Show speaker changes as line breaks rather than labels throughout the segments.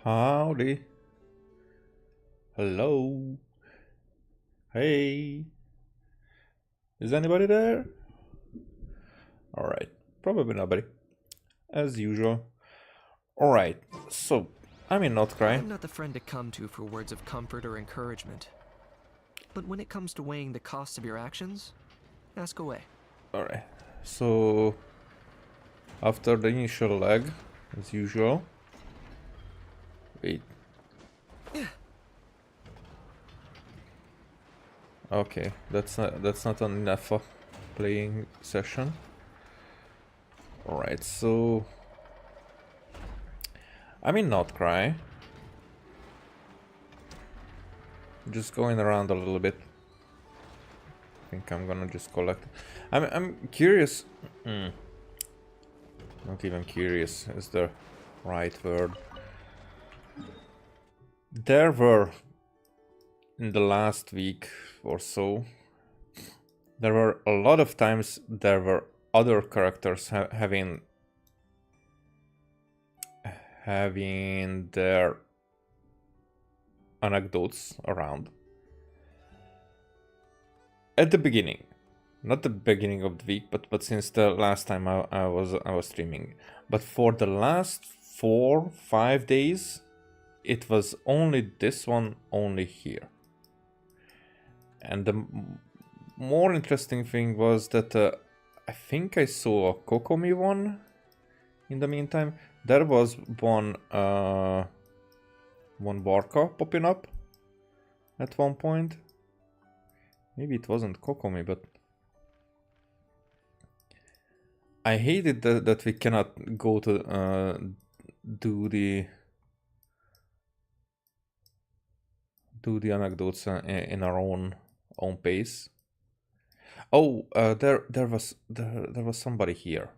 Howdy. Hello. Hey. Is anybody there? Alright. Probably nobody. As usual. Alright. So, I'm in Notcry.
I'm not the friend to come to for words of comfort or encouragement. But when it comes to weighing the costs of your actions, ask away.
Alright. So, after the initial lag, as usual. Wait. Okay, that's not enough of playing session. Alright, so I'm in Notcry. Just going around a little bit. I think I'm gonna just collect. I'm curious. Not even curious is the right word. There were in the last week or so. There were a lot of times there were other characters having their anecdotes around at the beginning, not the beginning of the week, but since the last time I was streaming. But for the last 4-5 days, it was only this one, only here. And the more interesting thing was that I think I saw a Kokomi one. In the meantime, there was one Barca popping up at one point. Maybe it wasn't Kokomi, but I hated that we cannot go to do the anecdotes in our own pace. Oh, there was somebody here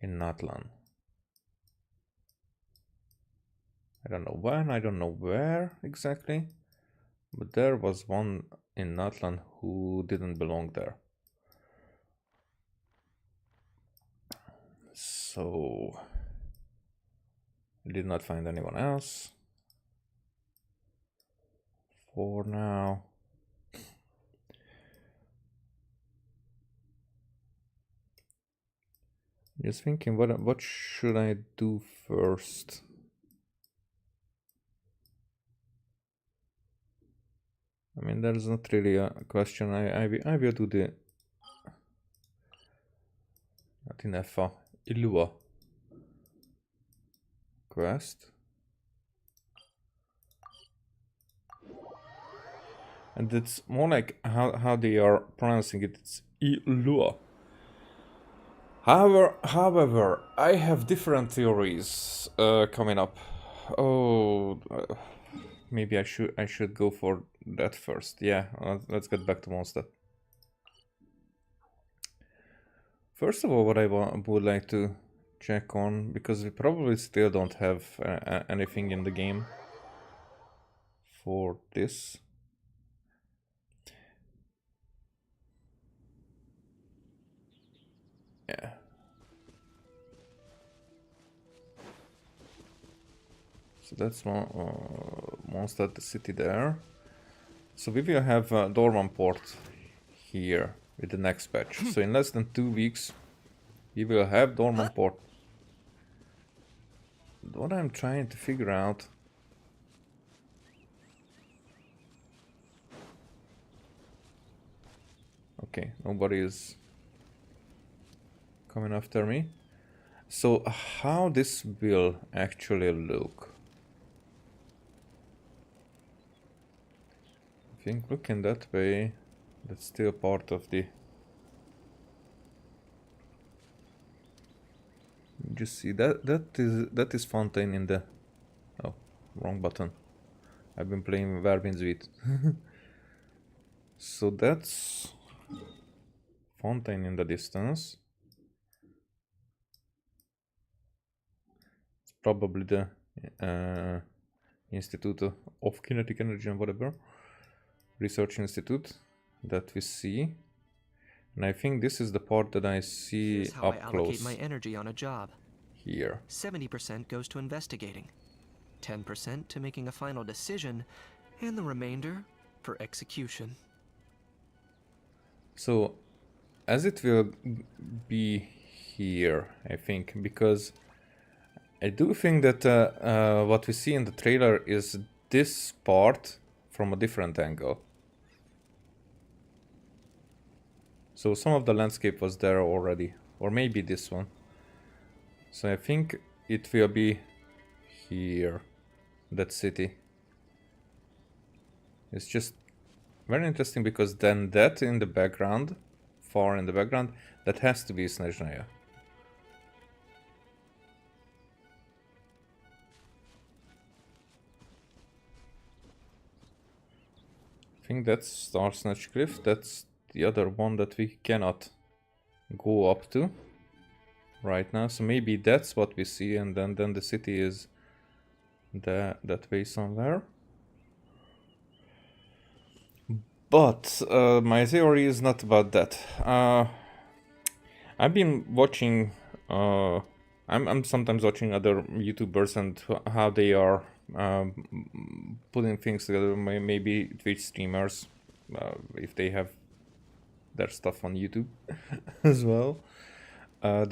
in Natlan. I don't know when, I don't know where exactly, but there was one in Natlan who didn't belong there. So I did not find anyone else for now. Just thinking, what should I do first? I mean, there's not really a question. I will do the Atinefa Ilua quest. And it's more like how they are pronouncing it. It's Ilua. However, I have different theories coming up. Oh, maybe I should go for that first. Yeah, let's get back to Mondstadt. First of all, what I would like to check on, because we probably still don't have anything in the game for this. Yeah. So that's Mondstadt, the city there. So we will have Dorman Port here with the next patch. So in less than 2 weeks, we will have Dorman Port. What I'm trying to figure out. Okay, nobody is coming after me. So how this will actually look? I think looking that way, that's still part of the... Just see that is Fontaine in the... Oh, wrong button. I've been playing Verbin's So that's Fontaine in the distance. It's probably the Institute of Kinetic Energy and whatever. Research Institute that we see. And I think this is the part that I see
Here's how
up
I
close.
allocate my energy on a job.
Here.
70% goes to investigating. 10% to making a final decision, and the remainder for execution.
So, as it will be here, I think, because I do think that what we see in the trailer is this part from a different angle. So some of the landscape was there already, or maybe this one. So I think it will be here, that city. It's just very interesting because then that in the background, far in the background, that has to be Snezhnaya. I think that's Star Snatch Cliff. That's the other one that we cannot go up to right now. So maybe that's what we see, and then the city is that way somewhere. But my theory is not about that. I've been watching. I'm sometimes watching other YouTubers and how they are putting things together. Maybe Twitch streamers, if they have their stuff on YouTube as well. Wait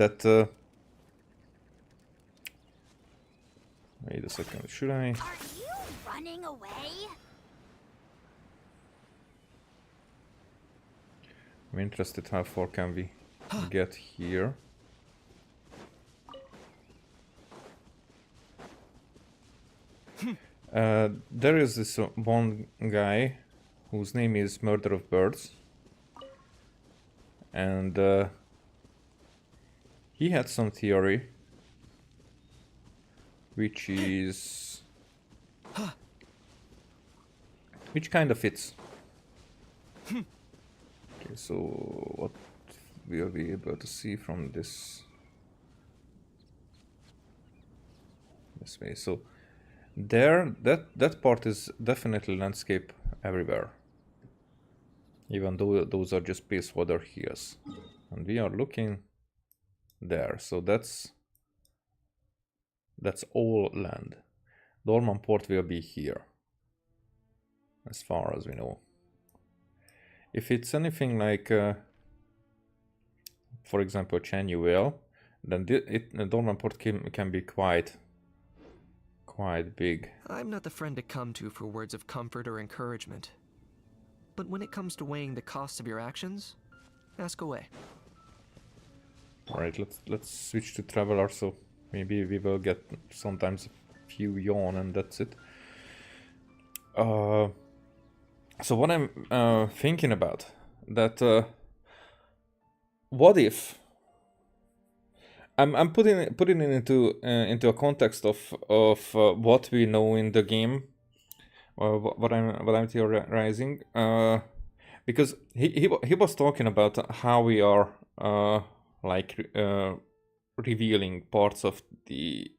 a second. Should I?
Are you running away?
I'm interested how far can we get here. There is this one guy whose name is Murder of Birds, and he had some theory which kind of fits. Okay, so what will we be able to see from this way? So there, that part is definitely landscape everywhere, even though those are just placeholder hills, and we are looking there. So that's all land. Dorman Port will be here, as far as we know. If it's anything like, for example, Chanuel, then Dorman Port can be quite big.
I'm not the friend to come to for words of comfort or encouragement. But when it comes to weighing the costs of your actions, ask away.
Alright, let's switch to Traveler, so maybe we will get sometimes a few yawn and that's it. So what I'm thinking about, that what if I'm putting it into a context of what we know in the game, what I'm theorizing, because he was talking about how we are revealing parts of the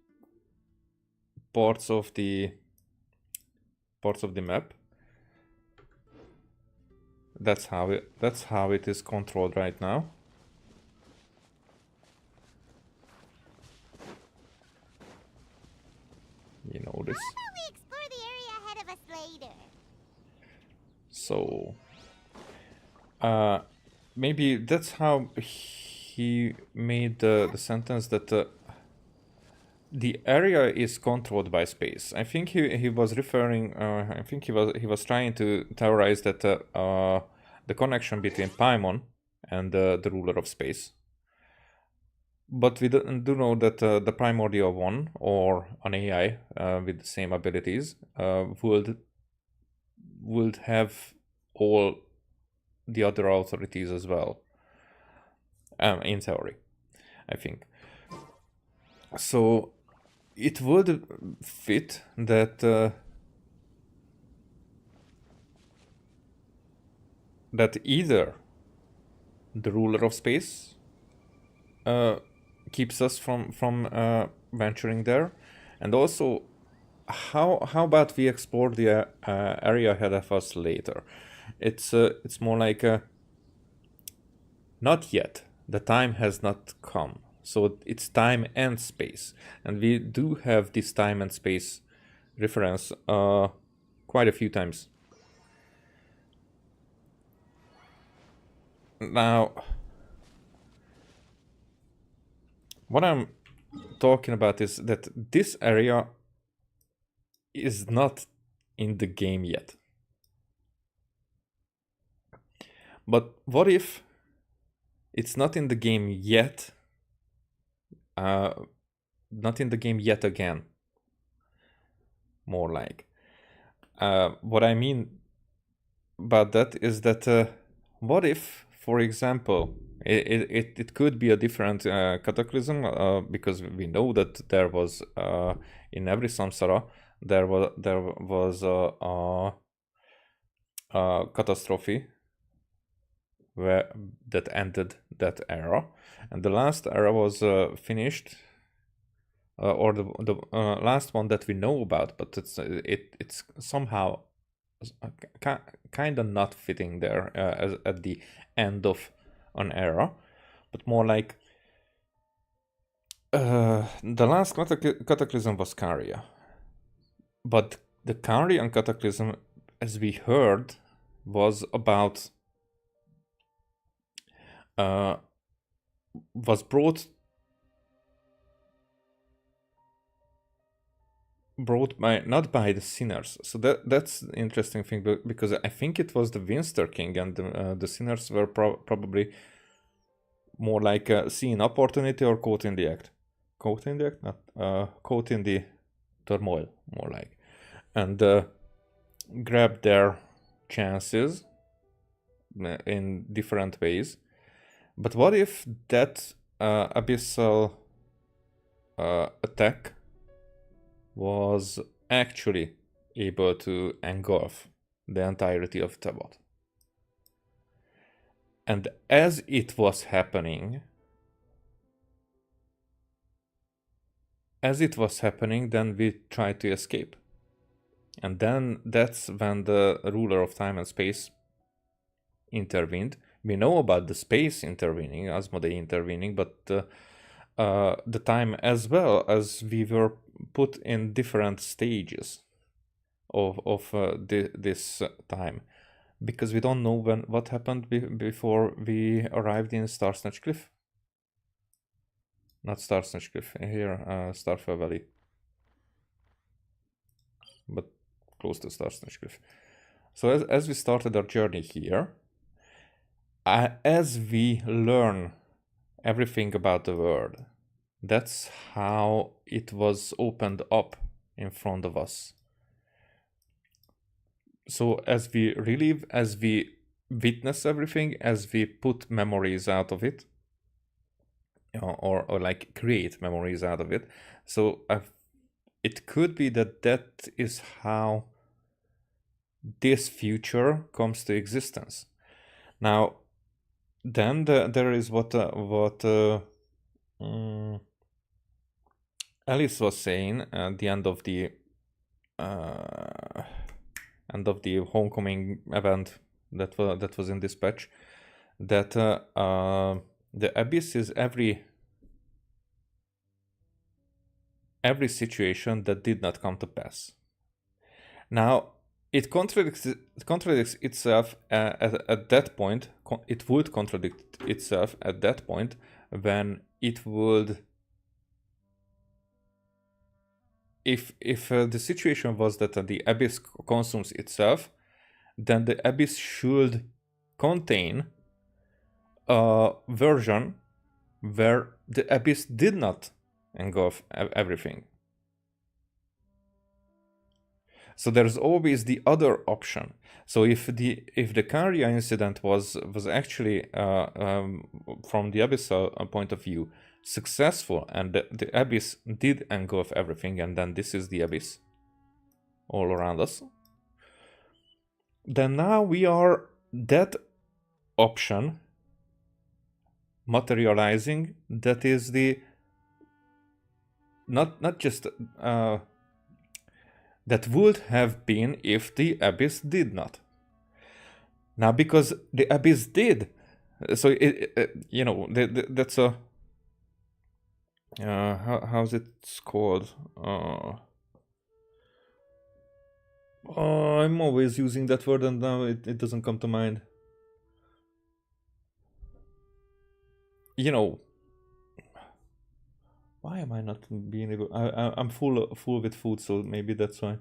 map. That's how it is controlled right now. You know this.
How about we explore the area ahead of us later?
So maybe that's how he made the sentence that the area is controlled by space. I think he was referring. I think he was trying to theorize that the connection between Paimon and the ruler of space. But we do know that the primordial one, or an AI with the same abilities, would have all the other authorities as well. In theory, I think. So it would fit that that either the ruler of space keeps us from venturing there, and also how about we explore the area ahead of us later. It's more like not yet. The time has not come. So it's time and space, and we do have this time and space reference quite a few times. Now, what I'm talking about is that this area is not in the game yet. But what if it's not in the game yet? Not in the game yet again. More like. What I mean about that is that what if, for example, it could be a different cataclysm, because we know that there was in every samsara there was a catastrophe that ended that era, and the last era was finished, or the last one that we know about, but it's somehow kind of not fitting there as at the end of an era, but more like the last cataclysm was Caria, but the Carian cataclysm, as we heard, was about was brought by not by the sinners. So that's the interesting thing, because I think it was the Winster King, and the sinners were probably more like see an opportunity or caught in the act. Caught in the act? Not caught in the turmoil, more like. And grabbed their chances in different ways. But what if that abyssal attack was actually able to engulf the entirety of Tebot? And as it was happening, then we tried to escape. And then that's when the ruler of time and space intervened. We know about the space intervening, Asmodee intervening, but the time as well, as we were put in different stages of this time, because we don't know what happened before we arrived in Starsnatch Cliff. Not Starsnatch Cliff, here, Starfell Valley, but close to Starsnatch Cliff. So as we started our journey here, as we learn everything about the world, that's how it was opened up in front of us. So as we relive, as we witness everything, as we put memories out of it, or like create memories out of it, so it could be that is how this future comes to existence. Now, then there is what Alice was saying at the end of the homecoming event that was in dispatch, that the abyss is every situation that did not come to pass. Now, it contradicts itself at that point. It would contradict itself at that point when it would, if the situation was that the abyss consumes itself, then the abyss should contain a version where the abyss did not engulf everything. So there's always the other option. So if the Caria incident was actually from the abyssal point of view successful, and the abyss did engulf everything, and then this is the abyss all around us, then now we are that option materializing. That is the not just that would have been if the abyss did not. Now, because the abyss did, so that's a how's it called? I'm always using that word and now it doesn't come to mind. You know, why am I not being able? I'm full with food, so maybe that's why.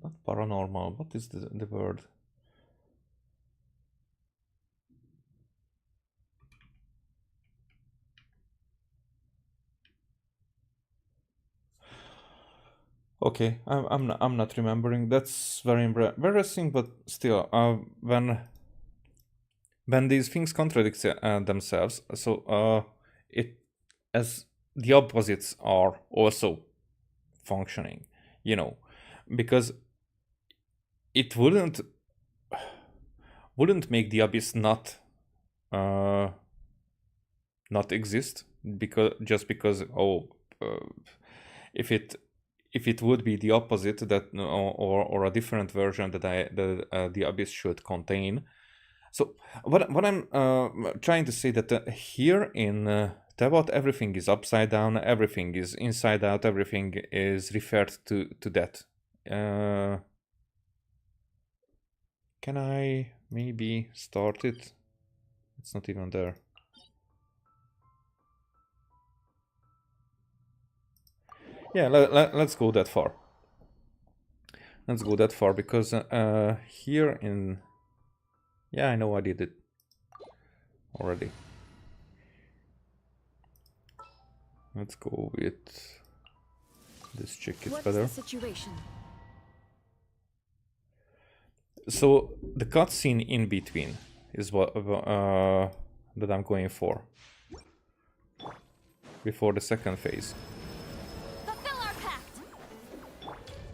Not paranormal. What is the word? Okay, I'm not remembering. That's very embarrassing, but still, when these things contradict themselves, so it as the opposites are also functioning, you know, because it wouldn't make the abyss not exist because if it would be the opposite that or a different version that the abyss should contain. So what I'm trying to say that here in Tebot everything is upside down, everything is inside out, everything is referred to that. Can I maybe start it? It's not even there. Yeah, let's go that far. Let's go that far because here in... Yeah, I know I did it already. Let's go with this chick, it's
What's
better.
the situation?
So the cutscene in between is what that I'm going for before the second phase.
Fulfill our pact.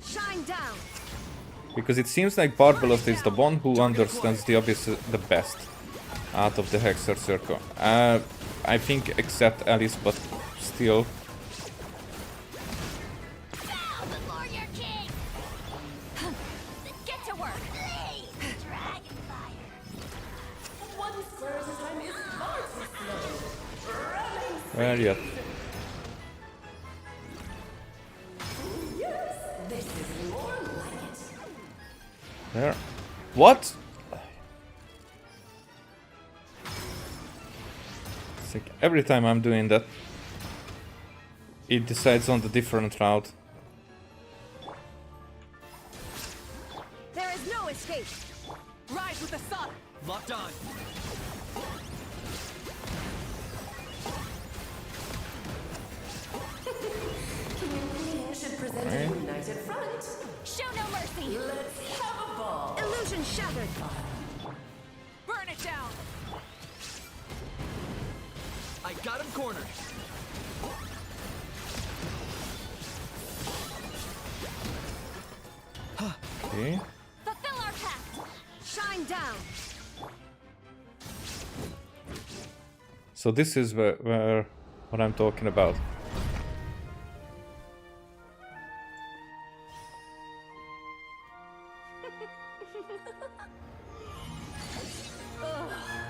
Shine down.
Because it seems like Barbaros is the one who understands the abyss the best out of the Hexer Circle. I think except Alice, but still.
Bow before your king. Get to work. Blaze dragon fire.
One square at a time is far too slow.
Where yet?
Yes, this is more like it.
There. What? It's like every time I'm doing that, it decides on the different route.
There is no escape.
Rise with the sun! Locked on!
King should present a united front.
Show no mercy.
Let's have a ball.
Illusion shattered.
Burn it down! I got him cornered.
Okay.
Fulfill our pact.
Shine down.
So this is where what I'm talking about.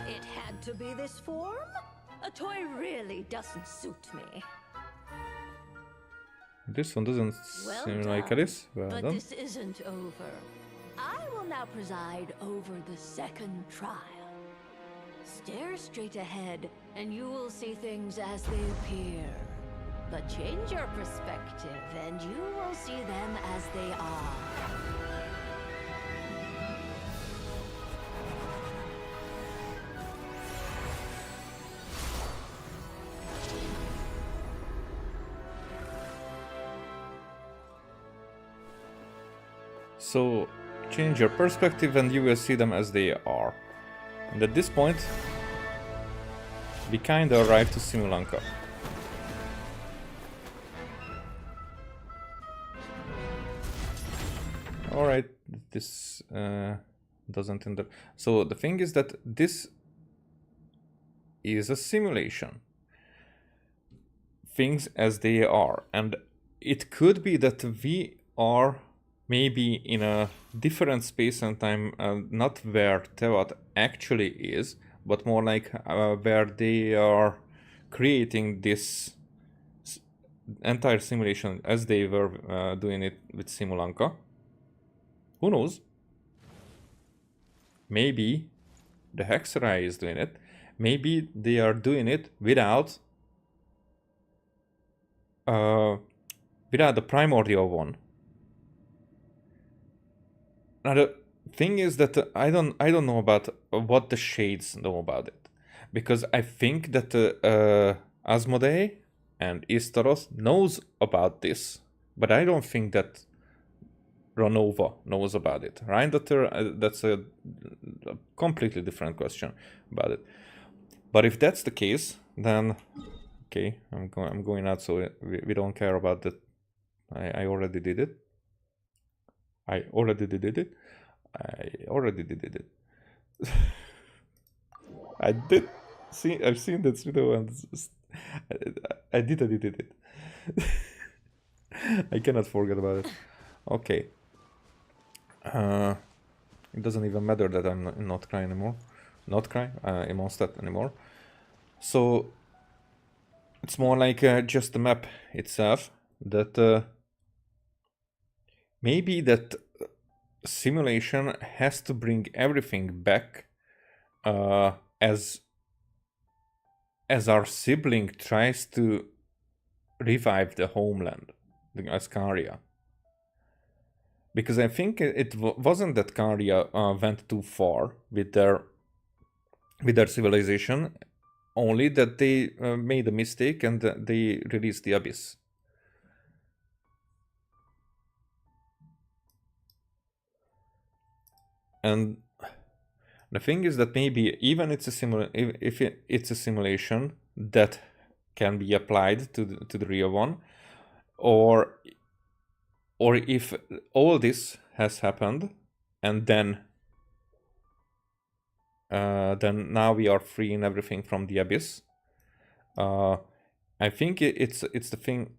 It had to be this form? A toy really doesn't suit me.
This one doesn't
Well
seem
done.
like Alice. Well
But
done.
this isn't over. I will now preside over the second trial. Stare straight ahead, and you will see things as they appear. But change your perspective, and you will see them as they are.
So change your perspective and you will see them as they are. And at this point, we kinda arrived to Simulanka. Alright, this doesn't enter. So the thing is that this is a simulation. Things as they are, and it could be that we are maybe in a different space and time, not where Tevat actually is, but more like where they are creating this entire simulation as they were doing it with Simulanka. Who knows? Maybe the Hexerai is doing it. Maybe they are doing it without the primordial one. Now the thing is that I don't know about what the shades know about it, because I think that Asmodee and Istaros knows about this, but I don't think that Ronova knows about it. Right? That's a completely different question about it. But if that's the case, then okay, I'm going out, so we don't care about that. I already did it. I already did it. I did. See, I've seen that video and I did it. I cannot forget about it. Okay. It doesn't even matter that I'm not crying anymore. Emonstat anymore. So it's more like just the map itself that maybe that simulation has to bring everything back as our sibling tries to revive the homeland, the Ascaria. Because I think it wasn't that Caria went too far with their civilization, only that they made a mistake and they released the Abyss. And the thing is that maybe even it's if it's a simulation that can be applied to the real one, or if all this has happened and then now we are freeing everything from the Abyss. I think it's the thing.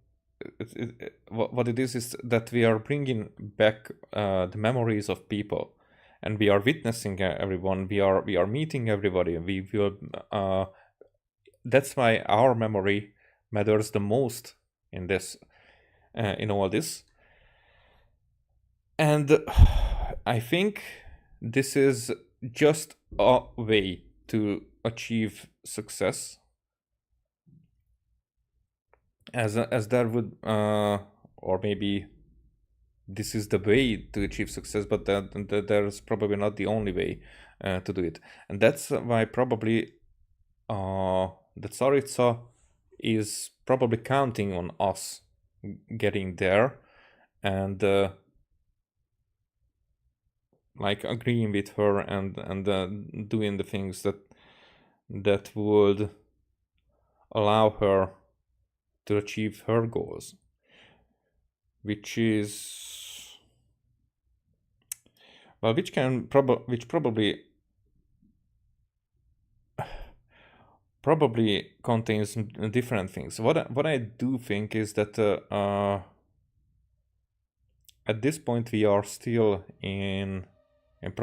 What it is that we are bringing back the memories of people, and we are witnessing everyone. We are meeting everybody. We will. That's why our memory matters the most in this, in all this. And I think this is just a way to achieve success, as there would, or maybe this is the way to achieve success, but there's probably not the only way to do it, and that's why probably the Tsaritsa is probably counting on us getting there and like agreeing with her and doing the things that would allow her to achieve her goals, which probably contains different things. What I do think is that at this point we are still in an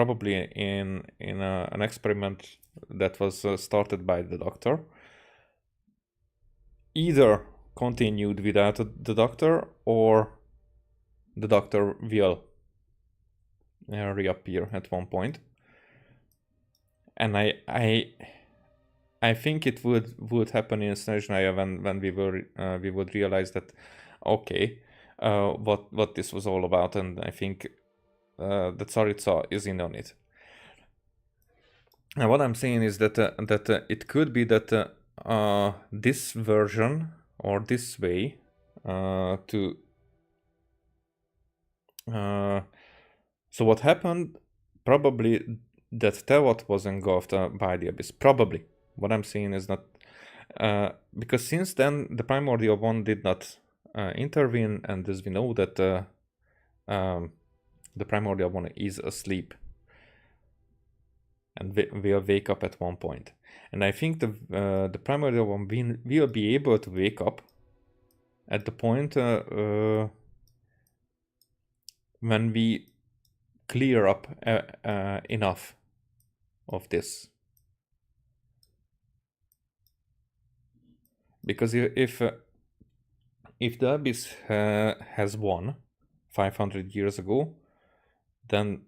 experiment that was started by the Doctor, either continued without the Doctor, or the Doctor will reappear at one point. And I think it would happen in Snezhnaya when we would realize that okay, what this was all about, and I think the Tsaritsa is in on it. And what I'm saying is that it could be that this version or this way to so what happened, probably that Tewot was engulfed by the Abyss. Probably. What I'm saying is not because since then the Primordial One did not intervene, and as we know that the Primordial One is asleep. and we'll wake up at one point. And I think the primordial one will be able to wake up at the point when we clear up enough of this. Because if the Abyss has won 500 years ago, then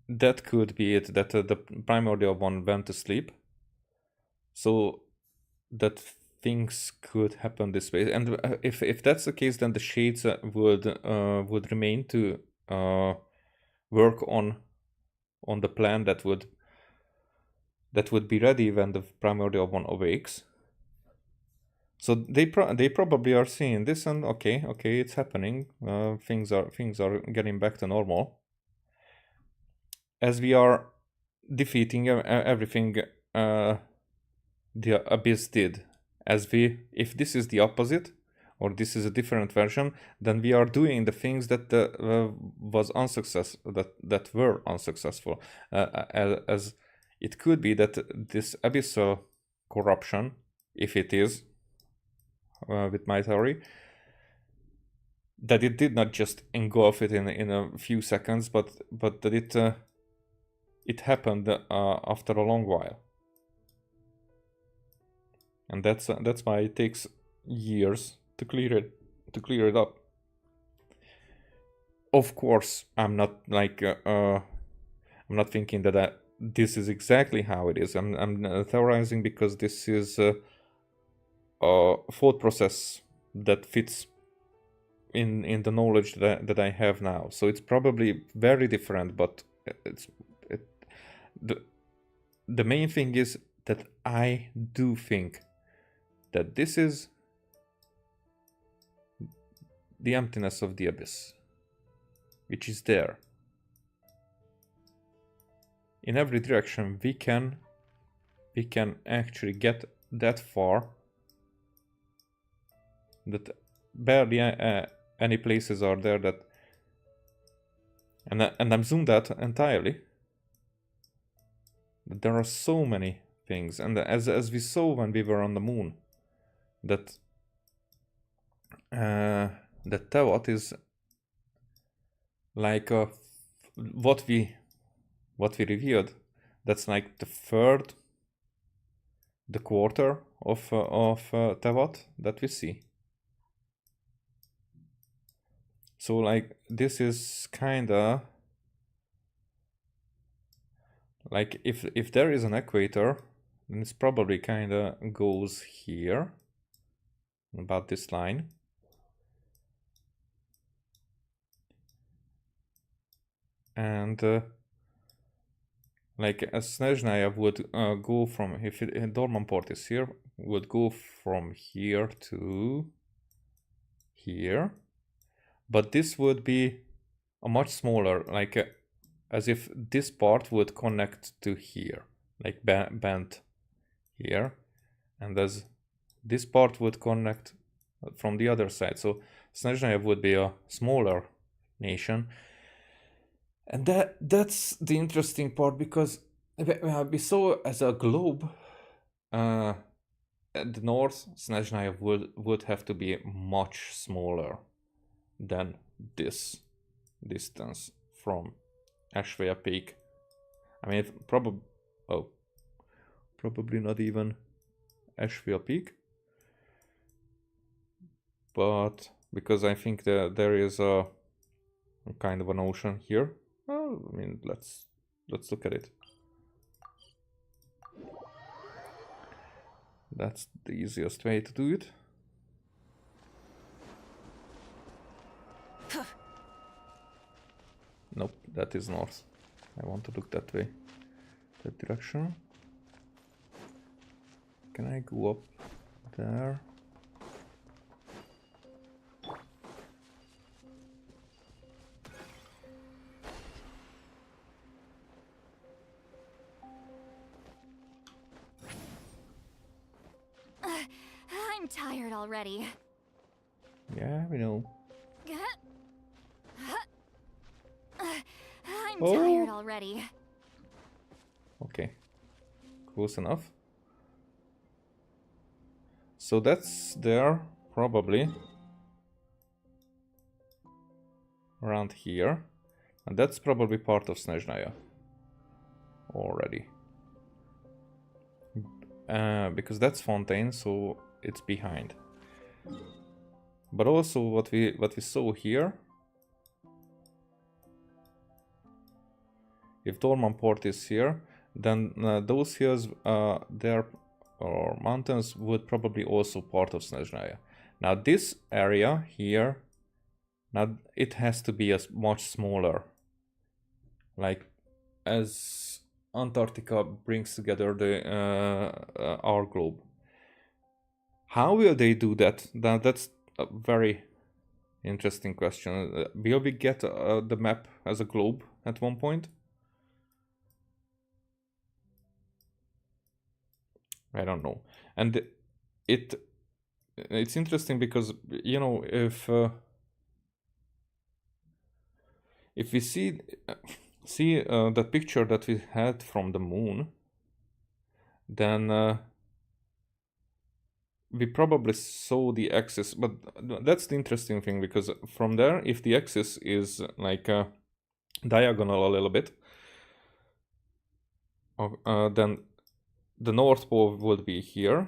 that could be it, that the primordial one went to sleep. So that things could happen this way. And if that's the case, then the shades would remain to work on the plan that would be ready when the primordial one awakes. So they probably are seeing this and okay, it's happening. Things are getting back to normal. As we are defeating everything the Abyss did. If this is the opposite, or this is a different version, then we are doing the things that were unsuccessful. As it could be that this abyssal corruption, if it is, with my theory, that it did not just engulf it in a few seconds, but that it happened after a long while. And that's why it takes years to clear it up. Of course, I'm not like I'm not thinking that this is exactly how it is. I'm theorizing because this is a thought process that fits in the knowledge that I have now. So it's probably very different, but the main thing is that I do think that this is the emptiness of the abyss, which is there. In every direction we can actually get that far, that barely any places are there that, and I'm zoomed out entirely. There are so many things, and as we saw when we were on the moon, that Tewot is like what we revealed. That's like the quarter of Tewot that we see. So like this is kinda like if there is an equator, then it's probably kinda goes here, about this line. And like a Snezhnaya would go from, if Dormanport is here, would go from here to here. But this would be a much smaller, like as if this part would connect to here, like bent here, and as this part would connect from the other side. So Snezhnaya would be a smaller nation. And that's the interesting part, because we saw as a globe at the north, Snezhnaya would have to be much smaller than this distance from Ashvea Peak. I mean, probably not even Ashvea Peak, but because I think that there is a kind of an ocean here. Oh, I mean, let's look at it. That's the easiest way to do it. Nope, that is north. I want to look that way, that direction. Can I go up there?
I'm tired already.
Yeah, we know.
I'm
Oh.
tired already.
close enough. So that's there, probably. Around here. And that's probably part of Snezhnaya. Already. Because that's Fontaine, so it's behind. But also what we saw here, if Dormanport is here, then those hills there or mountains would probably also part of Snezhnaya. Now this area here, now it has to be much smaller. Like as Antarctica brings together the our globe. How will they do that? That's a very interesting question. Will we get the map as a globe at one point? I don't know. And it's interesting because, you know, if we see the picture that we had from the moon, then we probably saw the axis, but that's the interesting thing, because from there, if the axis is like diagonal a little bit, then the North Pole would be here,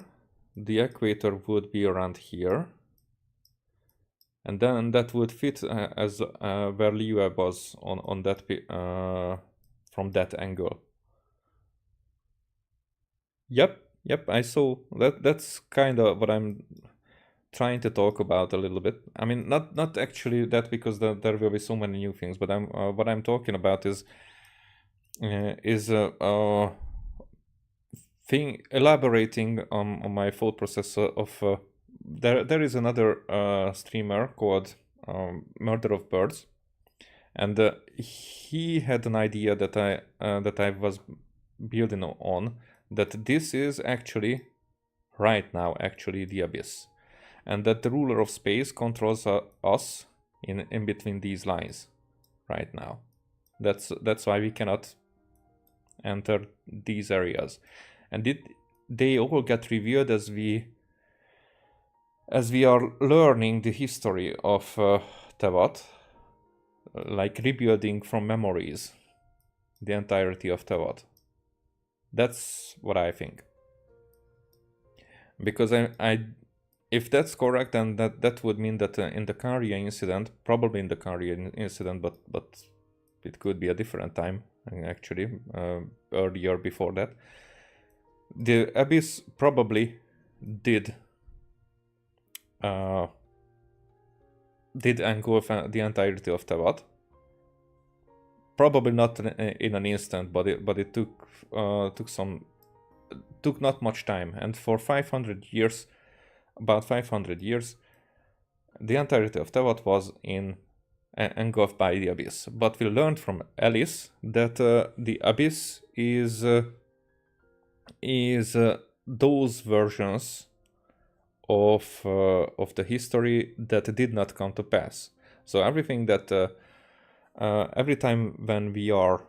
the equator would be around here, and then that would fit as where Liyue was on that from that angle. Yep, I saw that. That's kind of what I'm trying to talk about a little bit. I mean, not actually that, because there will be so many new things, but what I'm talking about is elaborating on my thought process of there is another streamer called Murder of Birds, and he had an idea that I was building on, that this is actually right now actually the abyss, and that the ruler of space controls us in between these lines right now. That's why we cannot enter these areas. And they all get revealed as we are learning the history of Tevat, like rebuilding from memories the entirety of Tevat. That's what I think. Because I if that's correct, then that would mean that in the Karia incident, probably in the Karia incident, but it could be a different time actually, earlier before that. The Abyss probably did engulf the entirety of Tevat. Probably not in an instant, but it took not much time, and for 500 years, about 500 years, the entirety of Tevat was engulfed by the Abyss. But we learned from Alice that the Abyss is those versions of the history that did not come to pass. So everything that every time when we are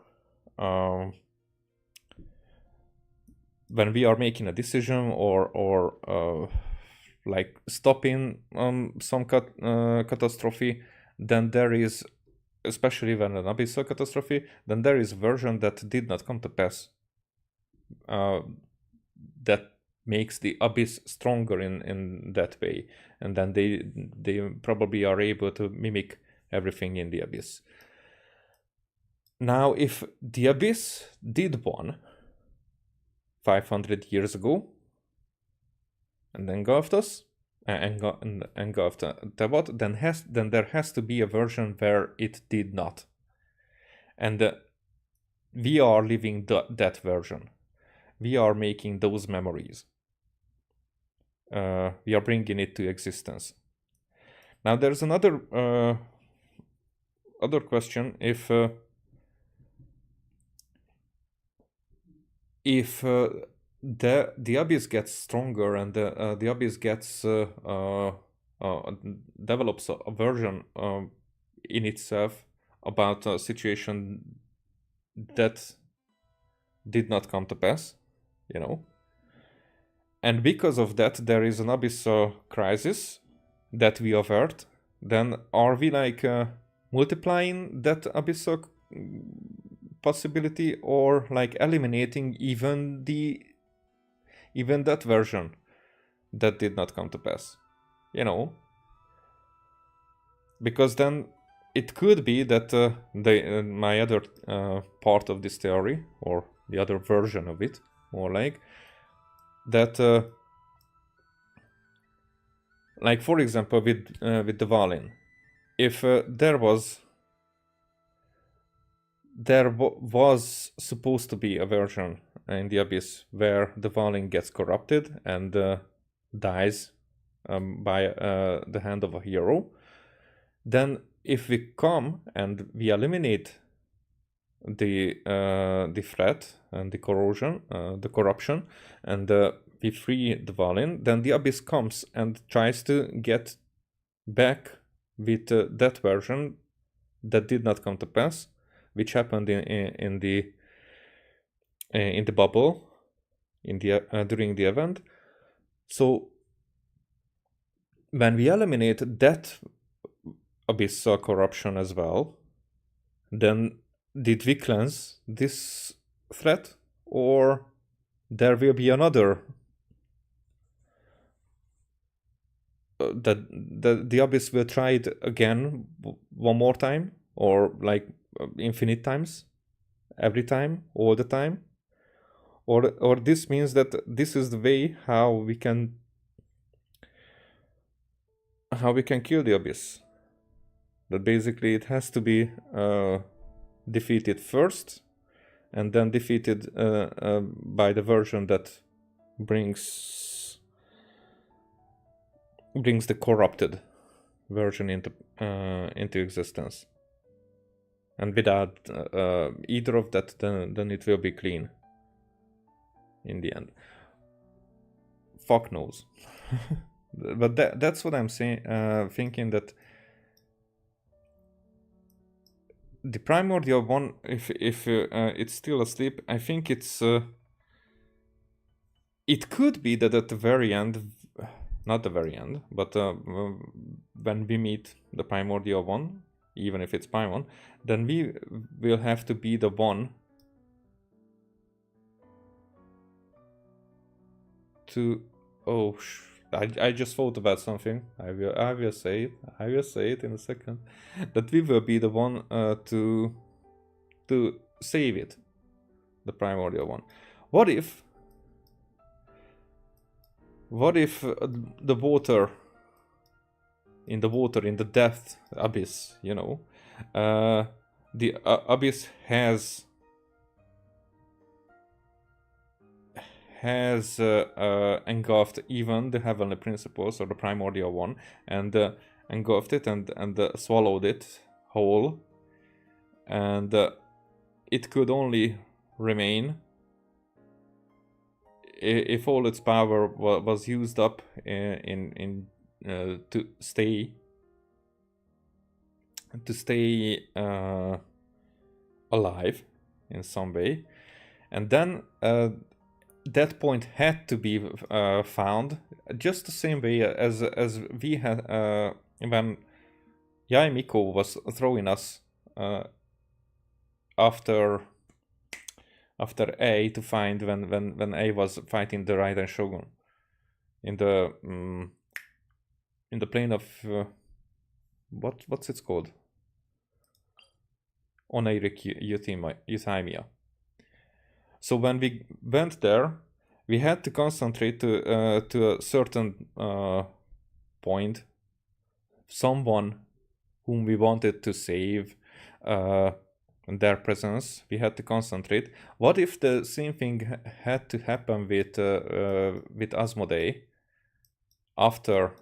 making a decision or like stopping some catastrophe, then there is, especially when an abyssal catastrophe, then there is a version that did not come to pass. That makes the abyss stronger in that way, and then they probably are able to mimic everything in the abyss. Now, if the abyss did one 500 years ago and engulfed us, engulfed Tevat, then there has to be a version where it did not, and we are living that version. We are making those memories. We are bringing it to existence. Now there's another other question: if the abyss gets stronger and the abyss gets develops a version in itself about a situation that did not come to pass, you know. And because of that, there is an abyssal crisis that we avert. Then are we like multiplying that abyssal possibility, or like eliminating even that version that did not come to pass, you know? Because then it could be that my other part of this theory, or the other version of it, more like for example with the Valin, if there was supposed to be a version in the Abyss where the Valin gets corrupted and dies by the hand of a hero, then if we come and we eliminate the threat and the corruption, and we free the Valin, then the Abyss comes and tries to get back with that version that did not come to pass, which happened in the bubble during the event. So when we eliminate that abyssal corruption as well, then did we cleanse this threat, or there will be another that the abyss will try it again one more time, or like infinite times, every time, all the time, or this means that this is the way how we can kill the abyss. That basically it has to be defeated first, and then defeated by the version that brings the corrupted version into existence. And without either of that, then it will be clean in the end. Fuck knows. But that's what I'm saying. Thinking that the primordial one, if it's still asleep, I think it's it could be that at the very end, not the very end, but when we meet the primordial one, even if it's Paimon, then we will have to be the one to... Oh, I just thought about something. I will say it. I will say it in a second. That we will be the one to save it, the primordial one. What if the water in the depth abyss, you know, the abyss has engulfed even the heavenly principles, or the primordial one, and engulfed it and swallowed it whole, and it could only remain if all its power was used up to stay alive in some way, and then that point had to be found just the same way as we had when Yaimiko was throwing us after A to find when A was fighting the Raiden Shogun in the plane of what's it called? Oneirik Euthymia. So when we went there, we had to concentrate to a certain point, someone whom we wanted to save, their presence. We had to concentrate. What if the same thing had to happen with Asmodee after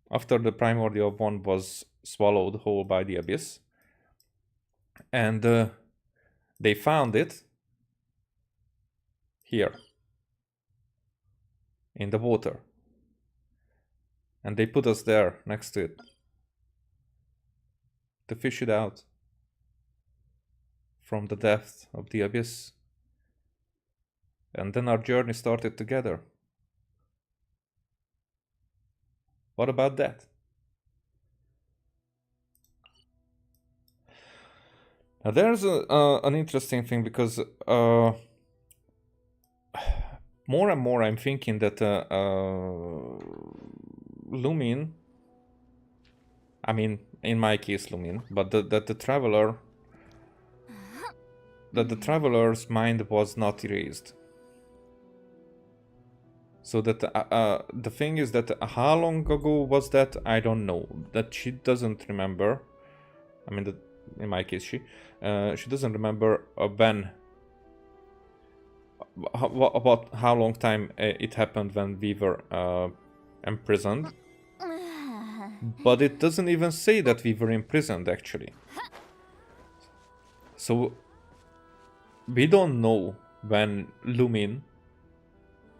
the primordial one was swallowed whole by the abyss, and they found it here in the water, and they put us there next to it to fish it out from the depth of the abyss. And then our journey started together. What about that? Now there's an interesting thing, because more and more I'm thinking that Lumin, I mean, in my case Lumin, but that the traveler's mind was not erased. So that the thing is that how long ago was that? I don't know. That she doesn't remember. I mean, in my case, she doesn't remember when. About how long time it happened when we were imprisoned. But it doesn't even say that we were imprisoned, actually. So we don't know when Lumin,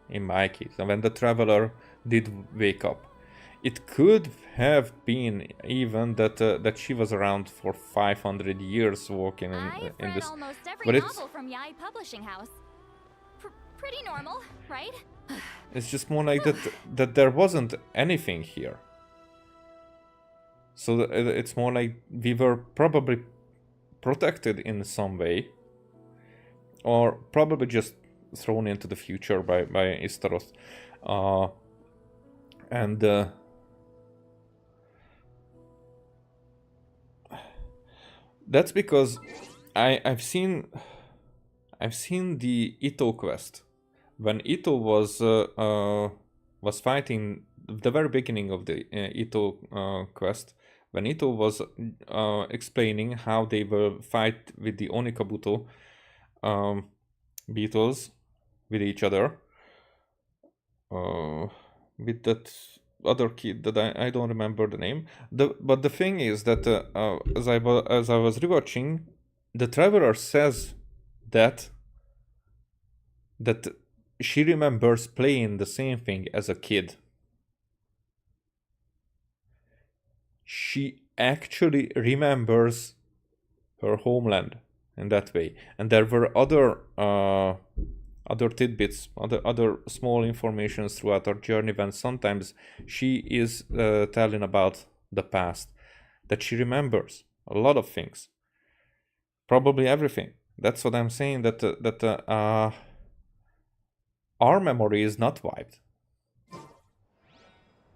in my case, when the traveler did wake up. It could have been even that she was around for 500 years walking in this.
Almost every
But it's
novel from Yai Publishing House. Pretty normal, right?
it's just more like that there wasn't anything here. So it's more like we were probably protected in some way, or probably just thrown into the future by Istaroth. And that's because I've seen the Ito quest. When Ito was fighting the very beginning of the Ito quest, when Ito was explaining how they will fight with the Onikabuto beetles with each other, with that other kid that I don't remember the name. But the thing is that as I was rewatching, the traveler says that she remembers playing the same thing as a kid. She actually remembers her homeland in that way. And there were other tidbits, other small informations throughout our journey, when sometimes she is telling about the past, that she remembers a lot of things, probably everything. That's what I'm saying, that our memory is not wiped,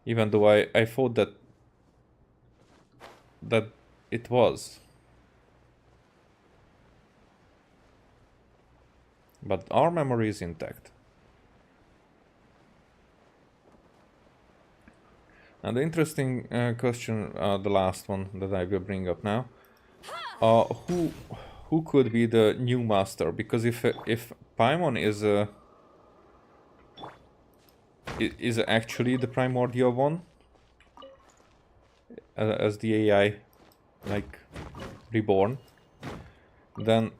even though I thought that it was. But our memory is intact. And the interesting question, the last one that I will bring up now, who could be the new master? Because if Paimon is actually the primordial one, as the AI, like, reborn, then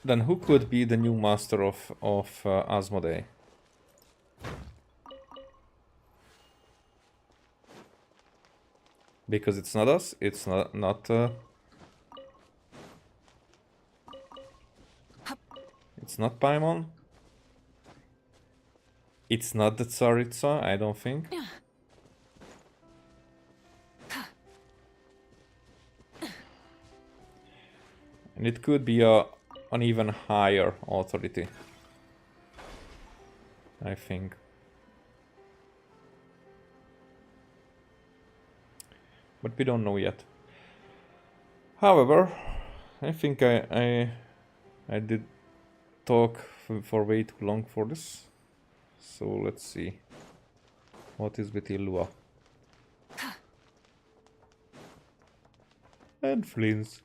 who could be the new master of Asmodee? Because it's not us, it's not it's not Paimon, it's not the Tsaritsa, I don't think. And it could be an even higher authority, I think. But we don't know yet. However, I think I did talk for way too long for this. So let's see. What is with Illua? And Flins.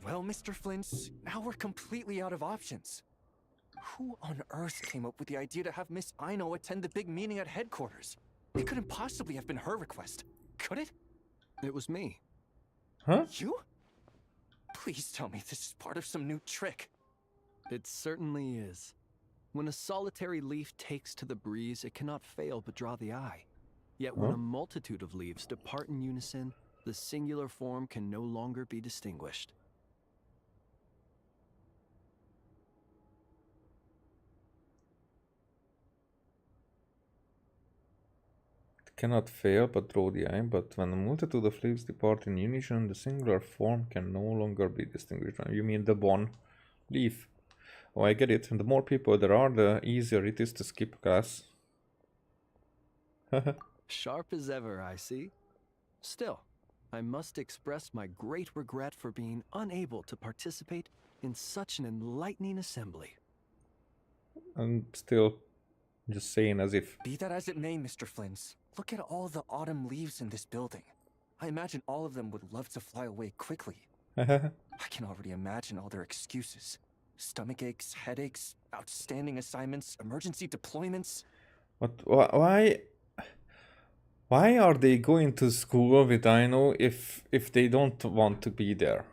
Well, Mr. Flint, now we're completely out of options. Who on earth came up with the idea to have Miss Aino attend the big meeting at headquarters? It couldn't possibly have been her request, could it?
It was me.
Huh?
You? Please tell me this is part of some new trick.
It certainly is. When a solitary leaf takes to the breeze, it cannot fail but draw the eye.
Yet when a multitude of leaves depart in unison, the singular form can no longer be distinguished.
Cannot fail but draw the eye, but when a multitude of leaves depart in unison, the singular form can no longer be distinguished. You mean the one leaf? Oh, I get it. And the more people there are, the easier it is to skip class.
Sharp as ever, I see. Still, I must express my great regret for being unable to participate in such an enlightening assembly.
And still, just saying as if.
Be that as it may, Mr. Flins, look at all the autumn leaves in this building. I imagine all of them would love to fly away quickly. I can already imagine all their excuses. Stomach aches, headaches, outstanding assignments, emergency deployments.
But why are they going to school with Aino if they don't want to be there?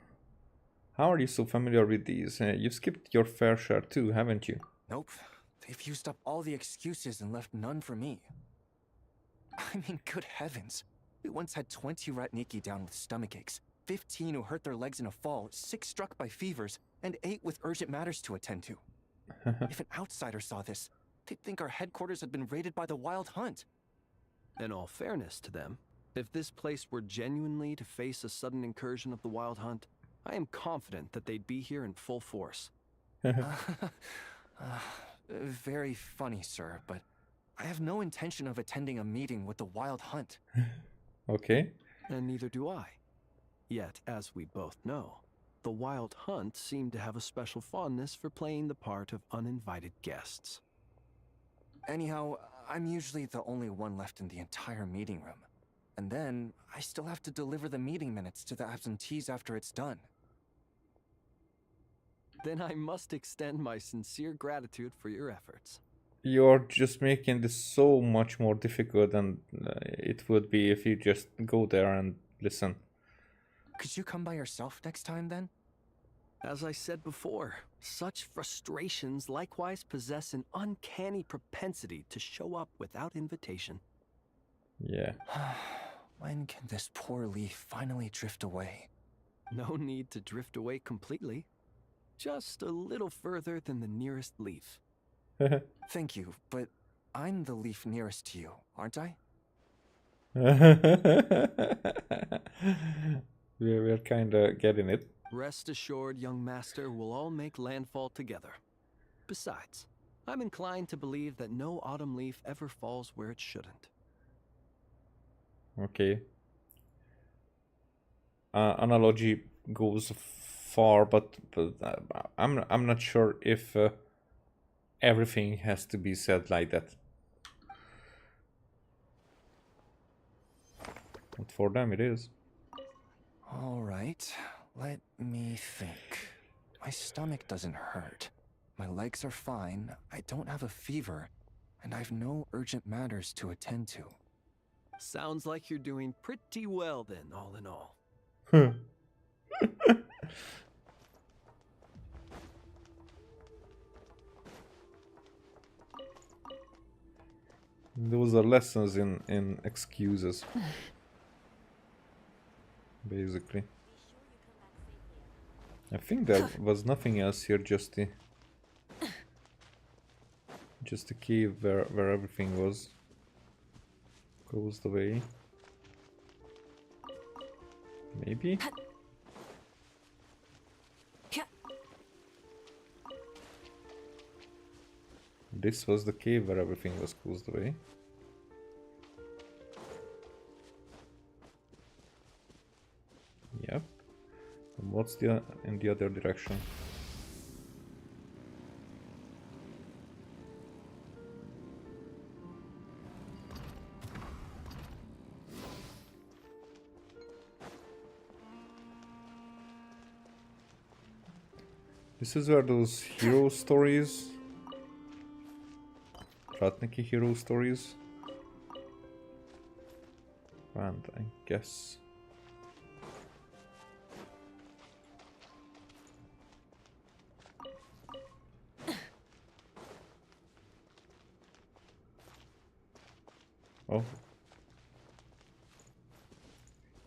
How are you so familiar with these? You've skipped your fair share too, haven't you?
Nope. They've used up all the excuses and left none for me. I mean, good heavens. We once had 20 Ratniki down with stomach aches, 15 who hurt their legs in a fall, 6 struck by fevers, and 8 with urgent matters to attend to. If an outsider saw this, they'd think our headquarters had been raided by the Wild Hunt. In all fairness to them, if this place were genuinely to face a sudden incursion of the Wild Hunt, I am confident that they'd be here in full force. Very funny, sir, but I have no intention of attending a meeting with the Wild Hunt.
Okay.
And neither do I. Yet, as we both know, the Wild Hunt seem to have a special fondness for playing the part of uninvited guests. Anyhow, I'm usually the only one left in the entire meeting room. And then, I still have to deliver the meeting minutes to the absentees after it's done. Then I must extend my sincere gratitude for your efforts.
You're just making this so much more difficult than it would be if you just go there and listen.
Could you come by yourself next time, then? As I said before, such frustrations likewise possess an uncanny propensity to show up without invitation.
Yeah.
When can this poor leaf finally drift away? No need to drift away completely. Just a little further than the nearest leaf. Thank you, but I'm the leaf nearest to you, aren't I?
We're kinda getting it.
Rest assured, young master, we'll all make landfall together. Besides, I'm inclined to believe that no autumn leaf ever falls where it shouldn't.
Okay. Analogy goes far, but I'm not sure if everything has to be said like that. But for them it is.
All right, let me think. My stomach doesn't hurt. My legs are fine. I don't have a fever. And I've no urgent matters to attend to. Sounds like you're doing pretty well then, all in all.
Those are lessons in excuses. Basically. I think there was nothing else here, just the cave where everything was closed away. Maybe? This was the cave where everything was closed away. Yep. And what's in the other direction? This is where those hero stories, Ratniki hero stories, and I guess. Oh,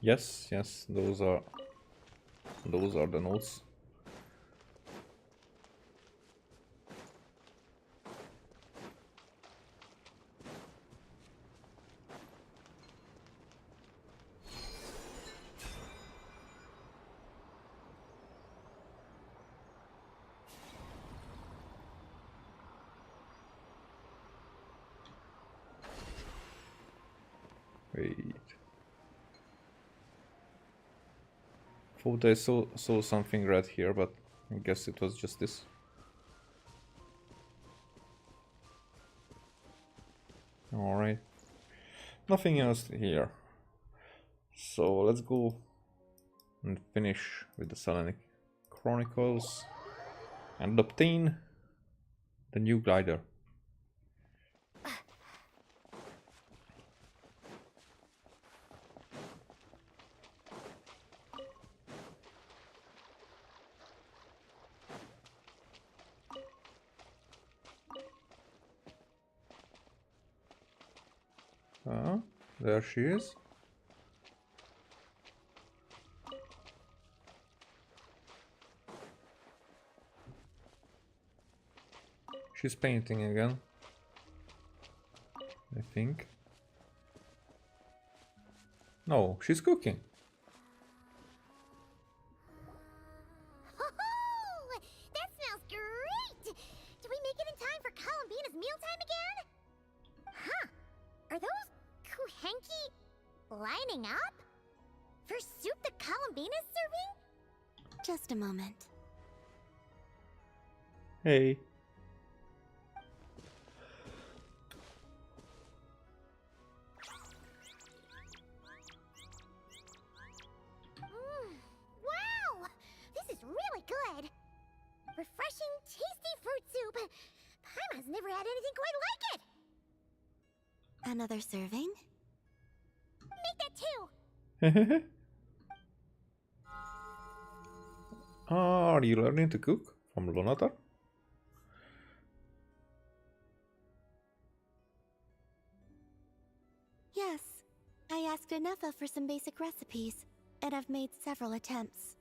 Yes, yes, those are the notes. Wait. Thought I saw something red here, but I guess it was just this. Alright. Nothing else here. So let's go and finish with the Selenic Chronicles and obtain the new glider. There she is. She's painting again, I think. No, she's cooking.
Oh, that smells great! Do we make it in time for Columbina's mealtime again? Huh. Are those Kuhenki lining up? For soup that Columbina's serving?
Just a moment.
Hey.
Wow! This is really good! Refreshing, tasty fruit soup! Paimon's never had anything quite like it!
Another serving?
Make that too!
Are you learning to cook from Lonatar?
Yes. I asked Anefa for some basic recipes, and I've made several attempts.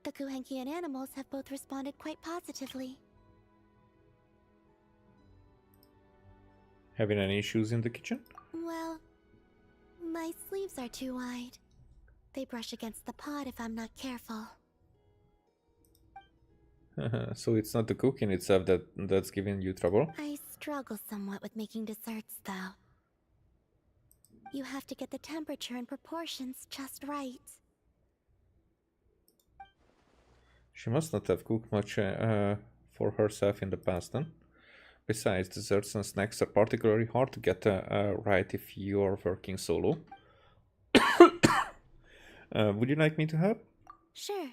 The Kuhenkian animals have both responded quite positively.
Having any issues in the kitchen?
Well, my sleeves are too wide. They brush against the pot if I'm not careful.
So it's not the cooking itself that's giving you trouble?
I struggle somewhat with making desserts, though. You have to get the temperature and proportions just right.
She must not have cooked much for herself in the past then. Besides, desserts and snacks are particularly hard to get right if you're working solo. Would you like me to help?
Sure.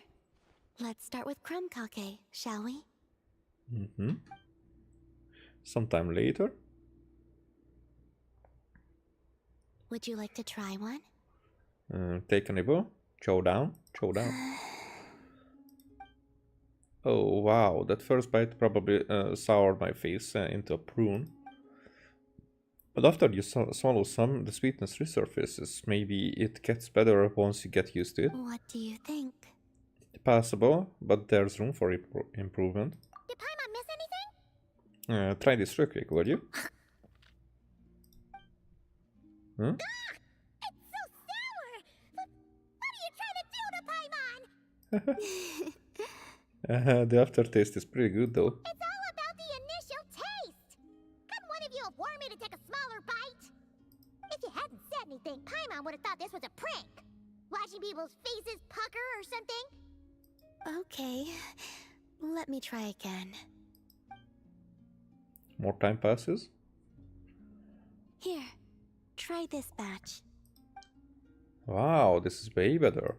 Let's start with crumb kake, shall we?
Mm-hmm. Sometime later.
Would you like to try one?
Take a nibble. Chow down. Chow down. Oh wow, that first bite probably soured my face into a prune. But after you swallow some, the sweetness resurfaces. Maybe it gets better once you get used to it.
What do you think?
Passable, but there's room for improvement.
Did Paimon miss anything?
Try this real quick, will you? Huh?
It's so sour! What are you trying to do to Paimon?
The aftertaste is pretty good though.
It's all about the initial taste! Couldn't one of you have warned me to take a smaller bite? If you hadn't said anything, Paimon would have thought this was a prank. Watching people's faces pucker or something.
Okay. Let me try again.
More time passes.
Here. Try this batch.
Wow, this is way better.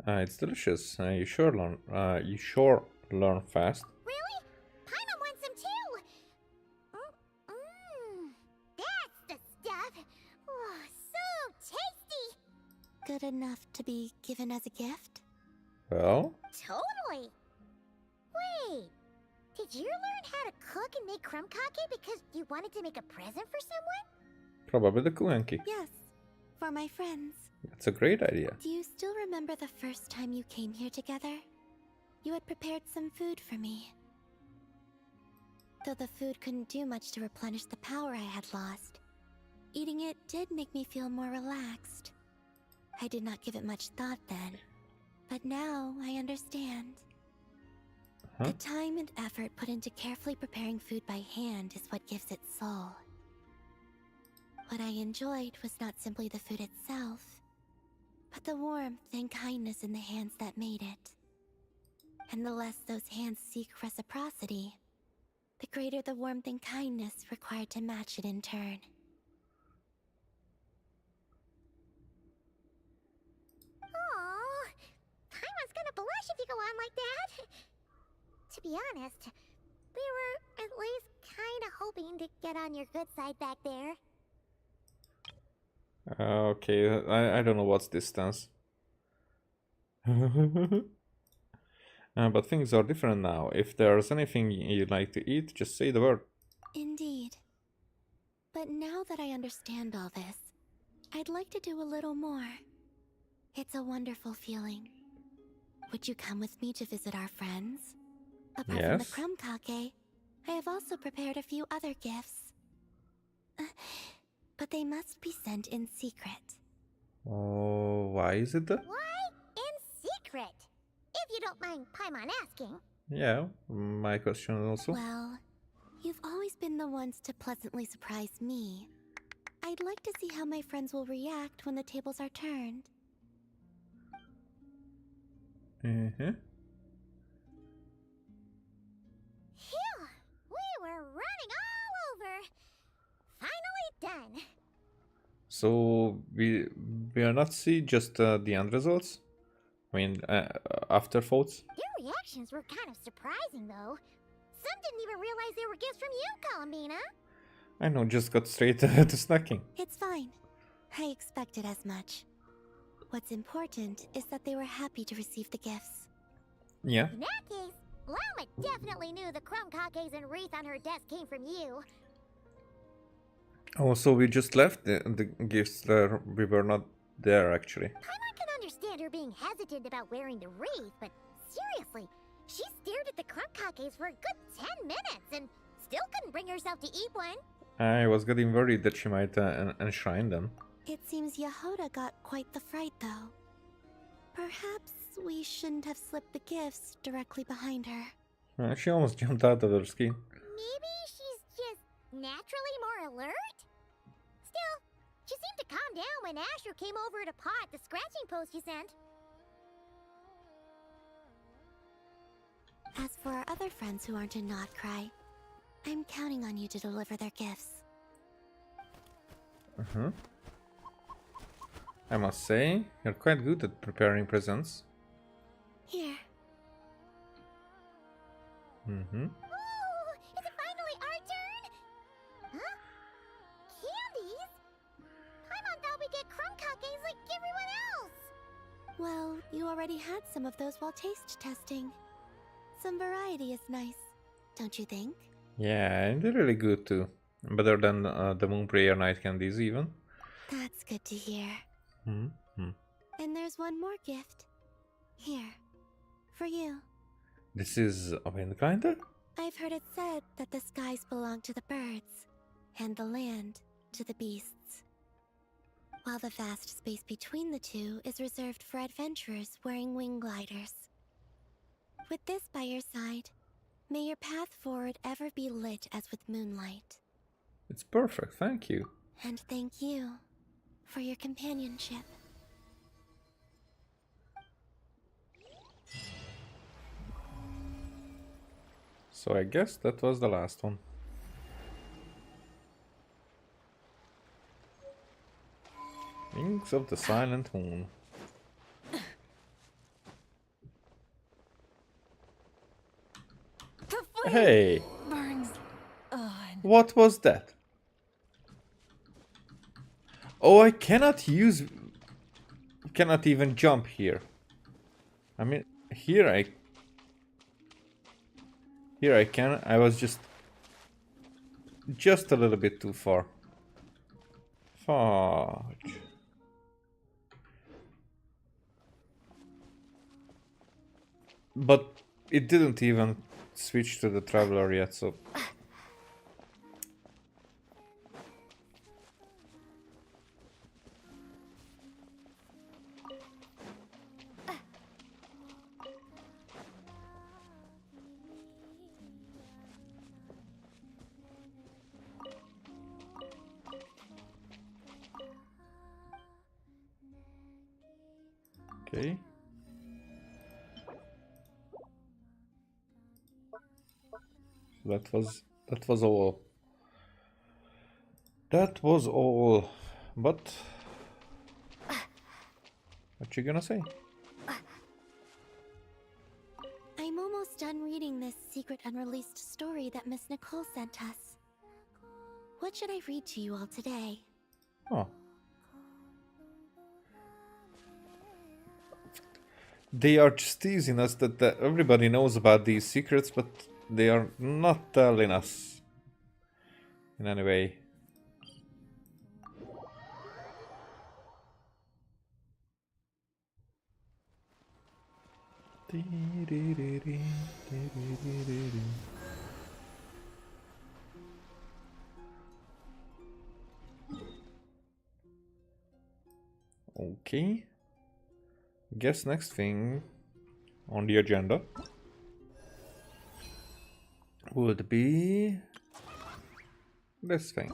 It's delicious. You sure learn fast.
Really? Paimon wants some too! That's the stuff! Oh, so tasty!
Good enough to be given as a gift?
Well,
Totally! Wait, did you learn how to cook and make crumb kake because you wanted to make a present for someone?
probably the Kuenki.
Yes.
For my friends.
That's a great idea.
Do you still remember the first time you came here together? You had prepared some food for me. Though the food couldn't do much to replenish the power I had lost, eating it did make me feel more relaxed. I did not give it much thought then, but now I understand.
Huh?
The time and effort put into carefully preparing food by hand is what gives it soul. What I enjoyed was not simply the food itself, but the warmth and kindness in the hands that made it. And the less those hands seek reciprocity, the greater the warmth and kindness required to match it in turn. Oh, Paimon's gonna blush if you go on like that. To be honest, we were at least kinda hoping to get on your good side back there.
Okay, I don't know what's this stance. But things are different now. If there's anything you'd like to eat, just say the word.
Indeed. But now that I understand all this, I'd like to do a little more. It's a wonderful feeling. Would you come with me to visit our friends? Apart from the
Yes.
Chromkake, I have also prepared a few other gifts. But they must be sent in secret.
Oh, why is it that?
Why in secret? If you don't mind Paimon asking.
Yeah, my question also.
Well, you've always been the ones to pleasantly surprise me. I'd like to see how my friends will react when the tables are turned.
Mm-hmm.
Phew! We were running all over! Finally done!
So we are not see just the end results. I mean, after votes.
Their reactions were kind of surprising, though. Some didn't even realize they were gifts from you, Columbina.
I know, just got straight to snacking.
It's fine. I expected as much. What's important is that they were happy to receive the gifts.
Yeah.
In that case, Llama definitely knew the Chromkakes and wreath on her desk came from you.
Oh, so we just left the gifts there. We were not there actually.
Paimon can understand her being hesitant about wearing the wreath, but seriously, she stared at the Chromkakes for a good 10 minutes and still couldn't bring herself to eat one.
I was getting worried that she might enshrine them.
It seems Yehoda got quite the fright, though. Perhaps we shouldn't have slipped the gifts directly behind her.
She almost jumped out of her skin.
Maybe she's just naturally more alert? Still, she seemed to calm down when Asher came over to paw at the scratching post you sent. As for our other friends who aren't in Notcry, I'm counting on you to deliver their gifts.
Uh-huh. I must say, you're quite good at preparing presents.
Here.
Mm-hmm.
Ooh, is it finally our turn? Huh? Candies? Paimon thought we'd get Chromkakes like everyone else. Well, you already had some of those while taste testing. Some variety is nice, don't you think?
Yeah, and they're really good too. Better than the Moonprayer night candies even.
That's good to hear.
Mm-hmm.
And there's one more gift. Here. For you.
This is a wind grinder?
I've heard it said that the skies belong to the birds, and the land to the beasts. While the vast space between the two is reserved for adventurers wearing wing gliders. With this by your side, may your path forward ever be lit as with moonlight.
It's perfect, thank you.
And thank you for your companionship.
So I guess that was the last one. Wings of the Silent Moon.
The flame
Hey!
burns on.
What was that? Oh, I cannot use... Cannot even jump here. I mean, here I can. I was just a little bit too far. Fudge. But it didn't even switch to the traveler yet, so... Okay. That was all. That was all. But what you gonna say?
I'm almost done reading this secret unreleased story that Miss Nicole sent us. What should I read to you all today?
Oh. They are just teasing us that everybody knows about these secrets, but they are not telling us in any way. Okay. Guess next thing on the agenda would be this thing.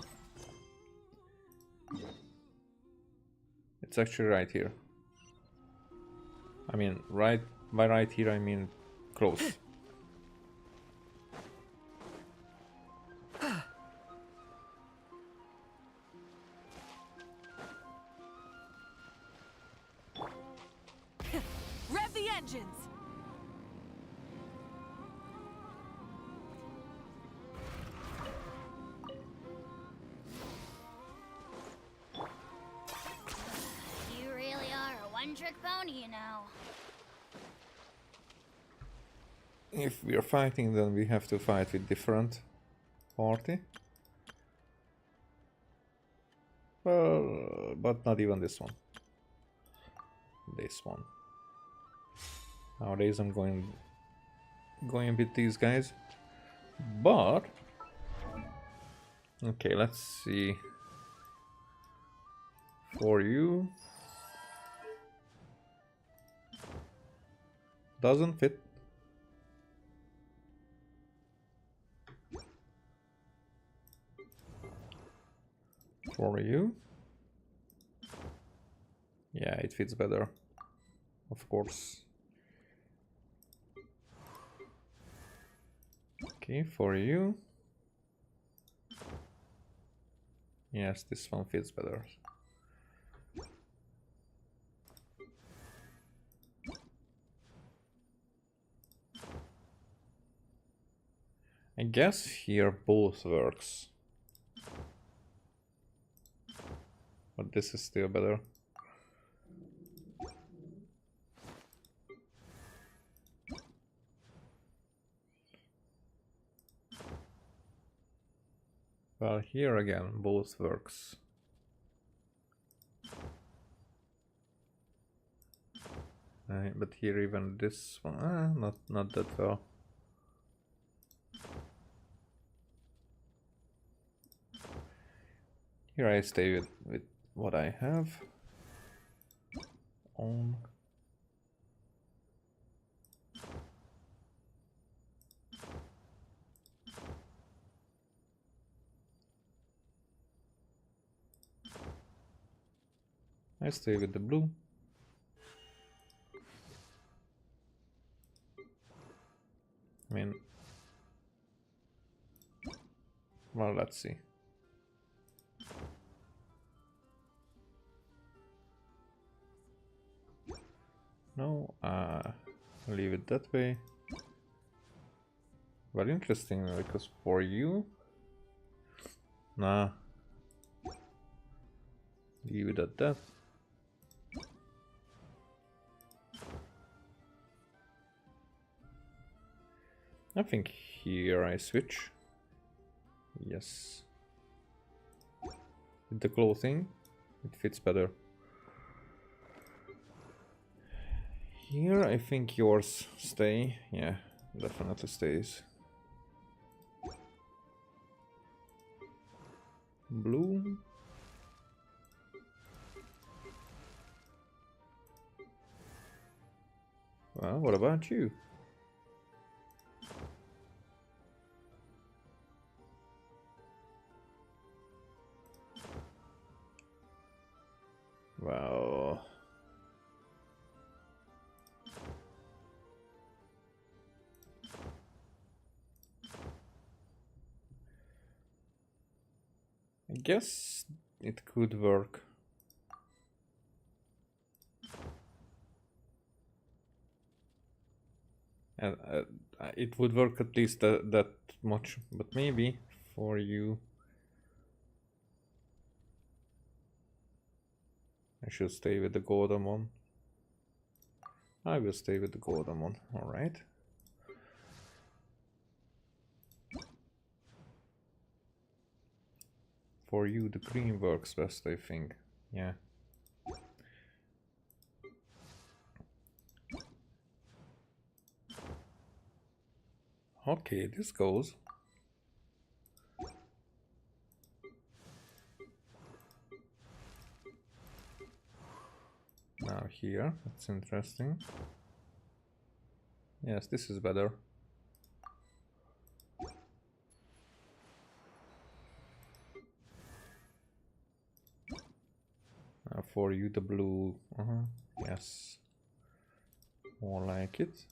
It's actually right here. I mean, right by right here, I mean close.
Rev the engines!
You really are a one-trick pony, you know.
If we are fighting, then we have to fight with different party. Well, but not even this one. This one. Nowadays I'm going with these guys. But okay, let's see. For you, doesn't fit. For you, yeah, it fits better, of course. Okay, for you, yes, this one fits better. I guess here both works, but this is still better. Well, here again, both works. But here even this one, not that well. Here I stay with what I have. On. I stay with the blue. I mean, well, let's see. No, leave it that way. Well, interesting, because for you, nah, leave it at that. I think here I switch. Yes. With the clothing, it fits better. Here, I think yours stay. Yeah, definitely stays. Blue. Well, what about you? Well, I guess it could work. And it would work at least that much, but maybe for you I should stay with the golden one. I will stay with the golden one, alright. For you the green works best, I think. Yeah. Okay, this goes. Now here, that's interesting. Yes, this is better. Now for you the blue, yes. More like it.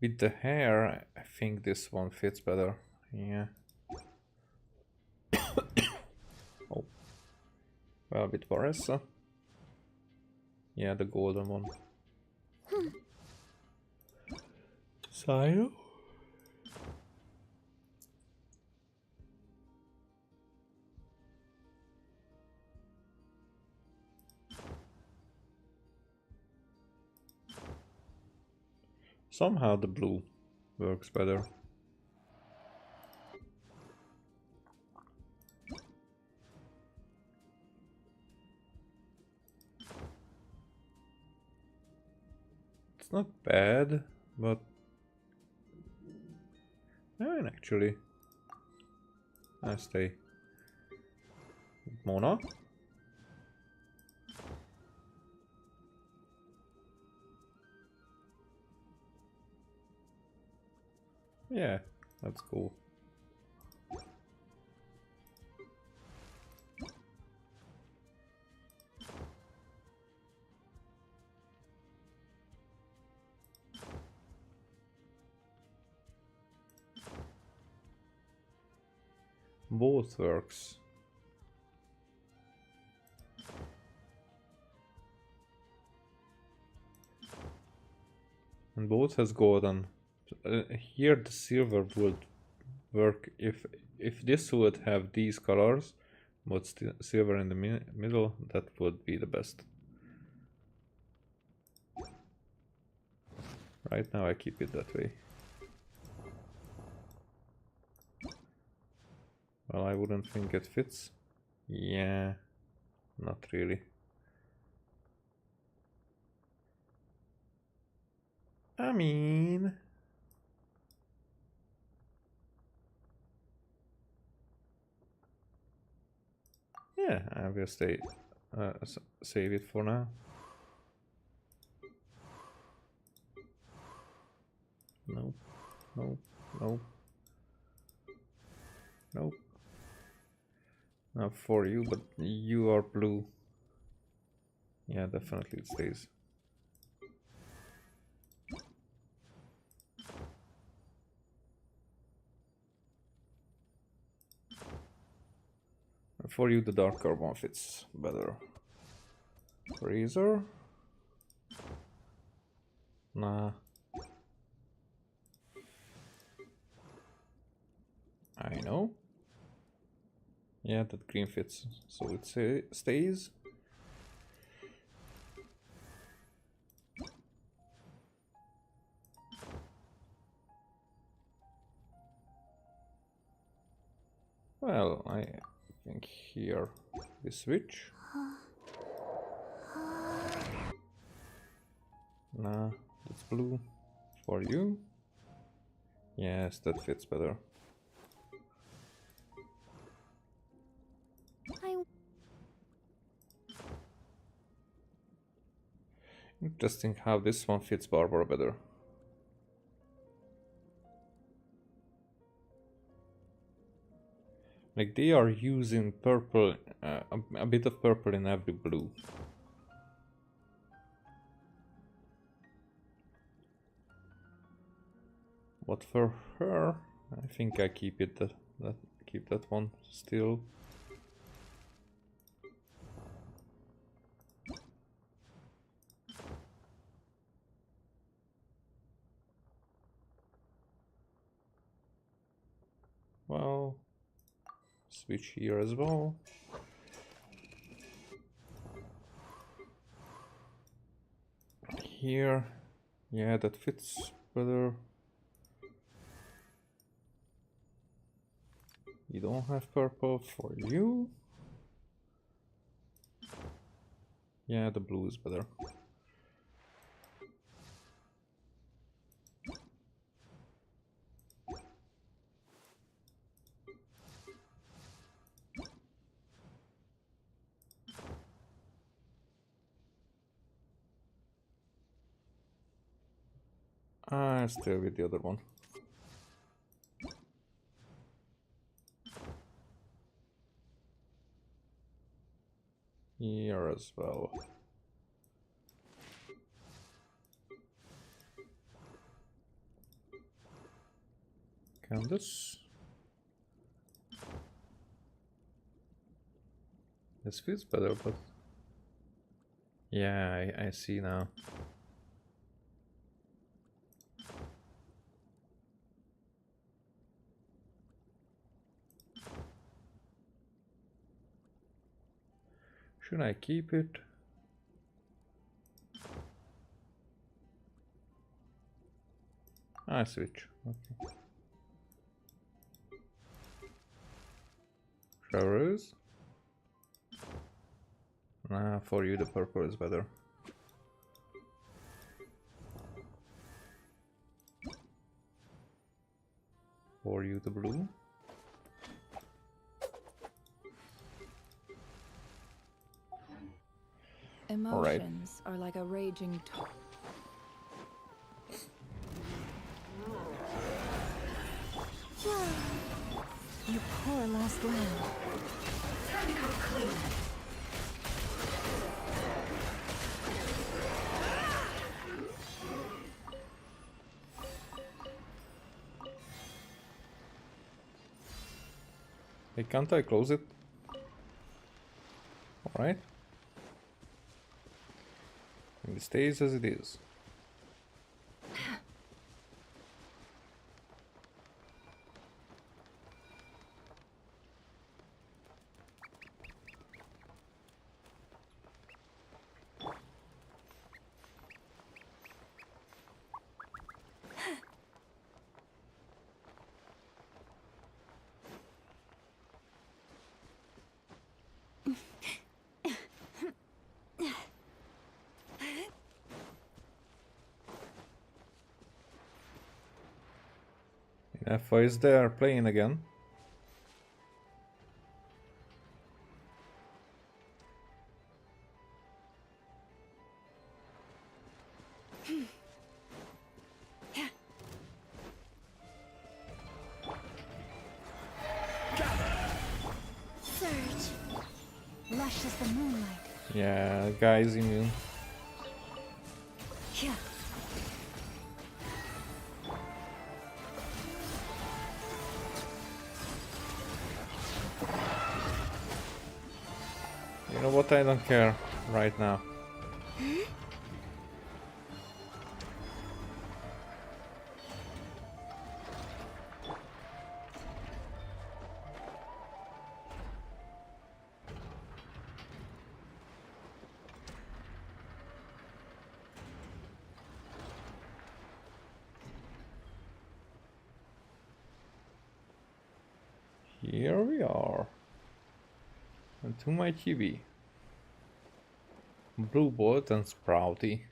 With the hair, I think this one fits better. Yeah. Oh. Well, with Varessa. Yeah, the golden one. Sire? Somehow the blue works better. It's not bad, but actually I stay. Mona? Yeah, that's cool. Both works. And both has golden. Here the silver would work if this would have these colors, but still silver in the middle. That would be the best. Right now I keep it that way. Well, I wouldn't think it fits. Yeah, not really. I mean, yeah, I will stay. Save it for now. Nope, nope, nope, nope. Not for you, but you are blue. Yeah, definitely it stays. For you, the darker one fits better. Razor? Nah. I know. Yeah, that green fits, so it stays. Well, I think here We switch. Nah, that's blue. For you. Yes, that fits better. Interesting how this one fits Barbara better. Like they are using purple, a bit of purple in every blue. But for her, I think I keep it keep that one still. Well, switch here as well. Here, yeah, that fits better. You don't have purple for you. Yeah, the blue is better. I still with the other one. Here as well. Can this? This feels better, but yeah, I see now. Should I keep it? I switch. Okay. Showers. Nah, for you the purple is better. For you the blue.
Emotions are like a raging torrent. You poor lost lamb.
Time to come clean.
Hey, can't I close it? Alright. And it stays as it is. Effa is there playing again.
Surge. Lush as the moonlight.
Yeah, guy's immune.
Yeah.
You know what? I don't care right now. Here we are. to my TV. Blue Bolt and Sprouty.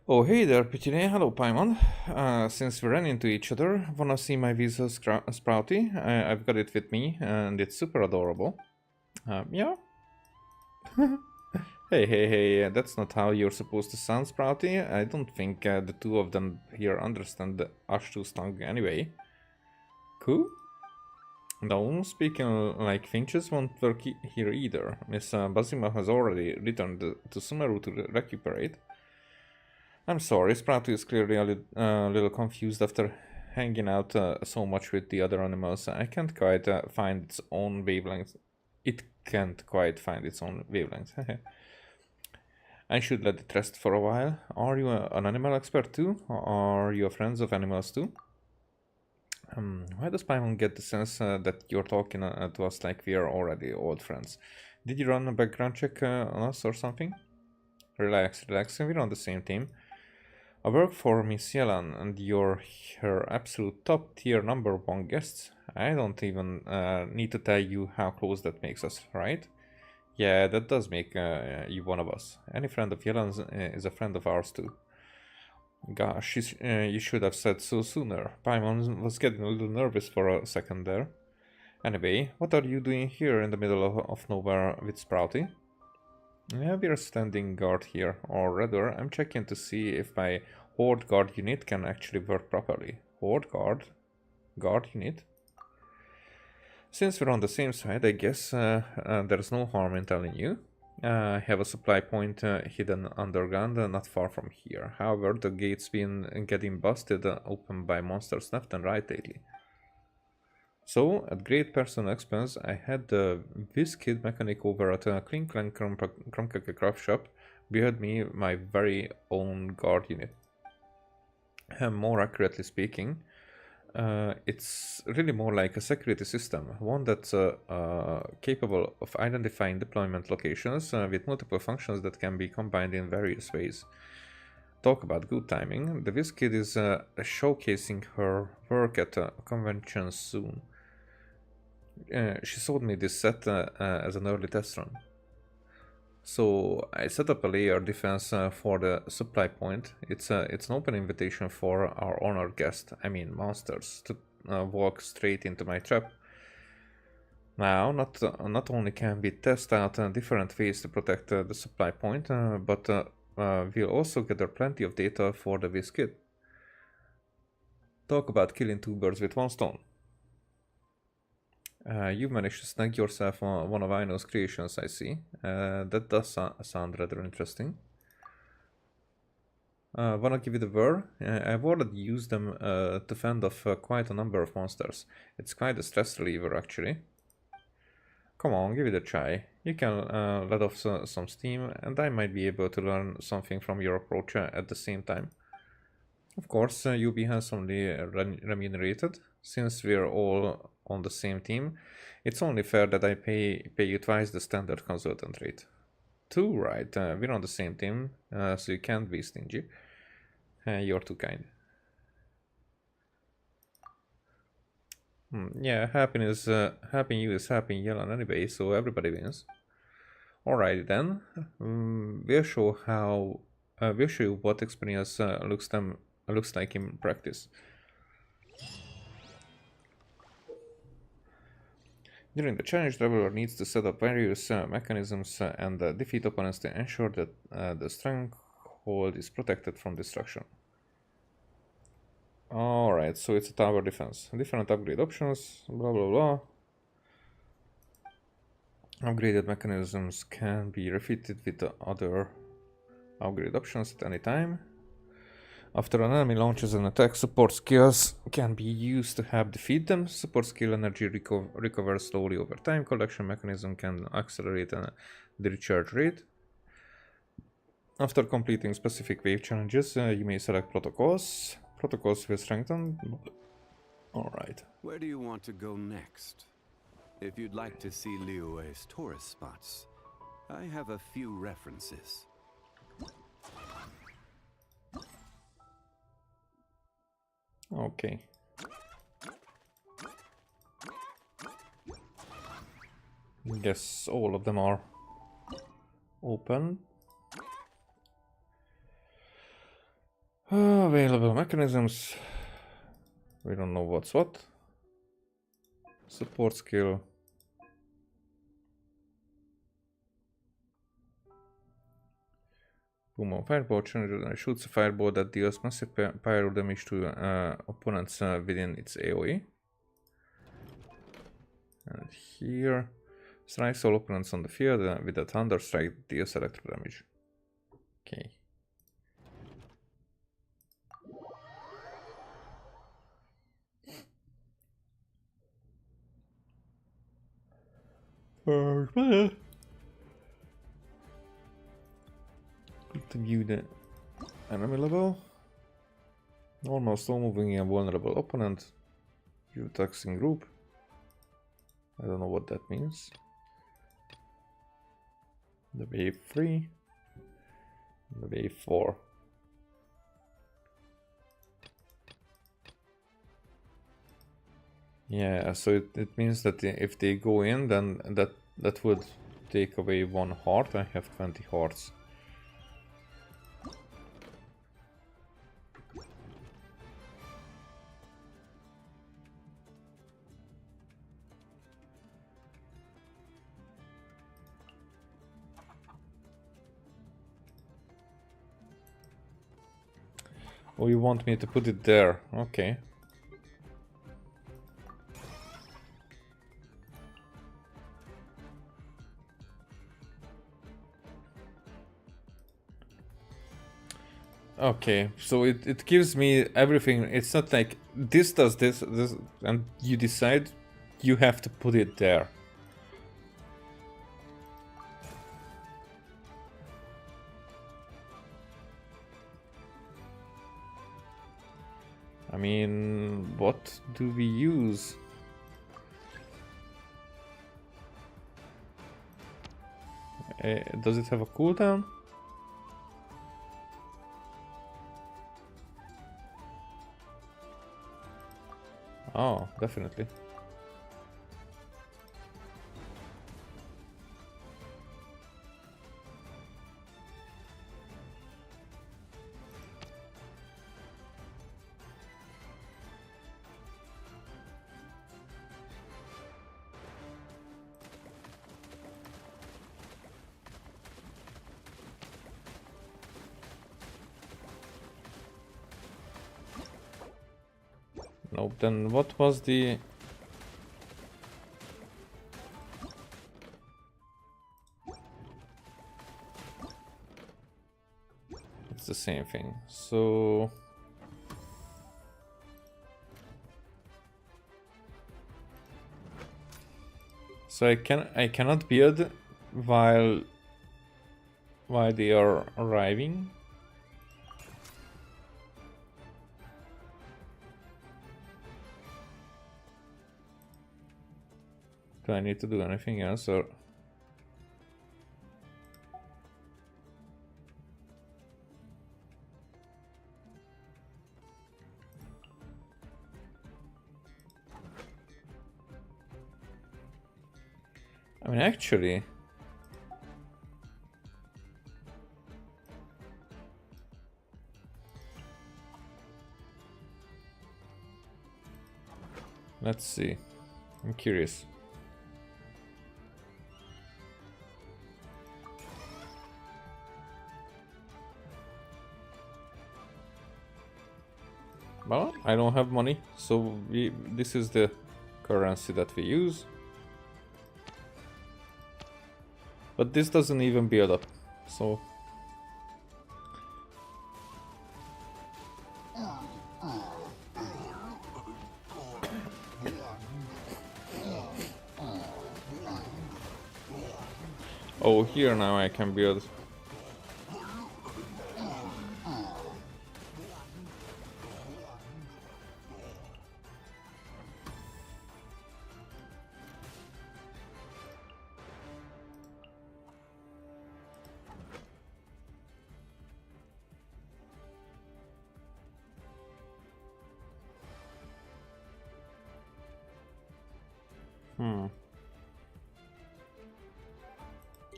Oh, hey there, Pitine. Hello, Paimon. Since we ran into each other, wanna see my Visa Sprouty? I've got it with me, and it's super adorable. Yeah? Hey, that's not how you're supposed to sound, Sprouty. I don't think the two of them here understand the Ashtu's tongue anyway. Cool? No, speaking like finches won't work here either. Miss Bazima has already returned to Sumeru to recuperate. I'm sorry, Sprouty is clearly a little confused after hanging out so much with the other animals. I can't quite find its own wavelength. It can't quite find its own wavelength. I should let it rest for a while. Are you an animal expert too? Are you friends of animals too? Why does Paimon get the sense that you're talking to us like we are already old friends? Did you run a background check on us or something? Relax, we're on the same team. I work for Miss Yelan and you're her absolute top tier #1 guest. I don't even need to tell you how close that makes us, right? Yeah, that does make you one of us. Any friend of Yelan's is a friend of ours too. Gosh, you should have said so sooner. Paimon was getting a little nervous for a second there. Anyway, what are you doing here in the middle of nowhere with Sprouty? Yeah, we're standing guard here, or rather, I'm checking to see if my Horde guard unit can actually work properly. Horde guard? Guard unit? Since we're on the same side, I guess there's no harm in telling you. I have a supply point hidden underground not far from here. However, the gate's been getting busted open by monsters left and right lately. So, at great personal expense, I had the WizKid mechanic over at a Clink Clank craft shop build me my very own guard unit. More accurately speaking, it's really more like a security system, one that's capable of identifying deployment locations with multiple functions that can be combined in various ways. Talk about good timing. The WizKid is showcasing her work at a convention soon. She sold me this set as an early test run. So I set up a layer defense for the supply point. It's an open invitation for our honored guest, I mean monsters, to walk straight into my trap. Now, not only can we test out different ways to protect the supply point, but we'll also gather plenty of data for the WizKid. Talk about killing two birds with one stone. You managed to snag yourself one of Aino's creations, I see. That does sound rather interesting. Wanna give it a whirl? I've already used them to fend off quite a number of monsters. It's quite a stress reliever, actually. Come on, give it a try. You can let off some steam, and I might be able to learn something from your approach at the same time. Of course, you'll be handsomely remunerated. Since we're all on the same team, it's only fair that I pay you twice the standard consultant rate. 2, right? We're on the same team, so you can't be stingy. You're too kind. Yeah, happy you is happy in Yelan anyway, so everybody wins. Alright then, we'll show you what experience looks like in practice. During the challenge, the traveler needs to set up various mechanisms and defeat opponents to ensure that the stronghold is protected from destruction. Alright, so it's a tower defense. Different upgrade options, blah blah blah. Upgraded mechanisms can be refitted with the other upgrade options at any time. After an enemy launches an attack, support skills can be used to help defeat them. Support skill energy recovers slowly over time. Collection mechanism can accelerate the recharge rate. After completing specific wave challenges, you may select protocols. Protocols will strengthen. Alright.
Where do you want to go next? If you'd like to see Liyue's tourist spots, I have a few references.
Guess all of them are open. Available mechanisms. We don't know what's what. Support skill. Boom on fireball. Shoots a fireball that deals massive pyro damage to opponents within its AoE. And here, strikes all opponents on the field with a thunder strike deals electro damage. Okay. Good to view the enemy level. Normal, slow moving and vulnerable opponent. You attacks in group. I don't know what that means. The wave 3. The wave 4. Yeah, so it means that if they go in, then that would take away 1 heart. I have 20 hearts. Oh, you want me to put it there? Okay. Okay, so it gives me everything. It's not like this does this, and you decide you have to put it there. I mean, what do we use? Does it have a cooldown? Oh, definitely. Nope, then what was the... It's the same thing, so... So I cannot build while they are arriving. Do I need to do anything else or? I mean, actually, let's see. I'm curious. Well, I don't have money, so this is the currency that we use. But this doesn't even build up, so... Oh, here now I can build.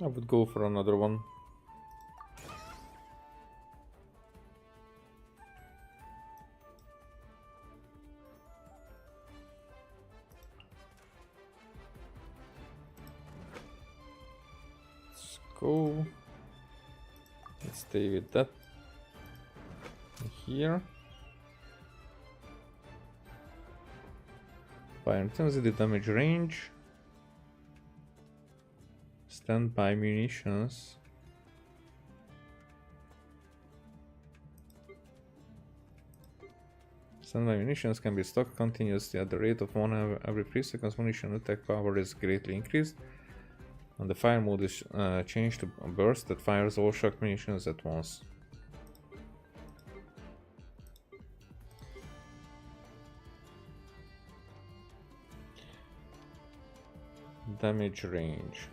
I would go for another one. Let's go. Let's stay with that here. Fire intensity, damage range. Standby munitions. Standby munitions can be stocked continuously at the rate of 1 every 3 seconds. Munition attack power is greatly increased. And the fire mode is changed to a burst that fires all shock munitions at once. Damage range.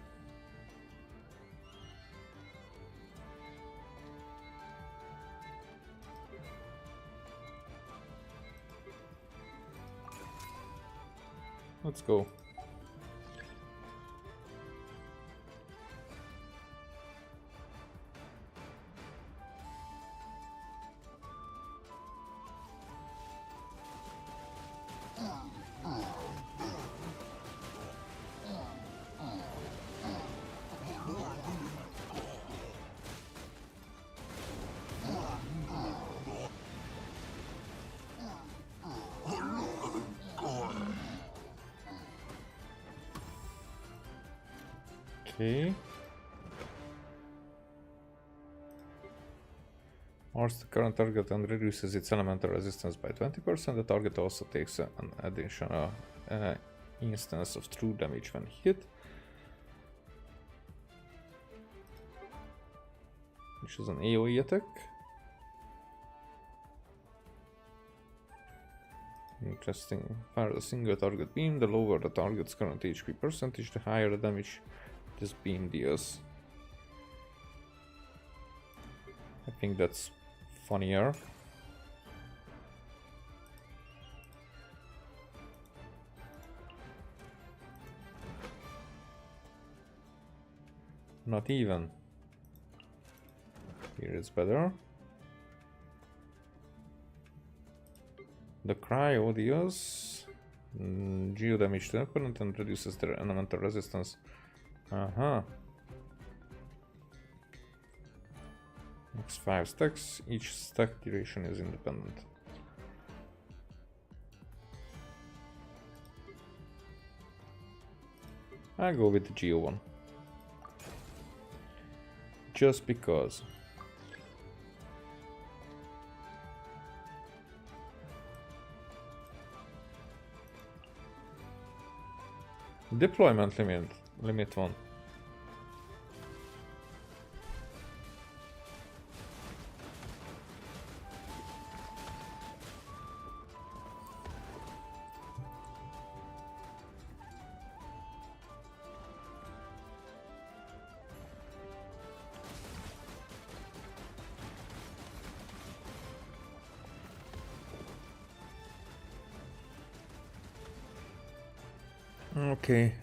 Let's go. Okay. Marks the current target and reduces its elemental resistance by 20%. The target also takes an additional instance of true damage when hit, which is an AoE attack. Interesting. Fire a single target beam. The lower the target's current HP percentage, the higher the damage this beam deals. I think that's funnier. Not even. Here it's better. The cryo deals geo damage to opponent and reduces their elemental resistance. Next 5 stacks, each stack duration is independent. I'll go with the geo one. Just because. Deployment limit 1. Okay.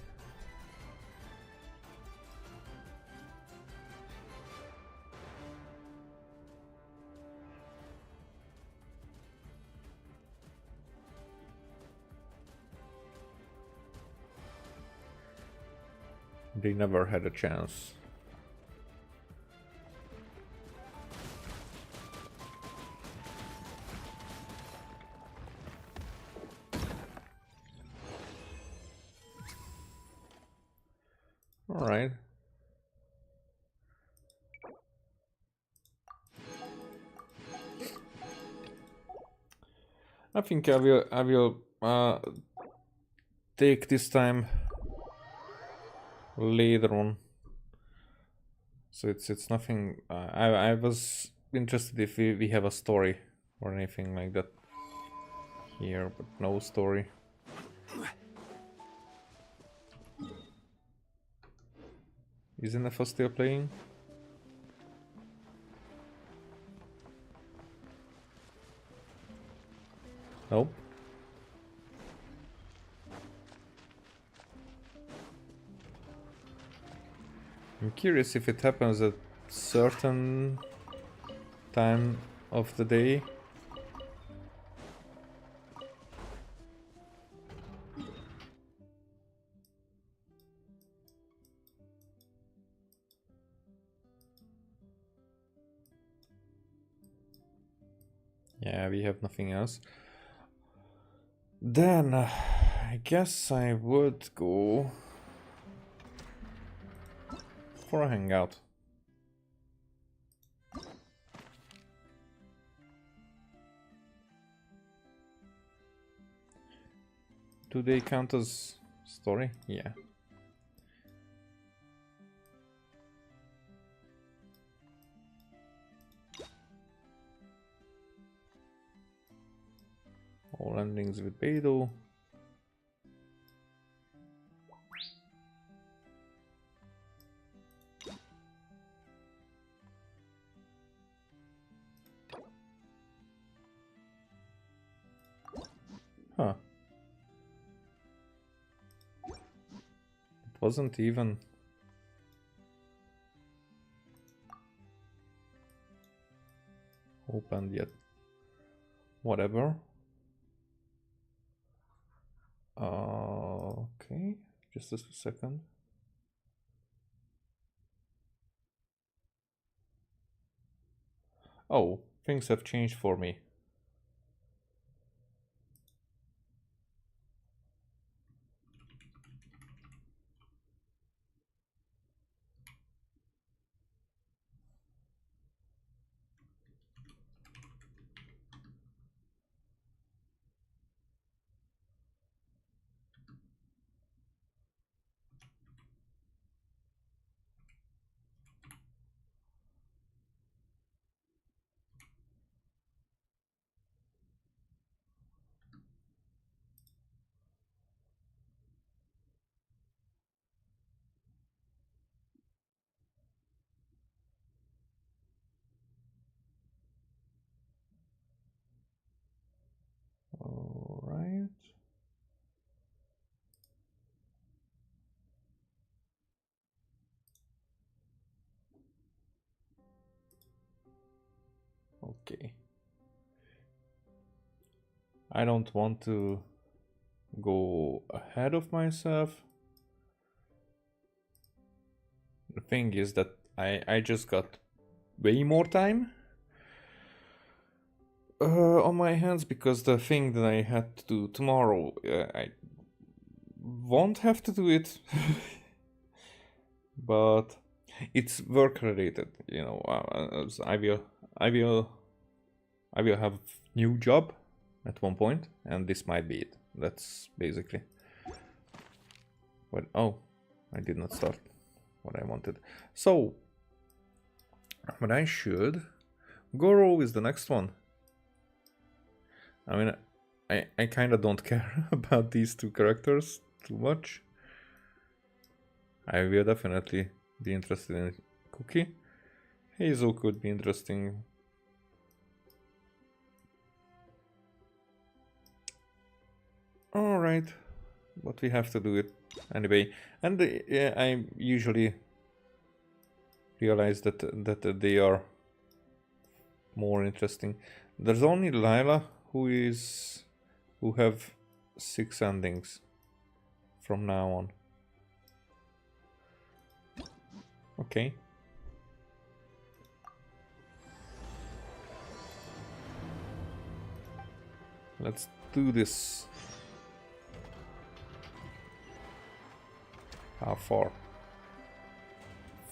They never had a chance. All right. I think I will take this time later on. So it's nothing. I was interested if we have a story or anything like that here, but no story. Is Nefa still playing? Nope. I'm curious if it happens at certain time of the day. Yeah, we have nothing else. Then I guess I would go for a hangout. Do they count as story? Yeah. All endings with Beidou. Huh. It wasn't even opened yet. Whatever. Okay, just a second. Oh, things have changed for me. All right. Okay. I don't want to go ahead of myself. The thing is that I just got way more time on my hands because the thing that I had to do tomorrow, I won't have to do it. But it's work related, you know. I will have new job at one point, and this might be it. That's basically what. Oh, I did not start what I wanted. So, but I should. Goro is the next one. I mean, I kind of don't care about these two characters too much. I will definitely be interested in Cookie. Hazel could be interesting. Alright, but we have to do it anyway. And I usually realize that they are more interesting. There's only Lila who have 6 endings from now on. Okay. Let's do this. How far?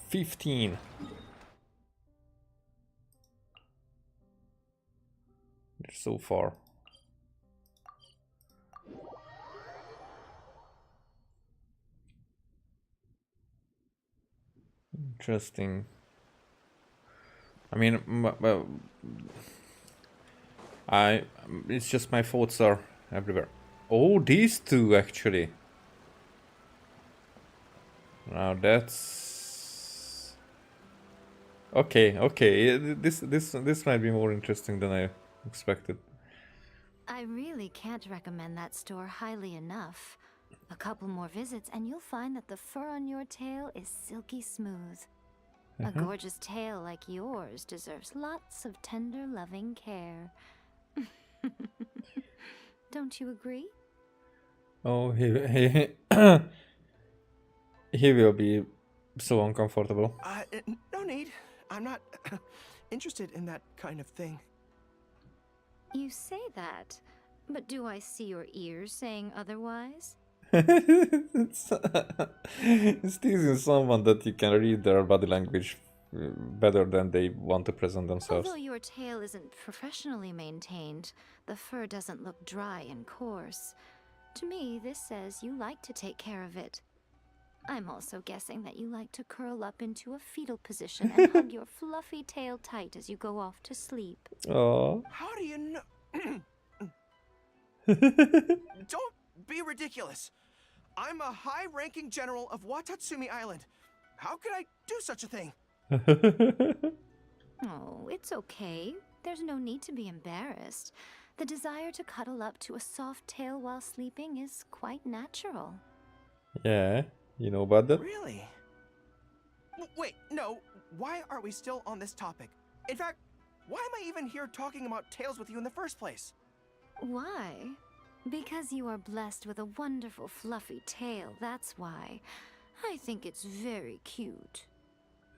15. They're so far. Interesting. I mean, well, it's just my thoughts are everywhere. Oh, these two actually. Now that's okay. Okay, this might be more interesting than I expected.
I really can't recommend that store highly enough.
A couple more visits and you'll find that the fur on your tail is silky smooth. A gorgeous tail like yours deserves lots of tender, loving care. Don't you agree?
Oh, he will be so uncomfortable.
No need. I'm not interested in that kind of thing.
You say that, but do I see your ears saying otherwise?
It's teasing someone that you can read their body language better than they want to present themselves.
Although your tail isn't professionally maintained, the fur doesn't look dry and coarse. To me, this says you like to take care of it. I'm also guessing that you like to curl up into a fetal position and hug your fluffy tail tight as you go off to sleep.
Oh.
How do you know? Don't be ridiculous. I'm a high-ranking general of Watatsumi Island. How could I do such a thing?
Oh, it's okay. There's no need to be embarrassed. The desire to cuddle up to a soft tail while sleeping is quite natural.
Yeah, you know about that?
Really? Wait, no. Why are we still on this topic? In fact, why am I even here talking about tails with you in the first place?
Why? Because you are blessed with a wonderful fluffy tail, that's why. I think it's very cute.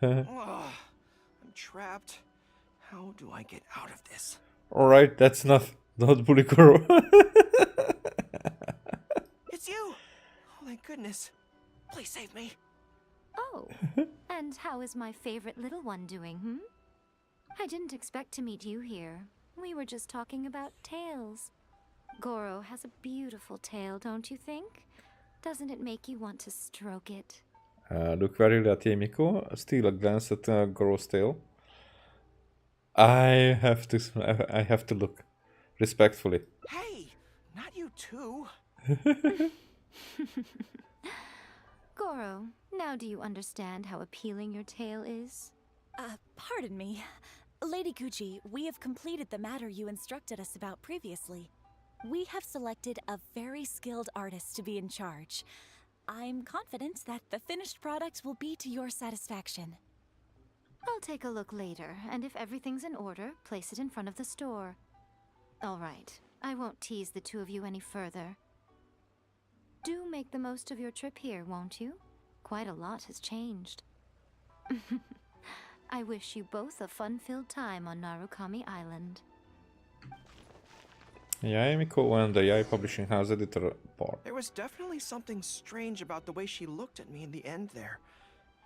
Ugh, I'm trapped. How do I get out of this?
Alright, that's enough. Don't bully Kuro.
It's you! Oh, thank goodness. Please save me.
Oh, and how is my favorite little one doing, I didn't expect to meet you here. We were just talking about tails. Goro has a beautiful tail, don't you think? Doesn't it make you want to stroke it?
Look very at Miko. Still a glance at Goro's tail. I have to look respectfully.
Hey, not you too.
Goro, now do you understand how appealing your tail is?
Pardon me. Lady Gucci, we have completed the matter you instructed us about previously. We have selected a very skilled artist to be in charge. I'm confident that the finished product will be to your satisfaction.
I'll take a look later, and if everything's in order, place it in front of the store. All right, I won't tease the two of you any further. Do make the most of your trip here, won't you? Quite a lot has changed. I wish you both a fun-filled time on Narukami Island.
Yae Miko and the Yae Publishing House editor part.
There was definitely something strange about the way she looked at me in the end there.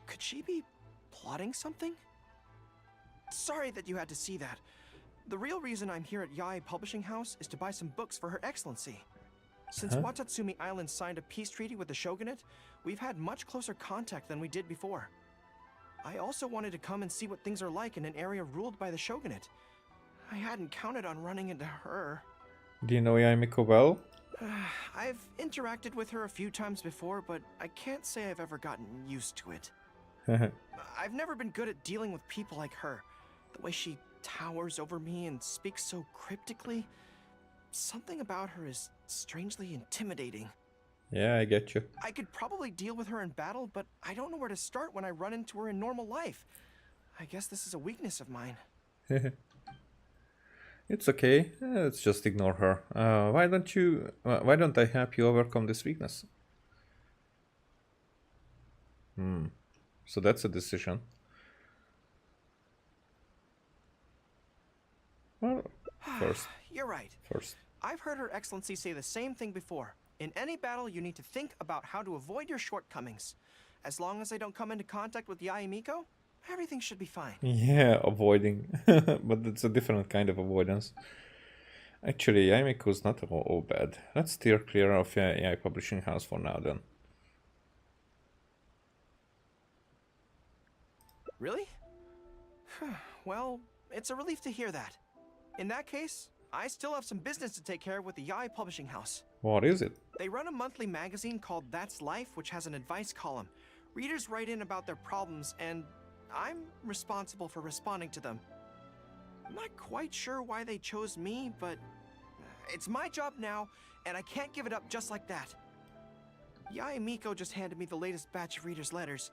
Could she be plotting something? Sorry that you had to see that. The real reason I'm here at Yae Publishing House is to buy some books for Her Excellency. Since Watatsumi Island signed a peace treaty with the shogunate, we've had much closer contact than we did before. I also wanted to come and see what things are like in an area ruled by the shogunate. I hadn't counted on running into her.
Do you know Yae Miko well?
I've interacted with her a few times before, but I can't say I've ever gotten used to it. I've never been good at dealing with people like her. The way she towers over me and speaks so cryptically. Something about her is strangely intimidating.
Yeah, I get you.
I could probably deal with her in battle, but I don't know where to start when I run into her in normal life. I guess this is a weakness of mine.
It's okay. Let's just ignore her. Why don't I help you overcome this weakness? So that's a decision. Well, first.
You're right.
First.
I've heard Her Excellency say the same thing before. In any battle, you need to think about how to avoid your shortcomings. As long as I don't come into contact with Yae Miko, everything should be fine.
Yeah, avoiding. But it's a different kind of avoidance. Actually, Yae Miko's not all bad. Let's steer clear of Yae Publishing House for now then.
Really? Well, it's a relief to hear that. In that case, I still have some business to take care of with the Yae Publishing House.
What is it?
They run a monthly magazine called That's Life, which has an advice column. Readers write in about their problems, and I'm responsible for responding to them. I'm not quite sure why they chose me, but it's my job now, and I can't give it up just like that. Yai Miko just handed me the latest batch of readers' letters.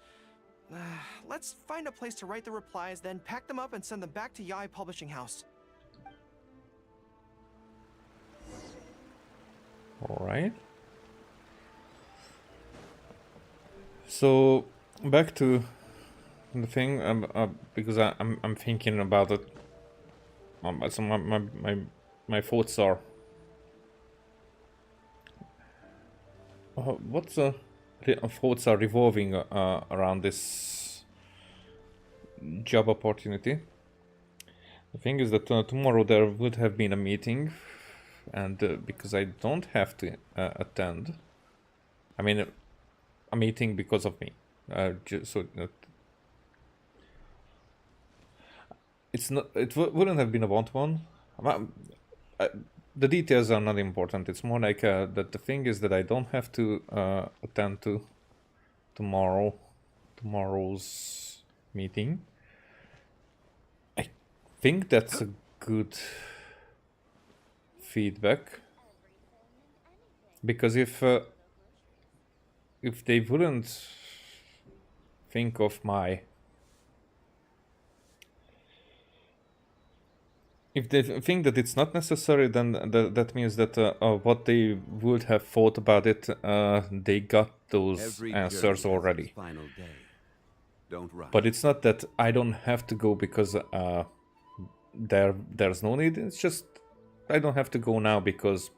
Let's find a place to write the replies, then pack them up and send them back to Yai Publishing House.
Alright. So, back to the thing, because I'm thinking about it. So my thoughts are... what's the thoughts are revolving around this job opportunity. The thing is that tomorrow there would have been a meeting, and because I don't have to attend, I mean a meeting because of me. It's not. It wouldn't have been a one-to-one. The details are not important. It's more like that the thing is that I don't have to attend to tomorrow's meeting. I think that's a good feedback, because if they wouldn't think of my... If they think that it's not necessary, then that means that what they would have thought about it, they got those answers already. But it's not that I don't have to go because there's no need. It's just I don't have to go now because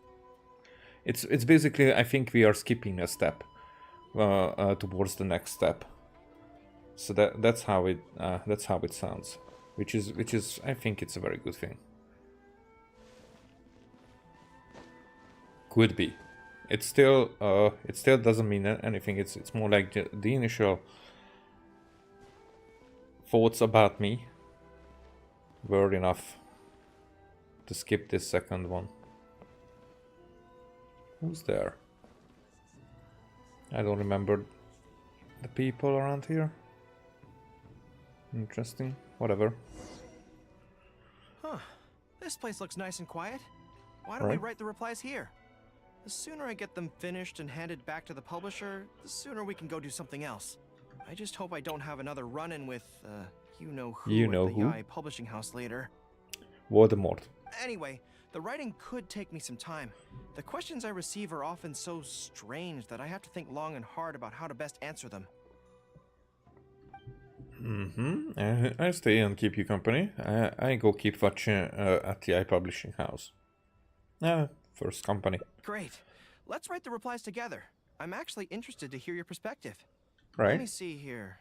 it's basically, I think we are skipping a step towards the next step. So that's how it sounds, which is I think it's a very good thing. Could be. It still doesn't mean anything. It's more like the initial thoughts about me were enough to skip this second one. Who's there? I don't remember the people around here. Interesting. Whatever.
Huh. This place looks nice and quiet. Why don't we write the replies here? The sooner I get them finished and handed back to the publisher, the sooner we can go do something else. I just hope I don't have another run-in with, you know who at the Yai Publishing House later.
Voldemort.
Anyway, the writing could take me some time. The questions I receive are often so strange that I have to think long and hard about how to best answer them.
I stay and keep you company. I go keep watch at the Yai Publishing House. First company.
Great. Let's write the replies together. I'm actually interested to hear your perspective.
Right.
Let me see here.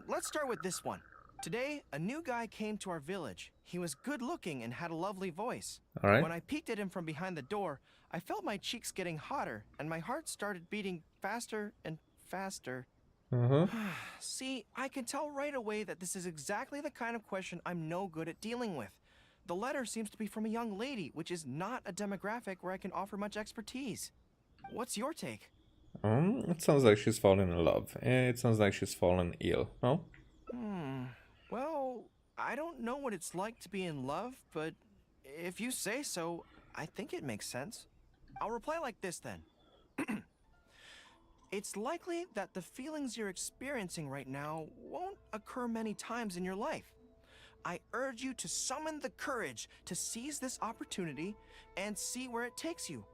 Let's start with this one. Today, a new guy came to our village. He was good looking and had a lovely voice.
All right.
When I peeked at him from behind the door, I felt my cheeks getting hotter and my heart started beating faster and faster. See, I can tell right away that this is exactly the kind of question I'm no good at dealing with. The letter seems to be from a young lady, which is not a demographic where I can offer much expertise. What's your take?
It sounds like she's fallen in love. It sounds like she's fallen ill. No?
Well, I don't know what it's like to be in love, but if you say so, I think it makes sense. I'll reply like this then. It's likely that the feelings you're experiencing right now won't occur many times in your life. I urge you to summon the courage to seize this opportunity and see where it takes you,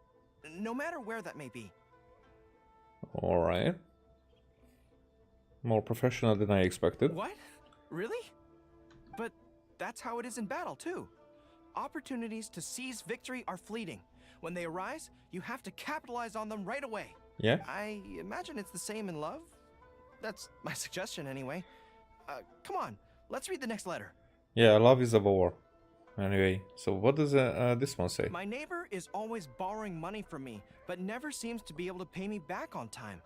no matter where that may be.
All right. More professional than I expected.
What? Really? But that's how it is in battle, too. Opportunities to seize victory are fleeting. When they arise, you have to capitalize on them right away.
Yeah.
I imagine it's the same in love. That's my suggestion, anyway. Come on, let's read the next letter.
Yeah, love is a war. Anyway, so what does this one say?
My neighbor is always borrowing money from me, but never seems to be able to pay me back on time.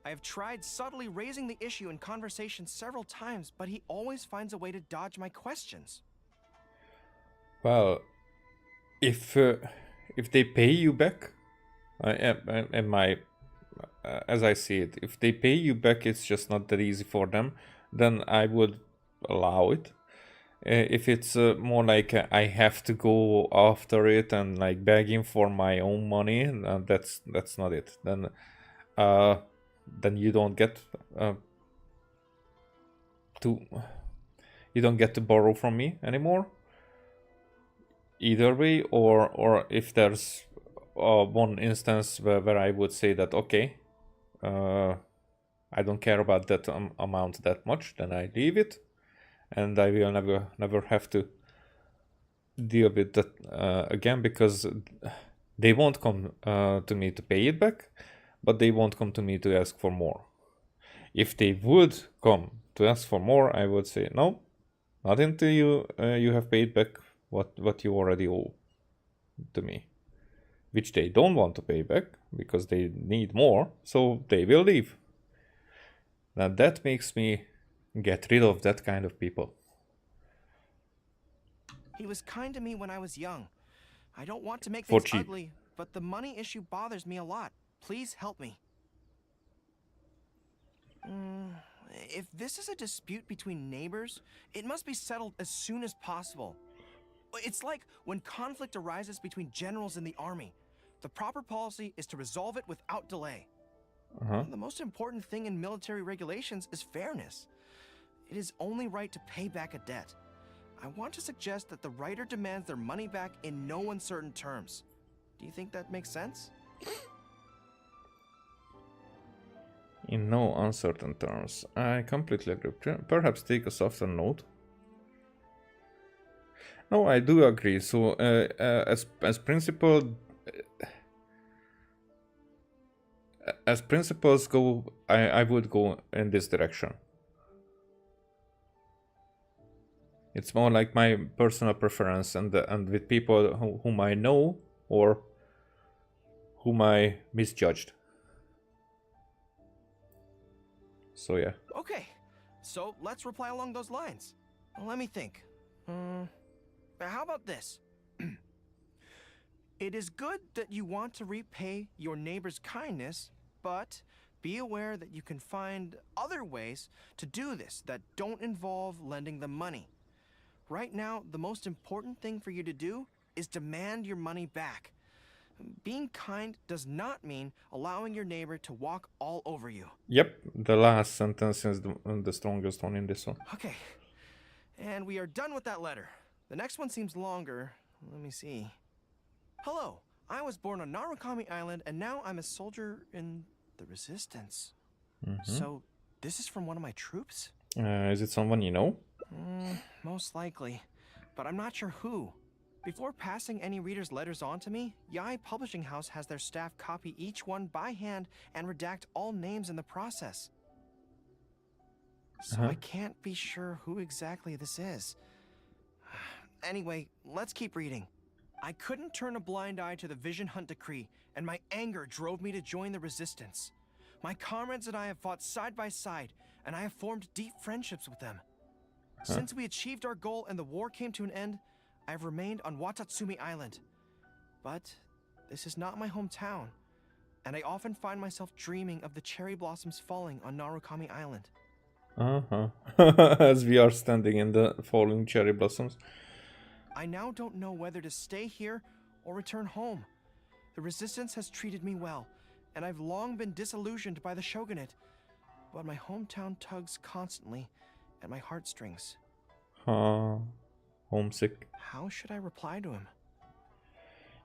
I have tried subtly raising the issue in conversation several times, but he always finds a way to dodge my questions.
Well, if they pay you back, as I see it, if they pay you back, it's just not that easy for them. Then I would allow it. If it's more like I have to go after it and like begging for my own money, that's not it. Then you don't get to borrow from me anymore. Either way, or if there's one instance where I would say that okay, I don't care about that amount that much, then I leave it, and I will never have to deal with that again, because they won't come to me to pay it back, but they won't come to me to ask for more. If they would come to ask for more, I would say no, not until you have paid back what you already owe to me, which they don't want to pay back because they need more, so they will leave. Now that makes me get rid of that kind of people.
He was kind to me when I was young. I don't want to make
For
things
cheap.
ugly, but the money issue bothers me a lot. Please help me. If this is a dispute between neighbors, it must be settled as soon as possible. It's like when conflict arises between generals in the army. The proper policy is to resolve it without delay. The most important thing in military regulations is fairness. It is only right to pay back a debt. I want to suggest that the writer demands their money back in no uncertain terms. Do you think that makes sense?
In no uncertain terms. I completely agree. Perhaps take a softer note. No, I do agree. So, as principle, as principles go, I would go in this direction. It's more like my personal preference, and with people whom I know or whom I misjudged. So yeah.
Okay, so let's reply along those lines. Let me think. How about this? It is good that you want to repay your neighbor's kindness, but be aware that you can find other ways to do this that don't involve lending them money. Right now, the most important thing for you to do is demand your money back. Being kind does not mean allowing your neighbor to walk all over you.
Yep, the last sentence is the strongest one in this one.
Okay, and we are done with that letter. The next one seems longer. Let me see. Hello, I was born on Narukami Island, and now I'm a soldier in the Resistance. So, this is from one of my troops?
Is it someone you know?
Most likely, but I'm not sure who. Before passing any reader's letters on to me, Yai Publishing House has their staff copy each one by hand and redact all names in the process. So I can't be sure who exactly this is. Anyway, let's keep reading. I couldn't turn a blind eye to the Vision Hunt decree, and my anger drove me to join the Resistance. My comrades and I have fought side by side, and I have formed deep friendships with them. Since we achieved our goal and the war came to an end, I've remained on Watatsumi Island. But this is not my hometown, and I often find myself dreaming of the cherry blossoms falling on Narukami Island.
As we are standing in the falling cherry blossoms.
I now don't know whether to stay here or return home. The Resistance has treated me well, and I've long been disillusioned by the shogunate. But my hometown tugs constantly at my heartstrings.
Homesick.
How should I reply to him?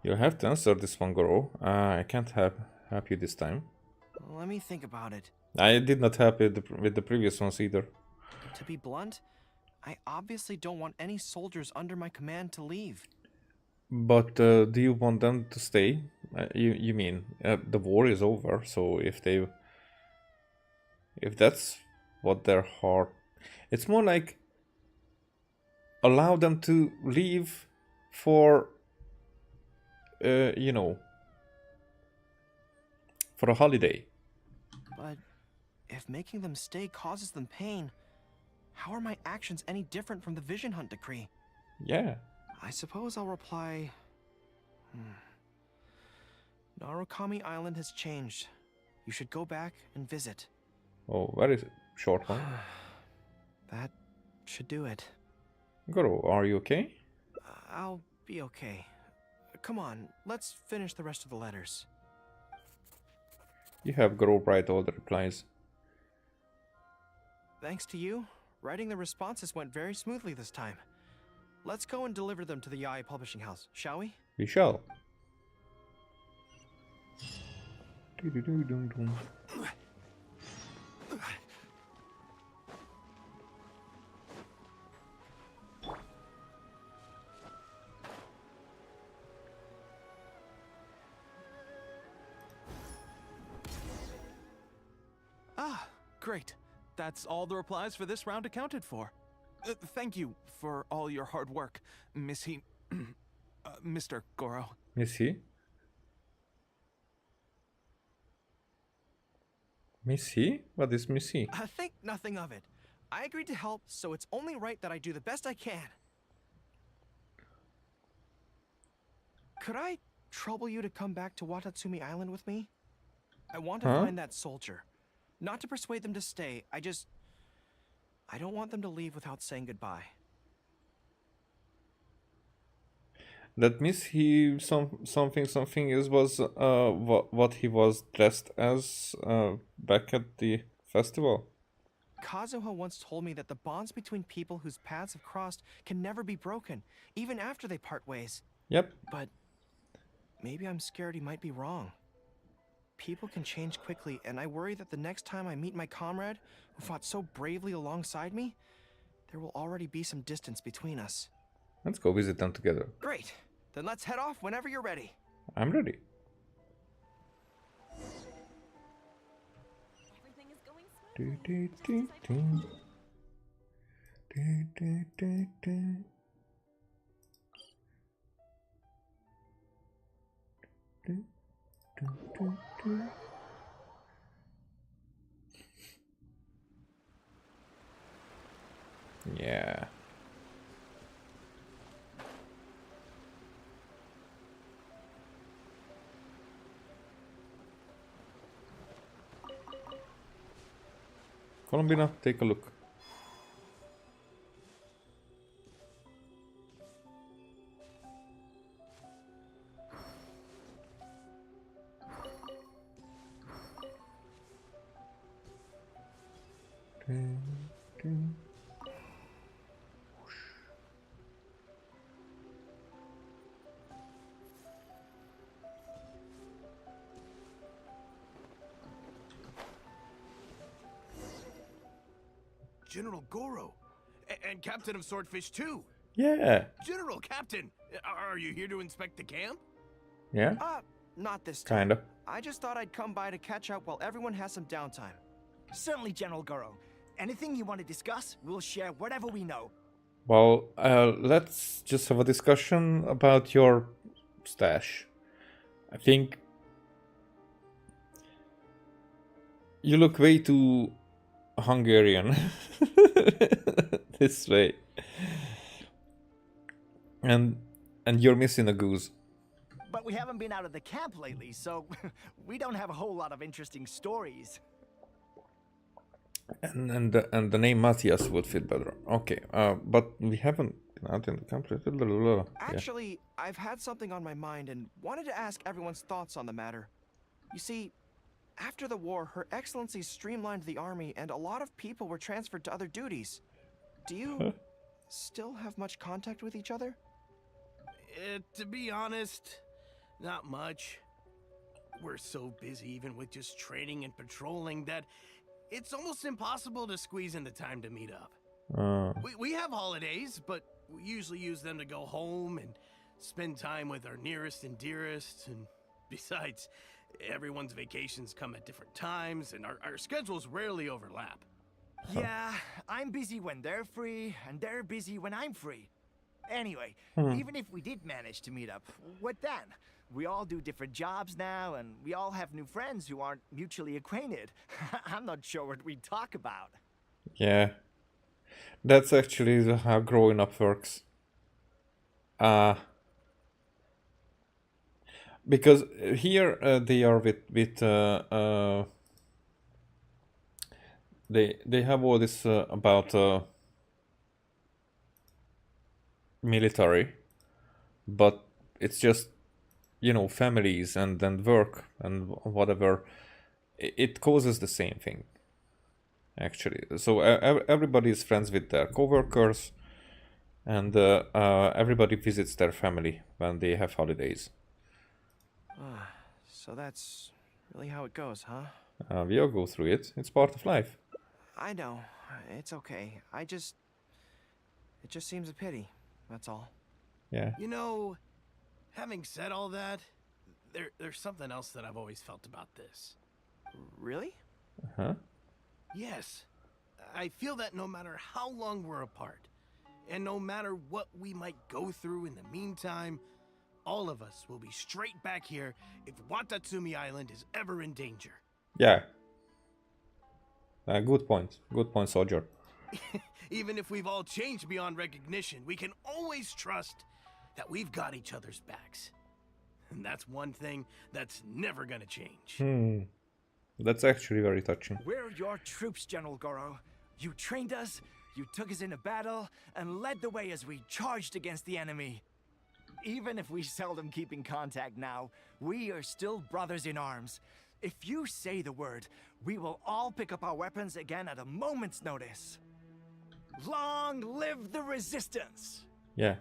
You'll have to answer this one, Goro. I can't help you this time.
Let me think about it.
I did not help you with the previous ones either.
To be blunt, I obviously don't want any soldiers under my command to leave.
But do you want them to stay? You mean the war is over, so if that's what their heart... It's more like allow them to leave for, for a holiday.
But if making them stay causes them pain, how are my actions any different from the Vision Hunt decree?
Yeah.
I suppose I'll reply... Narukami Island has changed. You should go back and visit.
Oh, very short one.
That should do it.
Goro, are you okay?
I'll be okay. Come on, let's finish the rest of the letters.
You have Goro write all the replies.
Thanks to you, writing the responses went very smoothly this time. Let's go and deliver them to the Yai Publishing House, shall we?
We shall. Doo-doo-doo-dum-dum.
Ah, great. That's all the replies for this round accounted for. Thank you for all your hard work, Mr. Goro.
Missy? Missy? What is Missy?
Think nothing of it. I agreed to help, so it's only right that I do the best I can. Could I trouble you to come back to Watatsumi Island with me? I want to find that soldier. Not to persuade them to stay, I don't want them to leave without saying goodbye.
That means he something is was what he was dressed as back at the festival.
Kazuha once told me that the bonds between people whose paths have crossed can never be broken, even after they part ways.
Yep.
But maybe I'm scared he might be wrong. People can change quickly, and I worry that the next time I meet my comrade, who fought so bravely alongside me, there will already be some distance between us.
Let's go visit them together.
Great. Then let's head off whenever you're ready.
I'm ready.
Everything is going smoothly.
Yeah. Columbina, take a look.
General Goro, and Captain of Swordfish too.
Yeah.
General Captain, are you here to inspect the camp?
Yeah.
Not this time.
Kinda.
I just thought I'd come by to catch up while everyone has some downtime.
Certainly, General Goro. Anything you want to discuss, we'll share whatever we know.
Well, let's just have a discussion about your stash. I think you look way too Hungarian this way, and you're missing a goose.
But we haven't been out of the camp lately, so we don't have a whole lot of interesting stories.
And the name Matthias would fit better. Okay, but we haven't been out in the camp. Yeah.
Actually, I've had something on my mind and wanted to ask everyone's thoughts on the matter. You see, after the war, Her Excellency streamlined the army and a lot of people were transferred to other duties. Do you still have much contact with each other?
To be honest, not much. We're so busy even with just training and patrolling that it's almost impossible to squeeze in the time to meet up. We have holidays, but we usually use them to go home and spend time with our nearest and dearest. And besides, everyone's vacations come at different times, and our schedules rarely overlap.
Yeah, I'm busy when they're free, and they're busy when I'm free. Anyway, even if we did manage to meet up, what then? We all do different jobs now, and we all have new friends who aren't mutually acquainted. I'm not sure what we'd talk about.
Yeah. That's actually how growing up works. Because here they are with they have all this about military, but it's just, you know, families and work and whatever. It causes the same thing, actually. So everybody is friends with their coworkers, and everybody visits their family when they have holidays.
So that's really how it goes, huh?
We all go through it. It's part of life.
I know. It's okay. It just seems a pity. That's all.
Yeah.
You know, having said all that, there's something else that I've always felt about this.
Really?
Huh?
Yes. I feel that no matter how long we're apart, and no matter what we might go through in the meantime, all of us will be straight back here if Watatsumi Island is ever in danger.
Yeah. Good point. Good point, soldier.
Even if we've all changed beyond recognition, we can always trust that we've got each other's backs. And that's one thing that's never gonna change.
That's actually very touching.
We're your troops, General Goro. You trained us, you took us into battle, and led the way as we charged against the enemy. Even if we seldom keep in contact now, we are still brothers in arms. If you say the word, we will all pick up our weapons again at a moment's notice. Long live the resistance!
Yeah.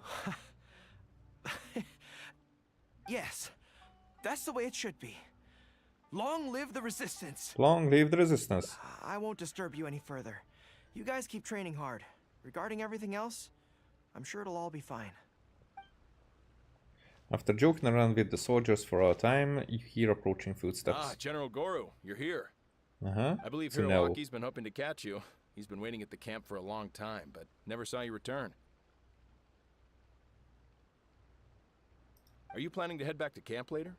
Yes, that's the way it should be. Long live the resistance.
Long live the resistance.
I won't disturb you any further. You guys keep training hard. Regarding everything else, I'm sure it'll all be fine.
After joking around with the soldiers for a time, you hear approaching footsteps.
Ah, General Goro, you're here.
Uh-huh.
I believe
So
Hiroaki's been hoping to catch you. He's been waiting at the camp for a long time, but never saw you return. Are you planning to head back to camp later?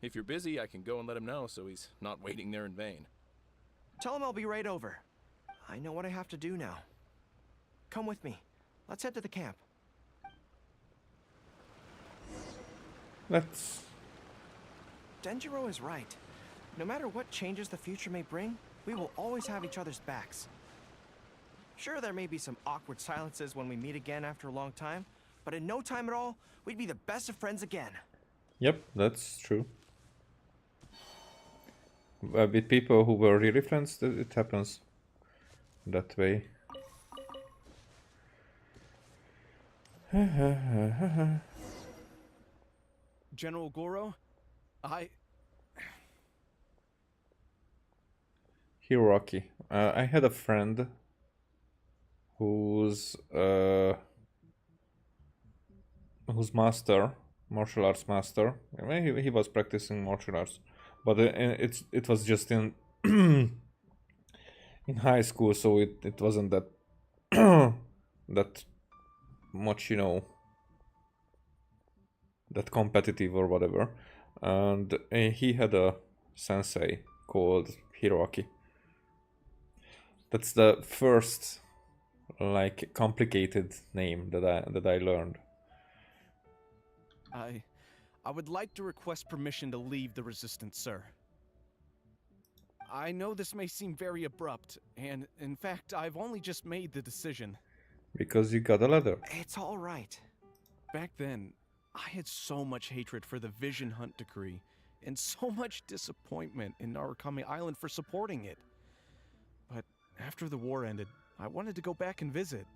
If you're busy, I can go and let him know so he's not waiting there in vain.
Tell him I'll be right over. I know what I have to do now. Come with me. Let's head to the camp.
Let's...
Denjiro is right. No matter what changes the future may bring, we will always have each other's backs. Sure, there may be some awkward silences when we meet again after a long time, but in no time at all, we'd be the best of friends again.
Yep, that's true. With people who were really friends, it happens that way.
General Goro,
Hiroaki. I had a friend whose martial arts master. I mean, he was practicing martial arts, but it was just in in high school, so it wasn't that that much, you know, that competitive or whatever. And he had a sensei called Hiroaki. That's the first like complicated name that I learned.
I would like to request permission to leave the Resistance, sir. I know this may seem very abrupt, and in fact, I've only just made the decision.
Because you got a letter.
It's all right.
Back then, I had so much hatred for the Vision Hunt decree, and so much disappointment in Narukami Island for supporting it. But after the war ended, I wanted to go back and visit,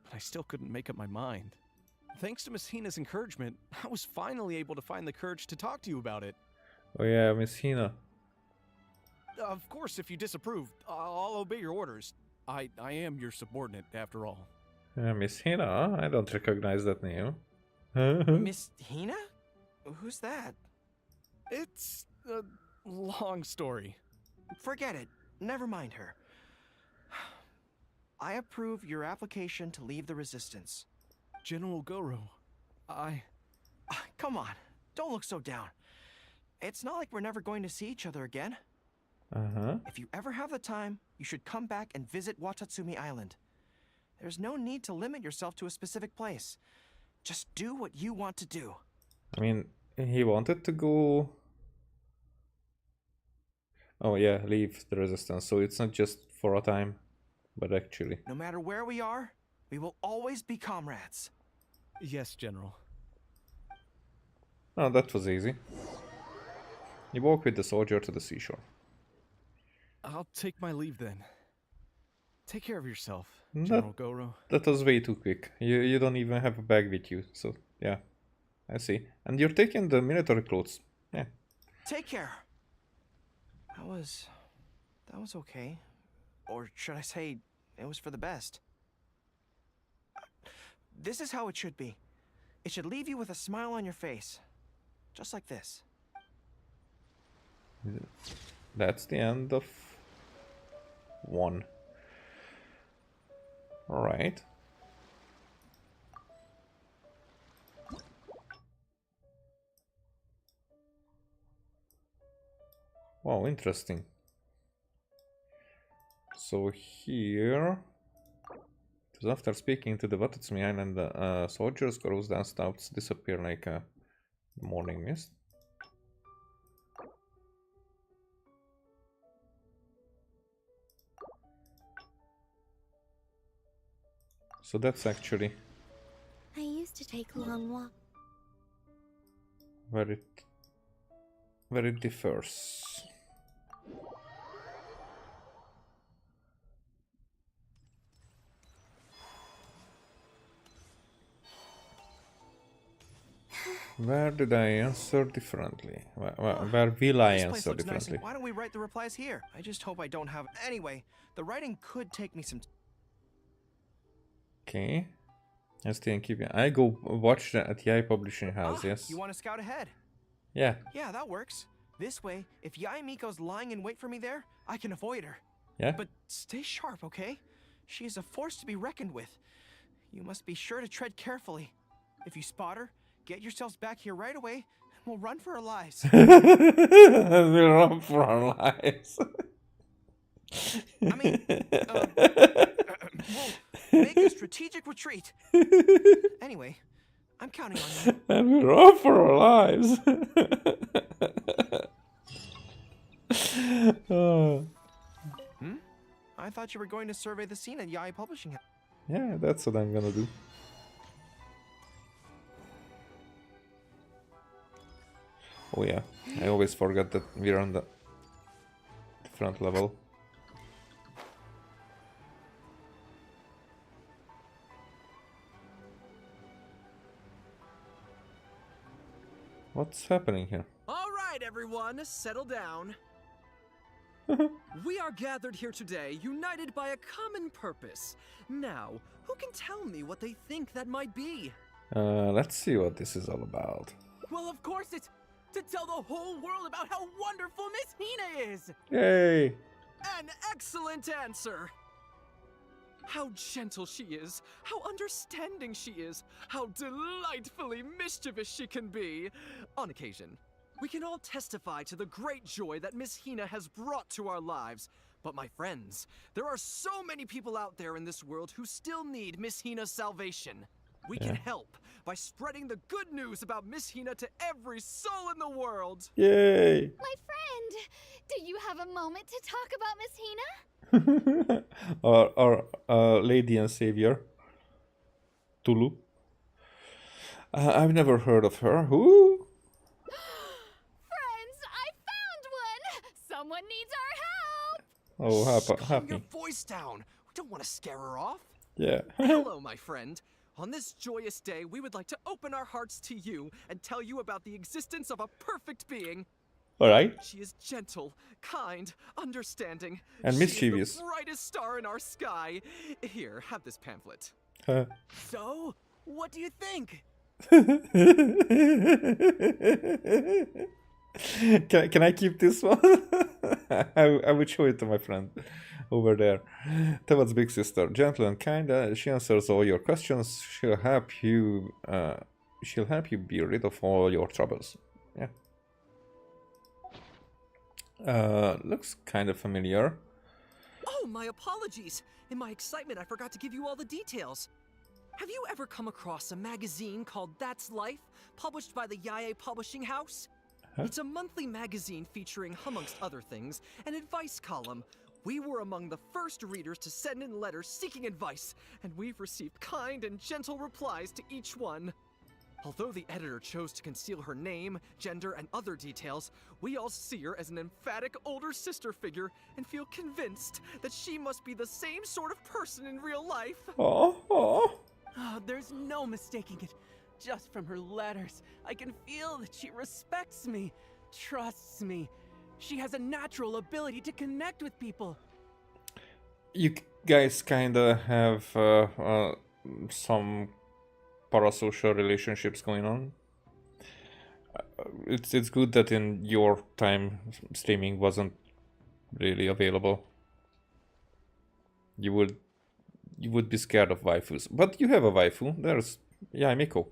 but I still couldn't make up my mind. Thanks to Miss Hina's encouragement, I was finally able to find the courage to talk to you about it.
Oh yeah, Miss Hina.
Of course, if you disapprove, I'll obey your orders. I am your subordinate, after all.
Miss Hina? I don't recognize that name.
Miss Hina? Who's that?
It's a long story.
Forget it. Never mind her. I approve your application to leave the Resistance.
General Goro,
Come on, don't look so down. It's not like we're never going to see each other again.
Uh-huh.
If you ever have the time, you should come back and visit Watatsumi Island. There's no need to limit yourself to a specific place. Just do what you want to do.
I mean, he wanted to go... Oh yeah, leave the Resistance, so it's not just for a time, but actually.
No matter where we are, we will always be comrades.
Yes, General.
Oh, that was easy. You walk with the soldier to the seashore.
I'll take my leave then. Take care of yourself, General Goro.
That was way too quick. You don't even have a bag with you, so yeah. I see. And you're taking the military clothes. Yeah.
Take care. That was okay. Or should I say, it was for the best. This is how it should be. It should leave you with a smile on your face. Just like this.
That's the end of one. Alright. Wow, interesting. So here, it was after speaking to the Watatsumi Island soldiers, Goro's dust doubts disappear like a morning mist. So that's actually
I used to take long walks.
where it differs. Where did I answer differently? Where will I
This place
answer
looks nice,
differently?
and why don't we write the replies here? I just hope I don't have... Anyway, the writing could take me some...
Okay. I stay and keep it. I go watch the at Yai Publishing House, yes.
You want to scout ahead?
Yeah.
Yeah, that works. This way, if Yai Miko's lying in wait for me there, I can avoid her.
Yeah?
But stay sharp, okay? She is a force to be reckoned with. You must be sure to tread carefully. If you spot her, get yourselves back here right away, and we'll run for our lives.
We'll run for our lives.
I mean, we'll make a strategic retreat. Anyway, I'm counting on you.
And we run for our lives.
I thought you were going to survey the scene at Yai Publishing House.
Yeah, that's what I'm gonna do. Oh yeah, I always forget that we're on the front level. What's happening here?
All right, everyone, settle down. We are gathered here today, united by a common purpose. Now, who can tell me what they think that might be?
Let's see what this is all about.
Well, of course, it's to tell the whole world about how wonderful Miss Hina is!
Yay!
An excellent answer! How gentle she is, how understanding she is, how delightfully mischievous she can be. On occasion, we can all testify to the great joy that Miss Hina has brought to our lives. But my friends, there are so many people out there in this world who still need Miss Hina's salvation. We can help by spreading the good news about Miss Hina to every soul in the world.
Yay!
My friend, do you have a moment to talk about Miss Hina?
Our Lady and Savior, Tulu. I've never heard of her. Who?
Friends, I found one! Someone needs our help!
Oh,
Calm your voice down. We don't want to scare her off.
Yeah.
Hello, my friend. On this joyous day, we would like to open our hearts to you and tell you about the existence of a perfect being.
Alright.
She is gentle, kind, understanding,
and mischievous.
She is the brightest star in our sky. Here, have this pamphlet. So, what do you think?
Can I keep this one? I would show it to my friend over there. Tevat's big sister, gentle and kind. She answers all your questions. She'll help you. She'll help you be rid of all your troubles. Yeah. Looks kind of familiar.
Oh, my apologies. In my excitement, I forgot to give you all the details. Have you ever come across a magazine called That's Life, published by the Yae Publishing House? It's a monthly magazine featuring, amongst other things, an advice column. We were among the first readers to send in letters seeking advice, and we've received kind and gentle replies to each one. Although the editor chose to conceal her name, gender, and other details, we all see her as an emphatic older sister figure and feel convinced that she must be the same sort of person in real life.
Oh, there's no mistaking it. Just from her letters, I can feel that she respects me, trusts me. She has a natural ability to connect with people.
You guys kinda have some parasocial relationships going on. It's good that in your time streaming wasn't really available. You would be scared of waifus, but you have a waifu. There's Miko.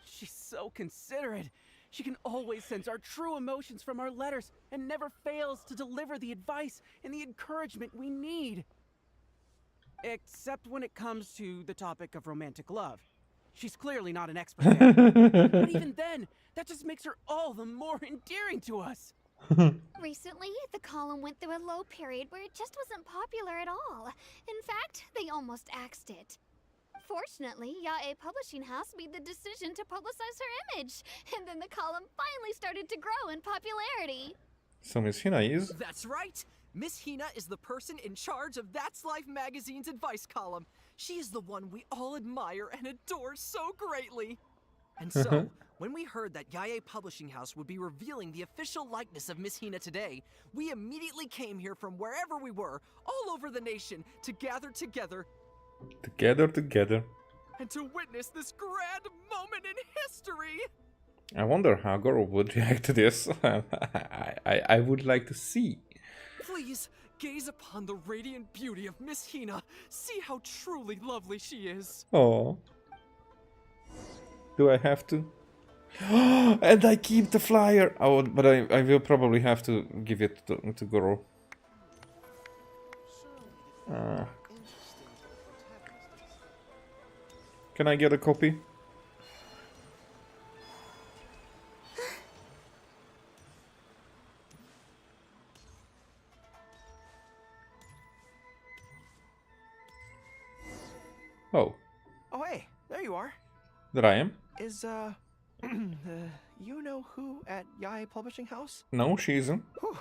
She's so considerate. She can always sense our true emotions from our letters and never fails to deliver the advice and the encouragement we need. Except when it comes to the topic of romantic love. She's clearly not an expert there. But even then, that just makes her all the more endearing to us.
Recently, the column went through a low period where it just wasn't popular at all. In fact, they almost axed it. Fortunately, Yae Publishing House made the decision to publicize her image, and then the column finally started to grow in popularity.
So Miss Hina is?
That's right! Miss Hina is the person in charge of That's Life magazine's advice column. She is the one we all admire and adore so greatly. And so, when we heard that Yae Publishing House would be revealing the official likeness of Miss Hina today, we immediately came here from wherever we were, all over the nation, to gather together.
Together.
And to witness this grand moment in history!
I wonder how Goro would react to this. I would like to see.
Please, gaze upon the radiant beauty of Miss Hina. See how truly lovely she is.
Oh. Do I have to? And I keep the flyer! Oh, but I will probably have to give it to Goro. Can I get a copy? Oh.
Oh, hey, there you are.
There I am.
Is, you know who at Yae Publishing House?
No, she isn't.
Whew,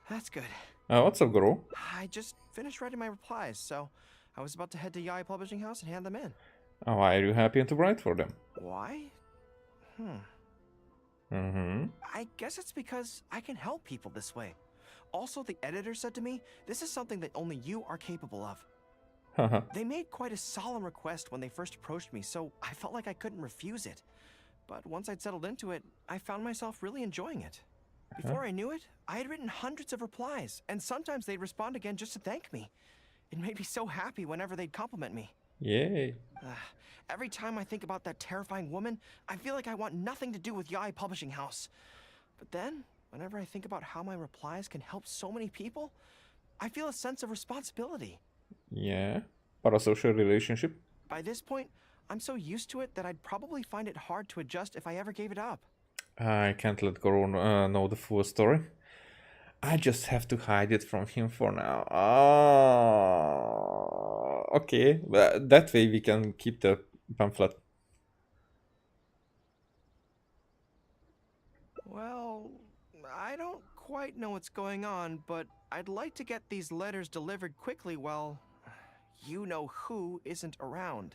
that's good.
What's up, Goro?
I just finished writing my replies, so I was about to head to Yae Publishing House and hand them in.
Oh, why are you happy to write for them?
Why?
Mm-hmm.
I guess it's because I can help people this way. Also, the editor said to me, this is something that only you are capable of. They made quite a solemn request when they first approached me, so I felt like I couldn't refuse it. But once I'd settled into it, I found myself really enjoying it. Before I knew it, I had written hundreds of replies, and sometimes they'd respond again just to thank me. It made me so happy whenever they'd compliment me.
Yay.
Every time I think about that terrifying woman, I feel like I want nothing to do with Yae Publishing House. But then, whenever I think about how my replies can help so many people, I feel a sense of responsibility.
Yeah. Parasocial relationship.
By this point, I'm so used to it that I'd probably find it hard to adjust if I ever gave it up.
I can't let Goro know the full story. I just have to hide it from him for now. Okay. That way we can keep the pamphlet.
Well, I don't quite know what's going on, but I'd like to get these letters delivered quickly while you-know-who isn't around.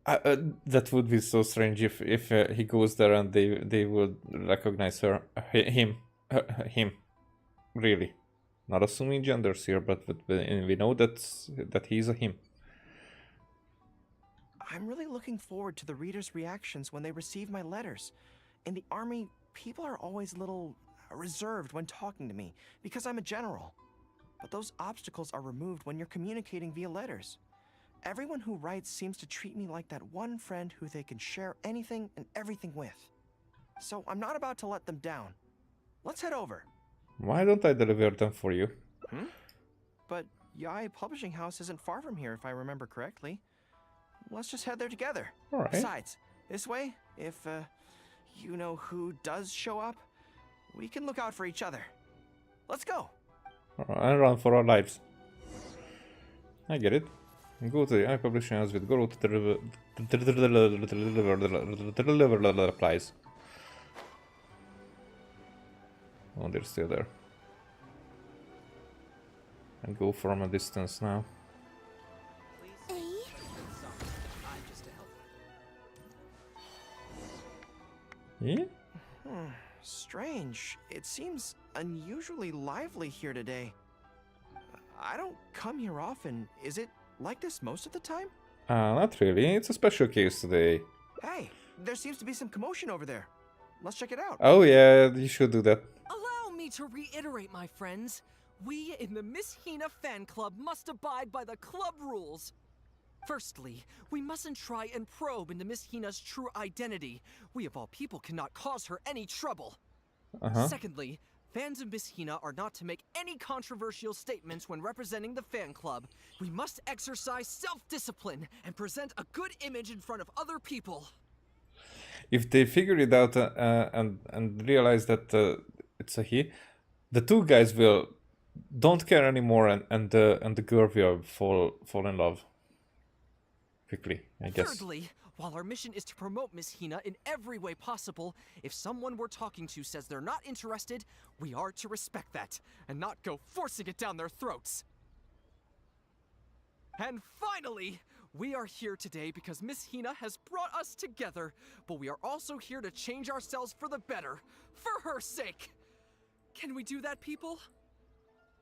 That would be so strange if he goes there and they would recognize him, really. Not assuming genders here, but we know that he's a him.
I'm really looking forward to the readers' reactions when they receive my letters. In the army, people are always a little reserved when talking to me because I'm a general. But those obstacles are removed when you're communicating via letters. Everyone who writes seems to treat me like that one friend who they can share anything and everything with. So I'm not about to let them down. Let's head over.
Why don't I deliver them for you?
But Yae Publishing House isn't far from here, if I remember correctly. Let's just head there together.
All right.
Besides, this way, if you-know-who does show up, we can look out for each other. Let's go.
And run for our lives. I get it. Go to the publishing house with Goro to deliver replies. Oh, they're still there. And go from a distance now. Yeah?
Strange. It seems unusually lively here today. I don't come here often. Is it like this most of the time?
Not really. It's a special case today.
Hey, there seems to be some commotion over there. Let's check it out.
Oh yeah, you should do that.
Allow me to reiterate, my friends. We in the Miss Hina fan club must abide by the club rules. Firstly, we mustn't try and probe into Miss Hina's true identity. We of all people cannot cause her any trouble. Secondly, fans of Miss Hina are not to make any controversial statements when representing the fan club. We must exercise self-discipline and present a good image in front of other people.
If they figure it out and realize that it's a he, the two guys will don't care anymore, and the girl will fall in love quickly, I guess.
Thirdly, while our mission is to promote Miss Hina in every way possible, if someone we're talking to says they're not interested, we are to respect that and not go forcing it down their throats. And finally, we are here today because Miss Hina has brought us together, but we are also here to change ourselves for the better, for her sake. Can we do that, people?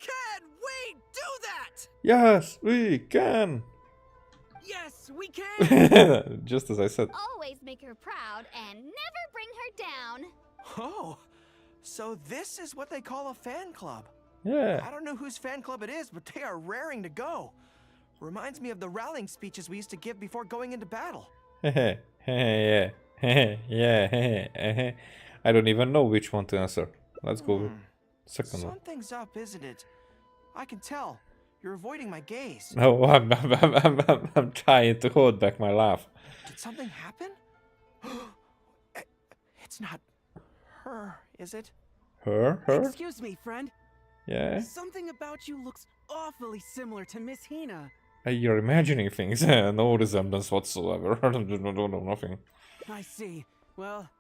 Can we do that?
Yes, we can.
Yes, we can.
Just as I said.
Always make her proud and never bring her down.
Oh, so this is what they call a fan club.
Yeah.
I don't know whose fan club it is, but they are raring to go. Reminds me of the rallying speeches we used to give before going into battle.
Yeah. I don't even know which one to answer. Let's go with second one.
Something's up, isn't it? I can tell. You're avoiding my gaze.
No, I'm trying to hold back my laugh.
Did something happen? It's not her, is it?
Her?
Excuse me, friend.
Yeah?
Something about you looks awfully similar to Miss Hina.
You're imagining things. No resemblance whatsoever. No, nothing.
I see. Well,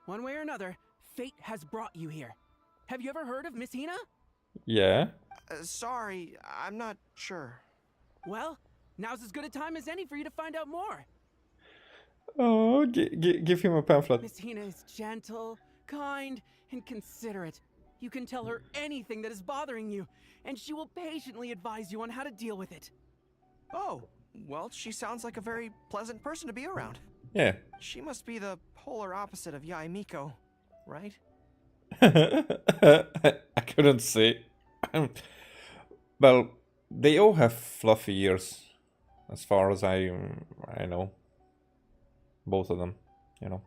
one way or another, fate has brought you here. Have you ever heard of Miss Hina?
Yeah?
Sorry, I'm not sure.
Well, now's as good a time as any for you to find out more.
Oh, give him a pamphlet.
Miss Hina is gentle, kind, and considerate. You can tell her anything that is bothering you, and she will patiently advise you on how to deal with it.
Oh, well, she sounds like a very pleasant person to be around.
Yeah.
She must be the polar opposite of Yae Miko, right?
I couldn't say. Well, they all have fluffy ears, as far as I know. Both of them, you know.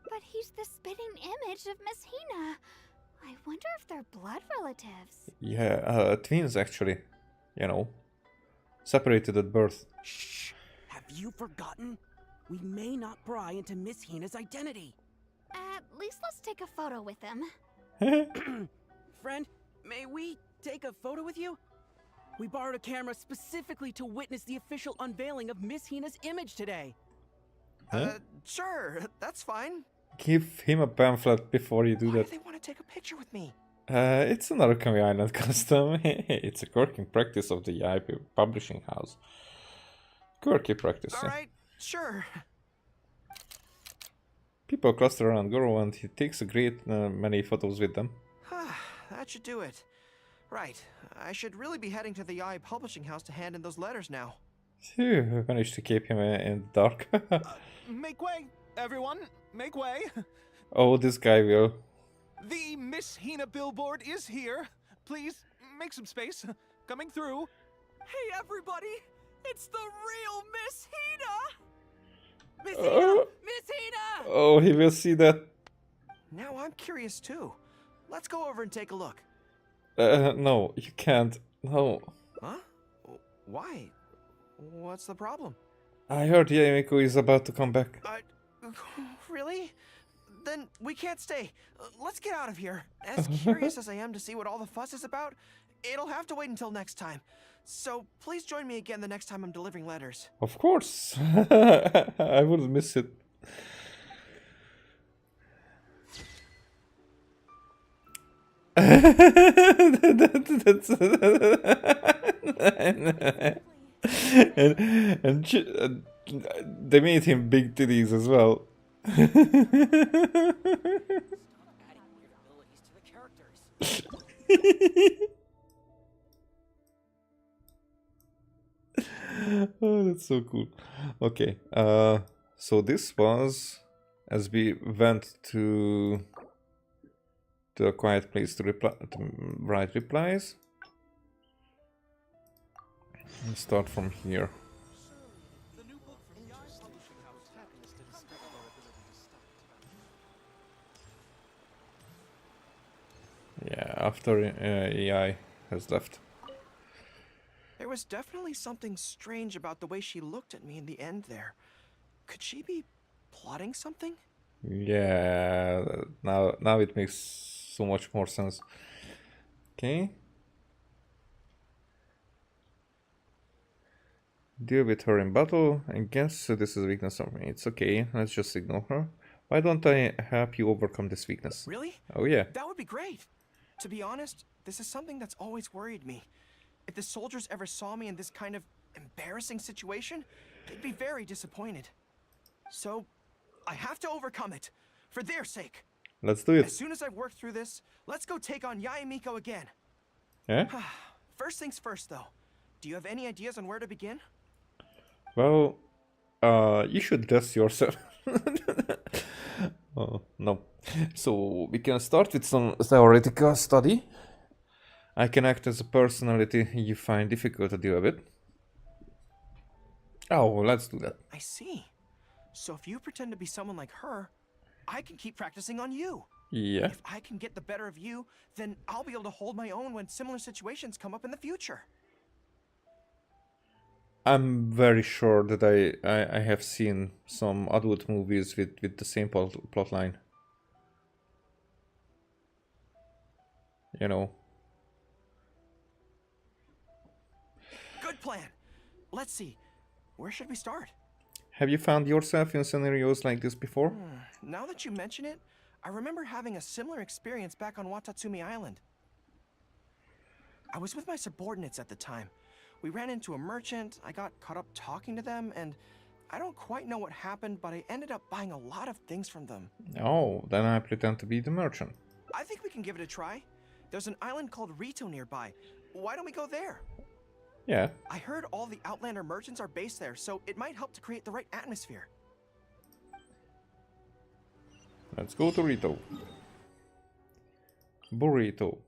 But he's the spitting image of Miss Hina. I wonder if they're blood relatives.
Yeah, twins actually, you know. Separated at birth.
Shh! Have you forgotten? We may not pry into Miss Hina's identity.
At least let's take a photo with him.
Friend, may we take a photo with you? We borrowed a camera specifically to witness the official unveiling of Miss Hina's image today.
Sure, that's fine.
Give him a pamphlet before you do
Why
that.
do they want to take a picture with me?
It's another Kami Island custom. It's a quirky practice of the IP publishing house. Quirky practice.
Alright, sure.
People cluster around Goro and he takes a great many photos with them.
That should do it. Right, I should really be heading to the Yae publishing house to hand in those letters now.
Phew, managed to keep him in the dark.
Make way, everyone! Make way!
Oh, this guy will.
The Miss Hina billboard is here. Please, make some space. Coming through.
Hey, everybody! It's the real Miss Hina! Miss Hina! Miss Hina!
Oh, he will see that.
Now I'm curious too. Let's go over and take a look.
No, you can't. No.
Huh? Why? What's the problem?
I heard Yaemiko is about to come back.
Really? Then we can't stay. Let's get out of here. As curious as I am to see what all the fuss is about, it'll have to wait until next time. So please join me again the next time I'm delivering letters.
Of course. I wouldn't miss it. And they made him big titties as well. Oh, that's so cool. Okay, so this was as we went to a quiet place to write replies. Let's start from here. Yeah, after AI has left.
There was definitely something strange about the way she looked at me in the end there. Could she be plotting something?
Yeah, now it makes so much more sense. Okay. Deal with her in battle. I guess this is a weakness of me. It's okay. Let's just ignore her. Why don't I help you overcome this weakness?
Really?
Oh yeah.
That would be great. To be honest, this is something that's always worried me. If the soldiers ever saw me in this kind of embarrassing situation, they'd be very disappointed. So, I have to overcome it. For their sake.
Let's do it.
As soon as I've worked through this, let's go take on Yae Miko again.
Yeah?
First things first, though. Do you have any ideas on where to begin?
Well, you should dress yourself. Oh, no. So, we can start with some theoretical study. I can act as a personality you find difficult to deal with. Oh, let's do that.
I see. So if you pretend to be someone like her, I can keep practicing on you.
Yeah.
If I can get the better of you, then I'll be able to hold my own when similar situations come up in the future.
I'm very sure that I have seen some adult movies with the same plot line. You know.
Good plan. Let's see. Where should we start?
Have you found yourself in scenarios like this before?
Now that you mention it, I remember having a similar experience back on Watatsumi Island. I was with my subordinates at the time. We ran into a merchant, I got caught up talking to them, and I don't quite know what happened, but I ended up buying a lot of things from them.
Oh, then I pretend to be the merchant.
I think we can give it a try. There's an island called Rito nearby. Why don't we go there?
Yeah.
I heard all the Outlander merchants are based there, so it might help to create the right atmosphere.
Let's go to Rito. Burrito.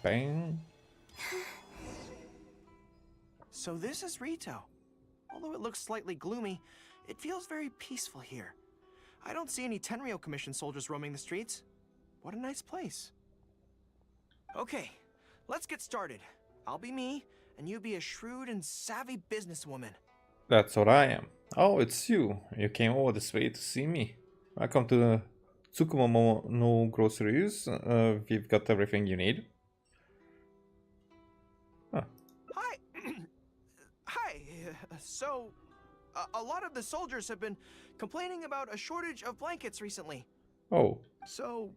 Bang.
So this is Rito. Although it looks slightly gloomy, it feels very peaceful here. I don't see any Tenryou Commission soldiers roaming the streets. What a nice place. Okay, let's get started. I'll be me, and you be a shrewd and savvy businesswoman.
That's what I am. Oh, it's you. You came over this way to see me. Welcome to the Tsukumomo no groceries. We've got everything you need. Huh.
Hi! Hi! So, a lot of the soldiers have been complaining about a shortage of blankets recently.
Oh.
So,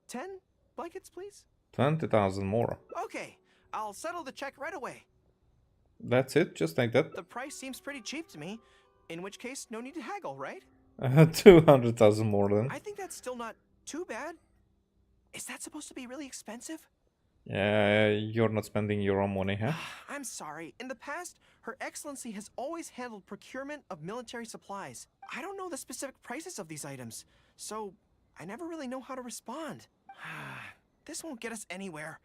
10 blankets, please?
20,000 more.
Okay, I'll settle the check right away.
That's it? Just like that?
The price seems pretty cheap to me, in which case, no need to haggle, right?
200,000 more then.
I think that's still not too bad. Is that supposed to be really expensive?
Yeah, you're not spending your own money, huh?
I'm sorry. In the past, Her Excellency has always handled procurement of military supplies. I don't know the specific prices of these items, so I never really know how to respond. This won't get us anywhere.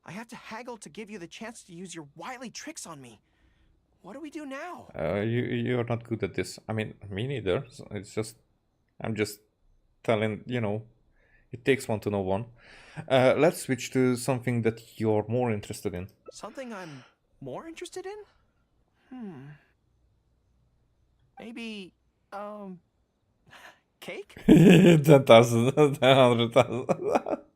I have to haggle to give you the chance to use your wily tricks on me. What do we do now?
You're not good at this. I mean, me neither. It's just, I'm just telling, you know, it takes one to know one. Let's switch to something that you're more interested in.
Something I'm more interested in? Maybe, cake?
10,000, 100,000.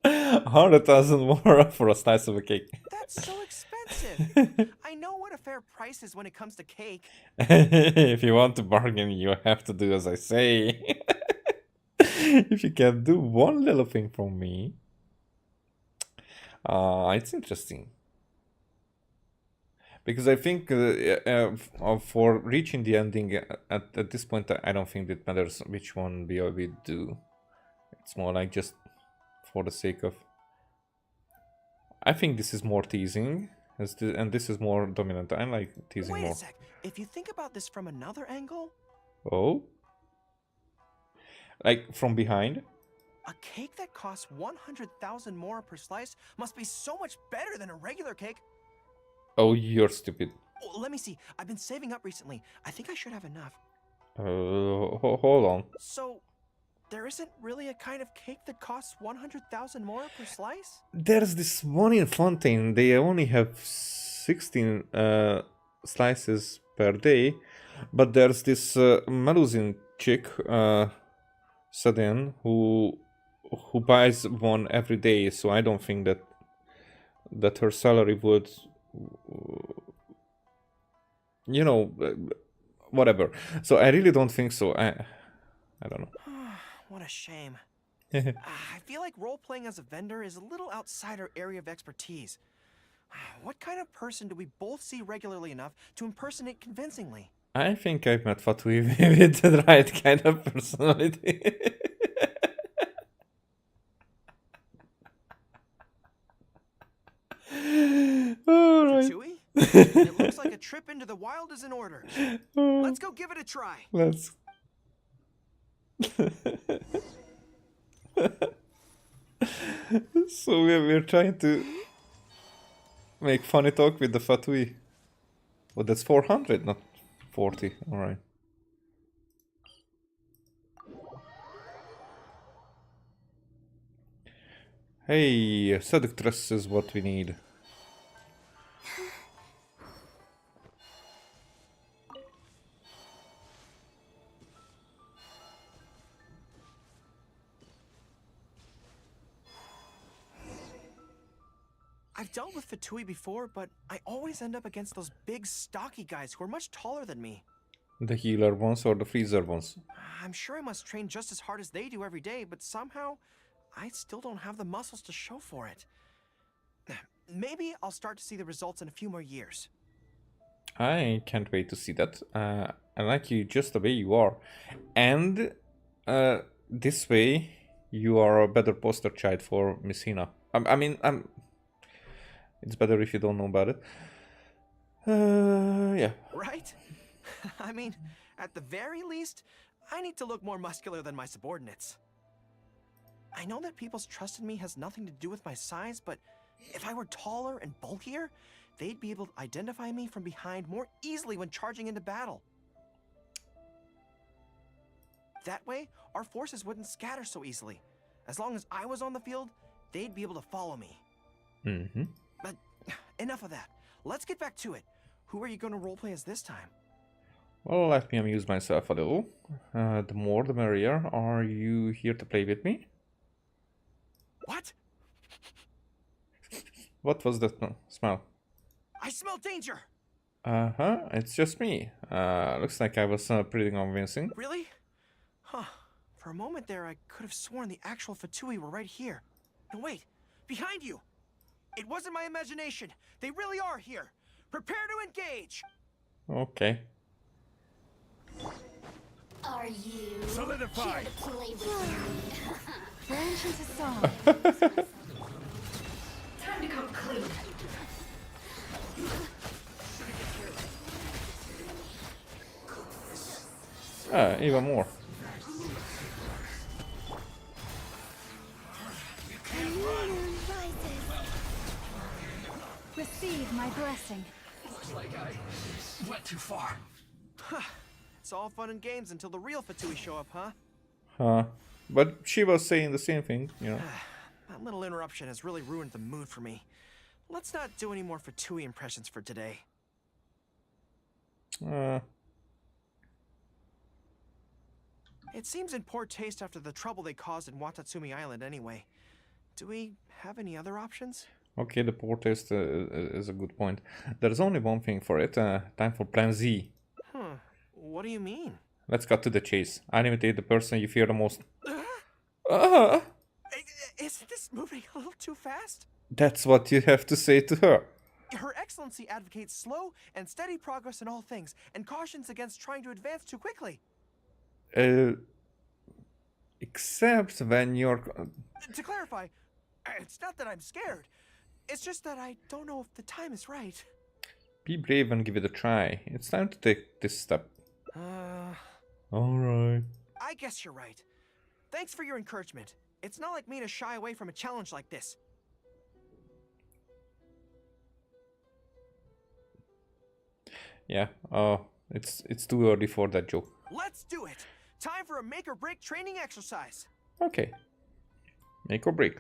100,000 more for a slice of a cake.
That's so expensive. I know what a fair price is when it comes to cake.
If you want to bargain, you have to do as I say. If you can do one little thing for me. It's interesting. Because I think for reaching the ending at this point, I don't think it matters which one we do. It's more like just for the sake of... I think this is more teasing, and this is more dominant. I like teasing more.
Wait a sec. If you think about this from another angle...
Oh? Like from behind?
A cake that costs 100,000 more per slice must be so much better than a regular cake.
Oh, you're stupid.
Oh, let me see. I've been saving up recently. I think I should have enough.
Hold on.
So, there isn't really a kind of cake that costs 100,000 more per slice?
There's this one in Fontaine. They only have 16 slices per day. But there's this Melusine chick, Sadin, who buys one every day. So I don't think that her salary would... You know, whatever. So I really don't think so. I don't know.
What a shame. I feel like role-playing as a vendor is a little outside our area of expertise. What kind of person do we both see regularly enough to impersonate convincingly?
I think I've met Fatui with the right kind of personality.
Fatui? It looks like a trip into the wild is in order. Let's go give it a try.
Let's... So we're trying to make funny talk with the Fatui. Oh, that's 400, not 40. Alright. Hey, seductress is what we need.
I've dealt with Fatui before, but I always end up against those big, stocky guys who are much taller than me.
The healer ones or the freezer ones?
I'm sure I must train just as hard as they do every day, but somehow I still don't have the muscles to show for it. Maybe I'll start to see the results in a few more years.
I can't wait to see that. I like you just the way you are. And this way, you are a better poster child for Messina. I mean, it's better if you don't know about it. Yeah.
Right? I mean, at the very least, I need to look more muscular than my subordinates. I know that people's trust in me has nothing to do with my size, but if I were taller and bulkier, they'd be able to identify me from behind more easily when charging into battle. That way, our forces wouldn't scatter so easily. As long as I was on the field, they'd be able to follow me.
Mm-hmm.
But enough of that. Let's get back to it. Who are you going to roleplay as this time?
Well, let me amuse myself a little. The more the merrier. Are you here to play with me?
What?
What was that smell?
I smell danger!
Uh-huh, it's just me. Looks like I was pretty convincing.
Really? Huh. For a moment there, I could have sworn the actual Fatui were right here. No, wait. Behind you! It wasn't my imagination. They really are here. Prepare to engage!
Okay.
Are you
Solidify!
here to play with me?
Branch into song.
Time to come clean.
Even more.
Receive my blessing.
Looks like I went too far.
It's all fun and games until the real Fatui show up, huh?
Huh. But she was saying the same thing, you know.
That little interruption has really ruined the mood for me. Let's not do any more Fatui impressions for today. It seems in poor taste after the trouble they caused in Watatsumi Island anyway. Do we have any other options?
Okay, the poor taste is a good point. There's only one thing for it. Time for Plan Z.
What do you mean?
Let's cut to the chase. Animate the person you fear the most. Ah!
Isn't this moving a little too fast?
That's what you have to say to her.
Her Excellency advocates slow and steady progress in all things, and cautions against trying to advance too quickly.
Except when you're...
To clarify, it's not that I'm scared. It's just that I don't know if the time is right.
Be brave and give it a try. It's time to take this step. Alright.
I guess you're right. Thanks for your encouragement. It's not like me to shy away from a challenge like this.
Yeah, it's too early for that joke.
Let's do it! Time for a make or break training exercise.
Okay. Make or break.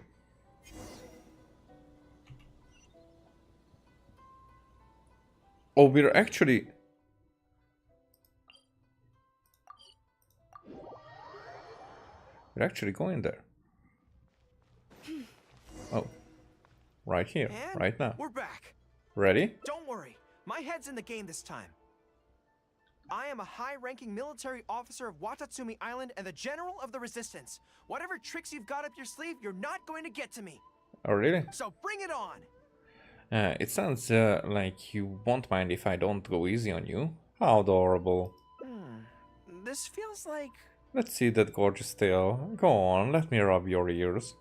Oh, we're actually... We're actually going there. Oh. Right here,
And
right now.
we're back.
Ready?
Don't worry. My head's in the game this time. I am a high-ranking military officer of Watatsumi Island and the General of the Resistance. Whatever tricks you've got up your sleeve, you're not going to get to me.
Oh, really?
So bring it on.
It sounds like you won't mind if I don't go easy on you. How adorable.
This feels like...
Let's see that gorgeous tail. Go on, let me rub your ears.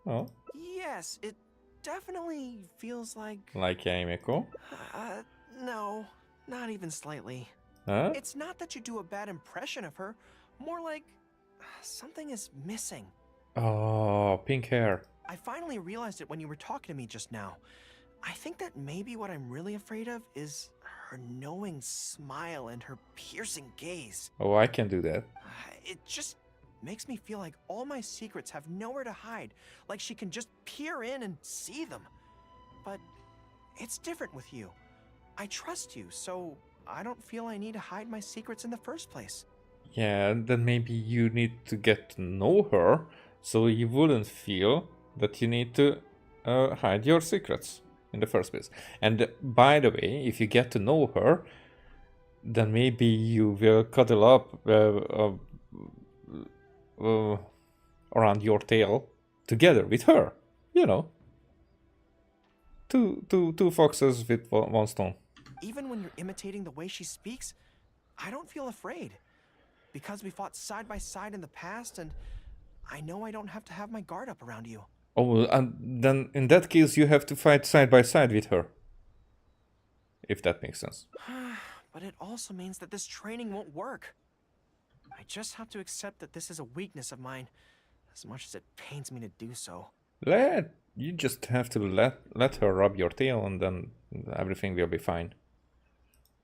Oh.
Yes, it definitely feels like...
Like Aimeko?
No, not even slightly.
Huh?
It's not that you do a bad impression of her, more like something is missing.
Oh, pink hair.
I finally realized it when you were talking to me just now. I think that maybe what I'm really afraid of is her knowing smile and her piercing gaze.
Oh, I can do that.
It just makes me feel like all my secrets have nowhere to hide, like she can just peer in and see them. But it's different with you. I trust you, so I don't feel I need to hide my secrets in the first place.
Yeah, then maybe you need to get to know her, so you wouldn't feel that you need to hide your secrets in the first place. And by the way, if you get to know her, then maybe you will cuddle up around your tail together with her. You know, two foxes with one stone.
Even when you're imitating the way she speaks, I don't feel afraid. Because we fought side by side in the past, and I know I don't have to have my guard up around you.
Oh, and then in that case you have to fight side by side with her. If that makes sense.
But it also means that this training won't work. I just have to accept that this is a weakness of mine, as much as it pains me to do so.
You just have to let her rub your tail and then everything will be fine.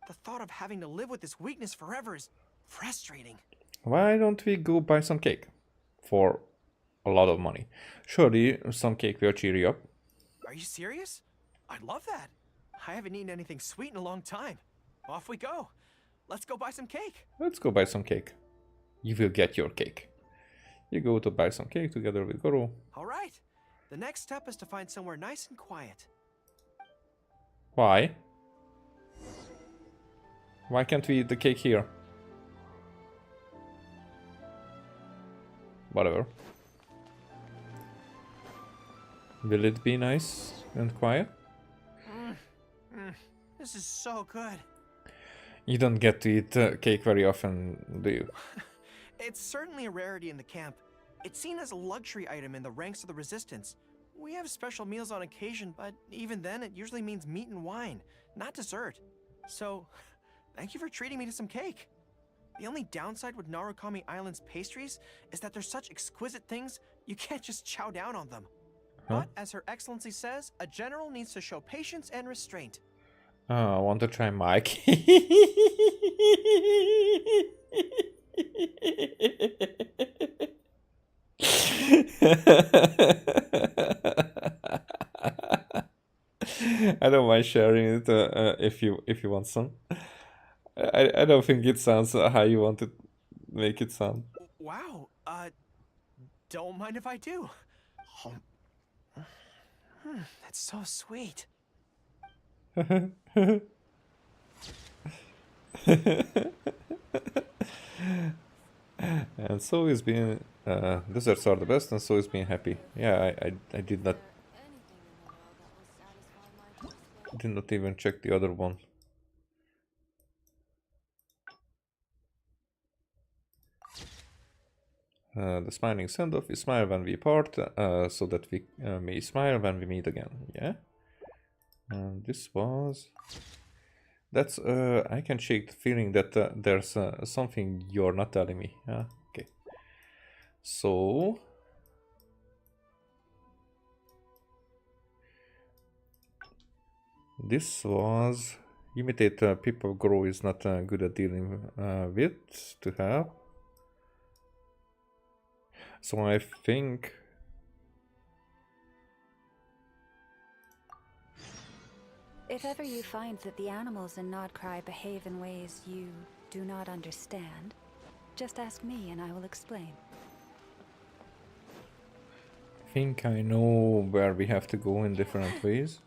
The thought of having to live with this weakness forever is frustrating.
Why don't we go buy some cake? For a lot of money. Surely some cake will cheer you up.
Are you serious? I'd love that. I haven't eaten anything sweet in a long time. Off we go. Let's go buy some cake.
Let's go buy some cake. You will get your cake. You go to buy some cake together with Goro.
All right. The next step is to find somewhere nice and quiet.
Why? Why can't we eat the cake here? Whatever. Will it be nice and quiet?
This is so good.
You don't get to eat cake very often, do you?
It's certainly a rarity in the camp. It's seen as a luxury item in the ranks of the Resistance. We have special meals on occasion, but even then it usually means meat and wine, not dessert. So, thank you for treating me to some cake. The only downside with Narukami Island's pastries is that they're such exquisite things, you can't just chow down on them.
Huh?
But, as Her Excellency says, a general needs to show patience and restraint.
Oh, I want to try my cake. I don't mind sharing it if you want some. I don't think it sounds how you want to make it sound.
Wow, don't mind if I do. That's so sweet.
And so he's been desserts are the best, and so he's been happy. Yeah, I did not even check the other one. The smiling send-off. We smile when we part, so that we may smile when we meet again. Yeah. This was. That's. I can shake the feeling that there's something you're not telling me. Yeah. Okay. So. This was. Imitate people grow is not good at dealing with to have. So I think.
If ever you find that the animals in Nodcry behave in ways you do not understand, just ask me and I will explain.
I think I know where we have to go in different ways.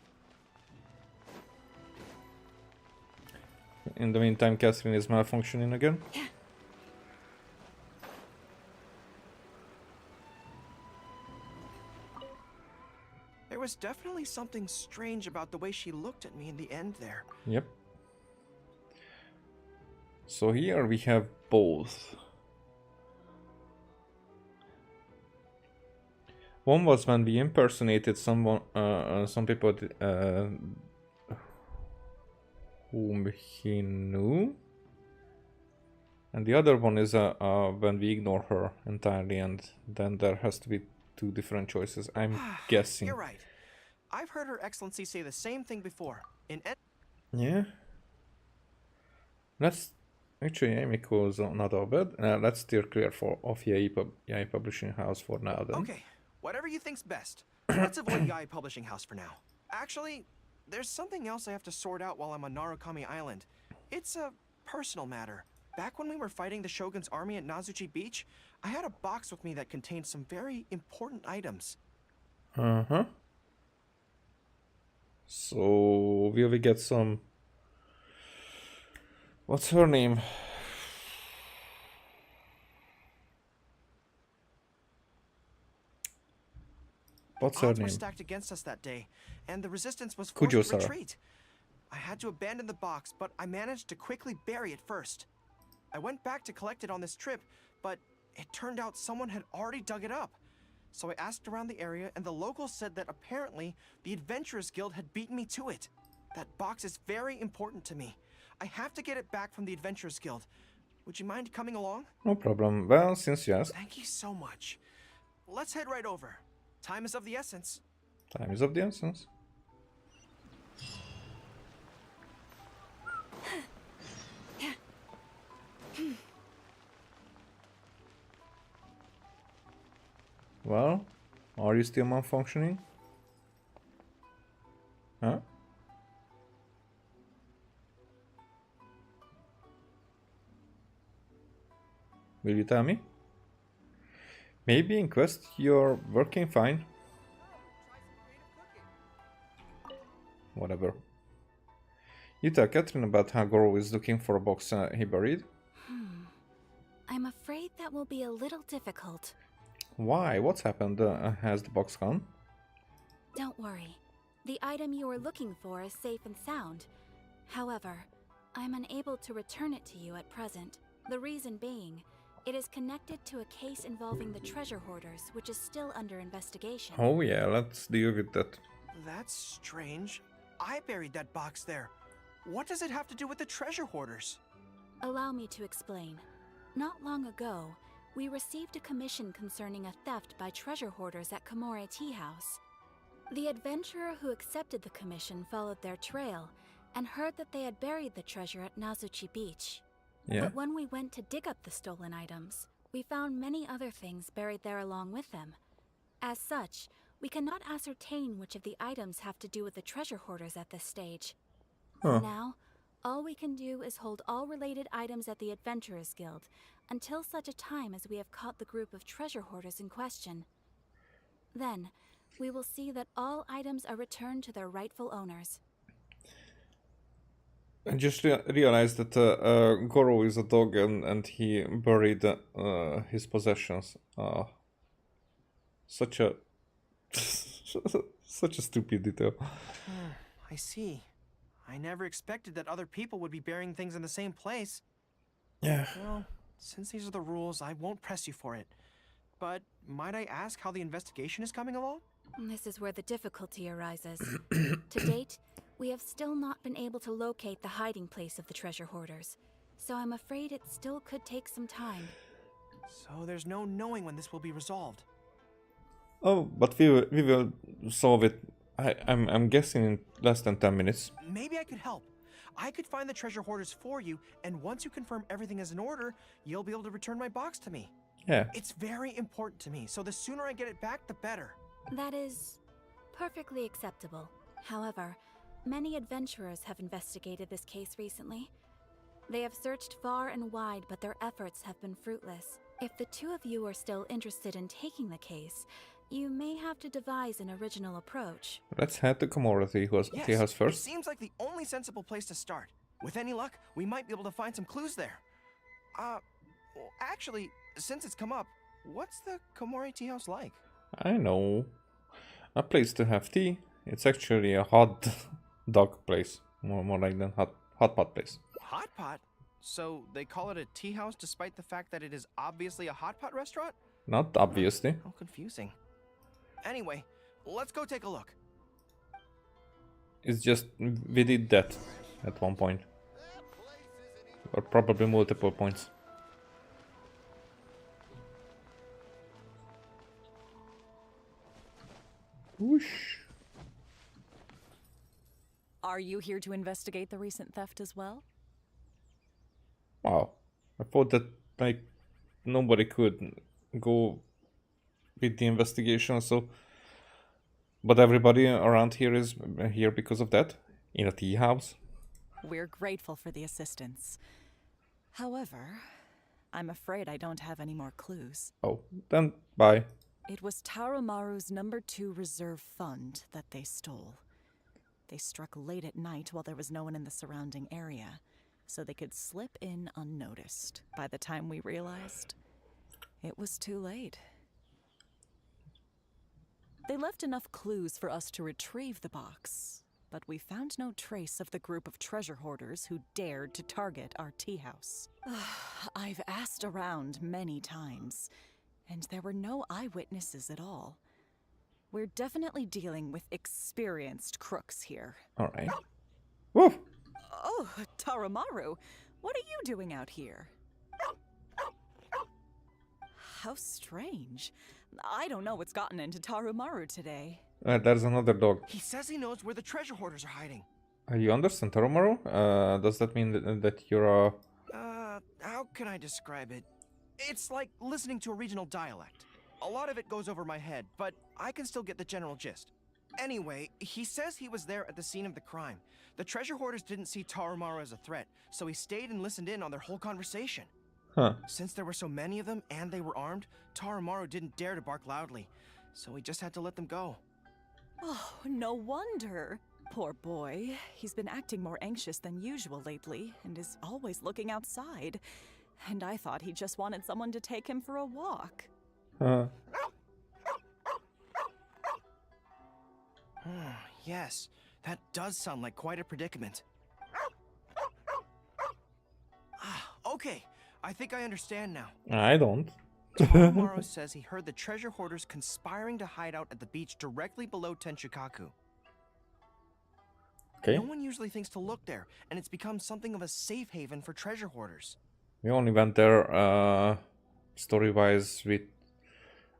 In the meantime, Catherine is malfunctioning again.
There was definitely something strange about the way she looked at me in the end there.
Yep. So here we have both. One was when we impersonated someone, some people whom he knew. And the other one is when we ignore her entirely, and then there has to be two different choices. I'm guessing.
You're right. I've heard Her Excellency say the same thing before.
Yeah. Let's actually Amiko's not all bad. Let's steer clear of Yai Publishing House for now then.
Okay, whatever you think's best. Let's avoid Yai Publishing House for now. Actually, there's something else I have to sort out while I'm on Narukami Island. It's a personal matter. Back when we were fighting the Shogun's army at Nazuchi Beach, I had a box with me that contained some very important items.
Uh-huh. So, will we get some... What's her name? What's her
Odds were
name?
stacked against us that day, and the resistance was forced to retreat. I had to abandon the box, but I managed to quickly bury it first. I went back to collect it on this trip, but it turned out someone had already dug it up. So I asked around the area, and the locals said that apparently the Adventurers Guild had beaten me to it. That box is very important to me. I have to get it back from the Adventurers Guild. Would you mind coming along?
No problem. Well, since yes.
Thank you so much. Let's head right over. Time is of the essence.
Time is of the essence. Well, are you still malfunctioning? Huh? Will you tell me? Maybe in Quest you're working fine. Whatever. You tell Catherine about how Goro is looking for a box he buried.
I'm afraid that will be a little difficult.
Why? What's happened? Has the box gone?
Don't worry. The item you are looking for is safe and sound. However, I'm unable to return it to you at present. The reason being, it is connected to a case involving the treasure hoarders, which is still under investigation.
Oh yeah, let's deal with that.
That's strange. I buried that box there. What does it have to do with the treasure hoarders?
Allow me to explain. Not long ago, we received a commission concerning a theft by treasure hoarders at Komore Tea House. The adventurer who accepted the commission followed their trail and heard that they had buried the treasure at Nazuchi Beach.
Yeah.
But when we went to dig up the stolen items, we found many other things buried there along with them. As such, we cannot ascertain which of the items have to do with the treasure hoarders at this stage.
Huh.
Now, All we can do is hold all related items at the Adventurers Guild until such a time as we have caught the group of treasure hoarders in question. Then, we will see that all items are returned to their rightful owners.
I just realized that Goro is a dog and he buried his possessions. Such a such a stupid detail.
I see. I never expected that other people would be burying things in the same place.
Yeah.
Well, since these are the rules, I won't press you for it. But might I ask how the investigation is coming along?
This is where the difficulty arises. To date, we have still not been able to locate the hiding place of the treasure hoarders, so I'm afraid it still could take some time.
So there's no knowing when this will be resolved.
Oh, but we will solve it. I'm guessing in less than 10 minutes.
Maybe I could help. I could find the treasure hoarders for you, and once you confirm everything is in order, you'll be able to return my box to me.
Yeah.
It's very important to me, so the sooner I get it back, the better.
That is perfectly acceptable. However, many adventurers have investigated this case recently. They have searched far and wide, but their efforts have been fruitless. If the two of you are still interested in taking the case, you may have to devise an original approach.
Let's head to Komora Tea House
It
first.
seems like the only sensible place to start. With any luck, we might be able to find some clues there. Well, actually, since it's come up, what's the Komori Tea House like?
I know. A place to have tea. It's actually a hot dog place. More like than hot pot place.
Hot pot? So they call it a tea house despite the fact that it is obviously a hot pot restaurant?
Not obviously.
How confusing. Anyway, let's go take a look.
It's just we did that at one point. Or probably multiple points. Whoosh.
Are you here to investigate the recent theft as well?
Wow. I thought that like nobody could go with the investigation, so but everybody around here is here because of that in a tea house.
We're grateful for the assistance. However, I'm afraid I don't have any more clues.
Oh, then bye.
It was Tarumaru's #2 reserve fund that they stole. They struck late at night while there was no one in the surrounding area, so they could slip in unnoticed. By the time we realized, it was too late. They left enough clues for us to retrieve the box, but we found no trace of the group of treasure hoarders who dared to target our tea house. I've asked around many times, and there were no eyewitnesses at all. We're definitely dealing with experienced crooks here.
All right. Woo!
Oh, Tarumaru, what are you doing out here? How strange. I don't know what's gotten into Tarumaru today.
There's another dog.
He says he knows where the treasure hoarders are hiding.
You understand Tarumaru? Does that mean that you're a...
How can I describe it? It's like listening to a regional dialect. A lot of it goes over my head, but I can still get the general gist. Anyway, he says he was there at the scene of the crime. The treasure hoarders didn't see Tarumaru as a threat, so he stayed and listened in on their whole conversation.
Huh.
Since there were so many of them and they were armed, Tarumaru didn't dare to bark loudly, so we just had to let them go.
Oh, no wonder. Poor boy. He's been acting more anxious than usual lately, and is always looking outside. And I thought he just wanted someone to take him for a walk.
Yes, that does sound like quite a predicament. Okay, I think I understand now.
I don't.
Tarumaru says he heard the treasure hoarders conspiring to hide out at the beach directly below Tenshikaku.
Okay.
No one usually thinks to look there, and it's become something of a safe haven for treasure hoarders.
We only went there story-wise with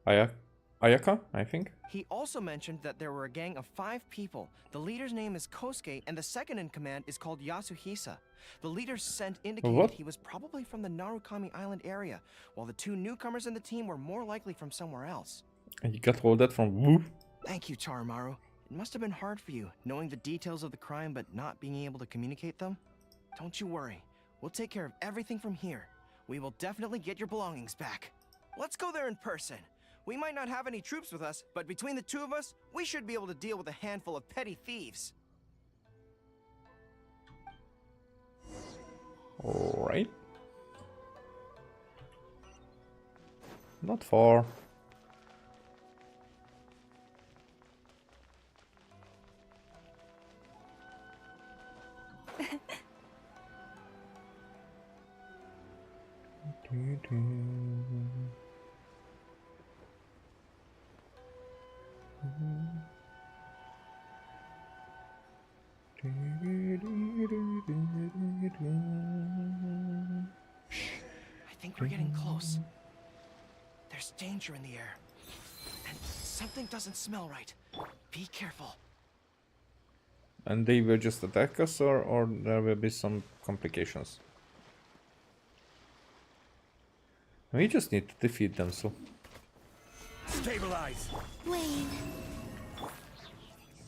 Ayaka, I think.
He also mentioned that there were a gang of 5 people. The leader's name is Kosuke, and the second in command is called Yasuhisa. The leader's scent indicated he was probably from the Narukami Island area, while the 2 newcomers in the team were more likely from somewhere else.
And you got all that from Woo?
Thank you, Tarumaru. It must have been hard for you, knowing the details of the crime but not being able to communicate them. Don't you worry. We'll take care of everything from here. We will definitely get your belongings back. Let's go there in person. We might not have any troops with us, but between the two of us, we should be able to deal with a handful of petty thieves.
Alright. Not far.
I think we're getting close. There's danger in the air. And something doesn't smell right. Be careful.
And they will just attack us, or there will be some complications? We just need to defeat them, so...
Stabilize!
Wayne.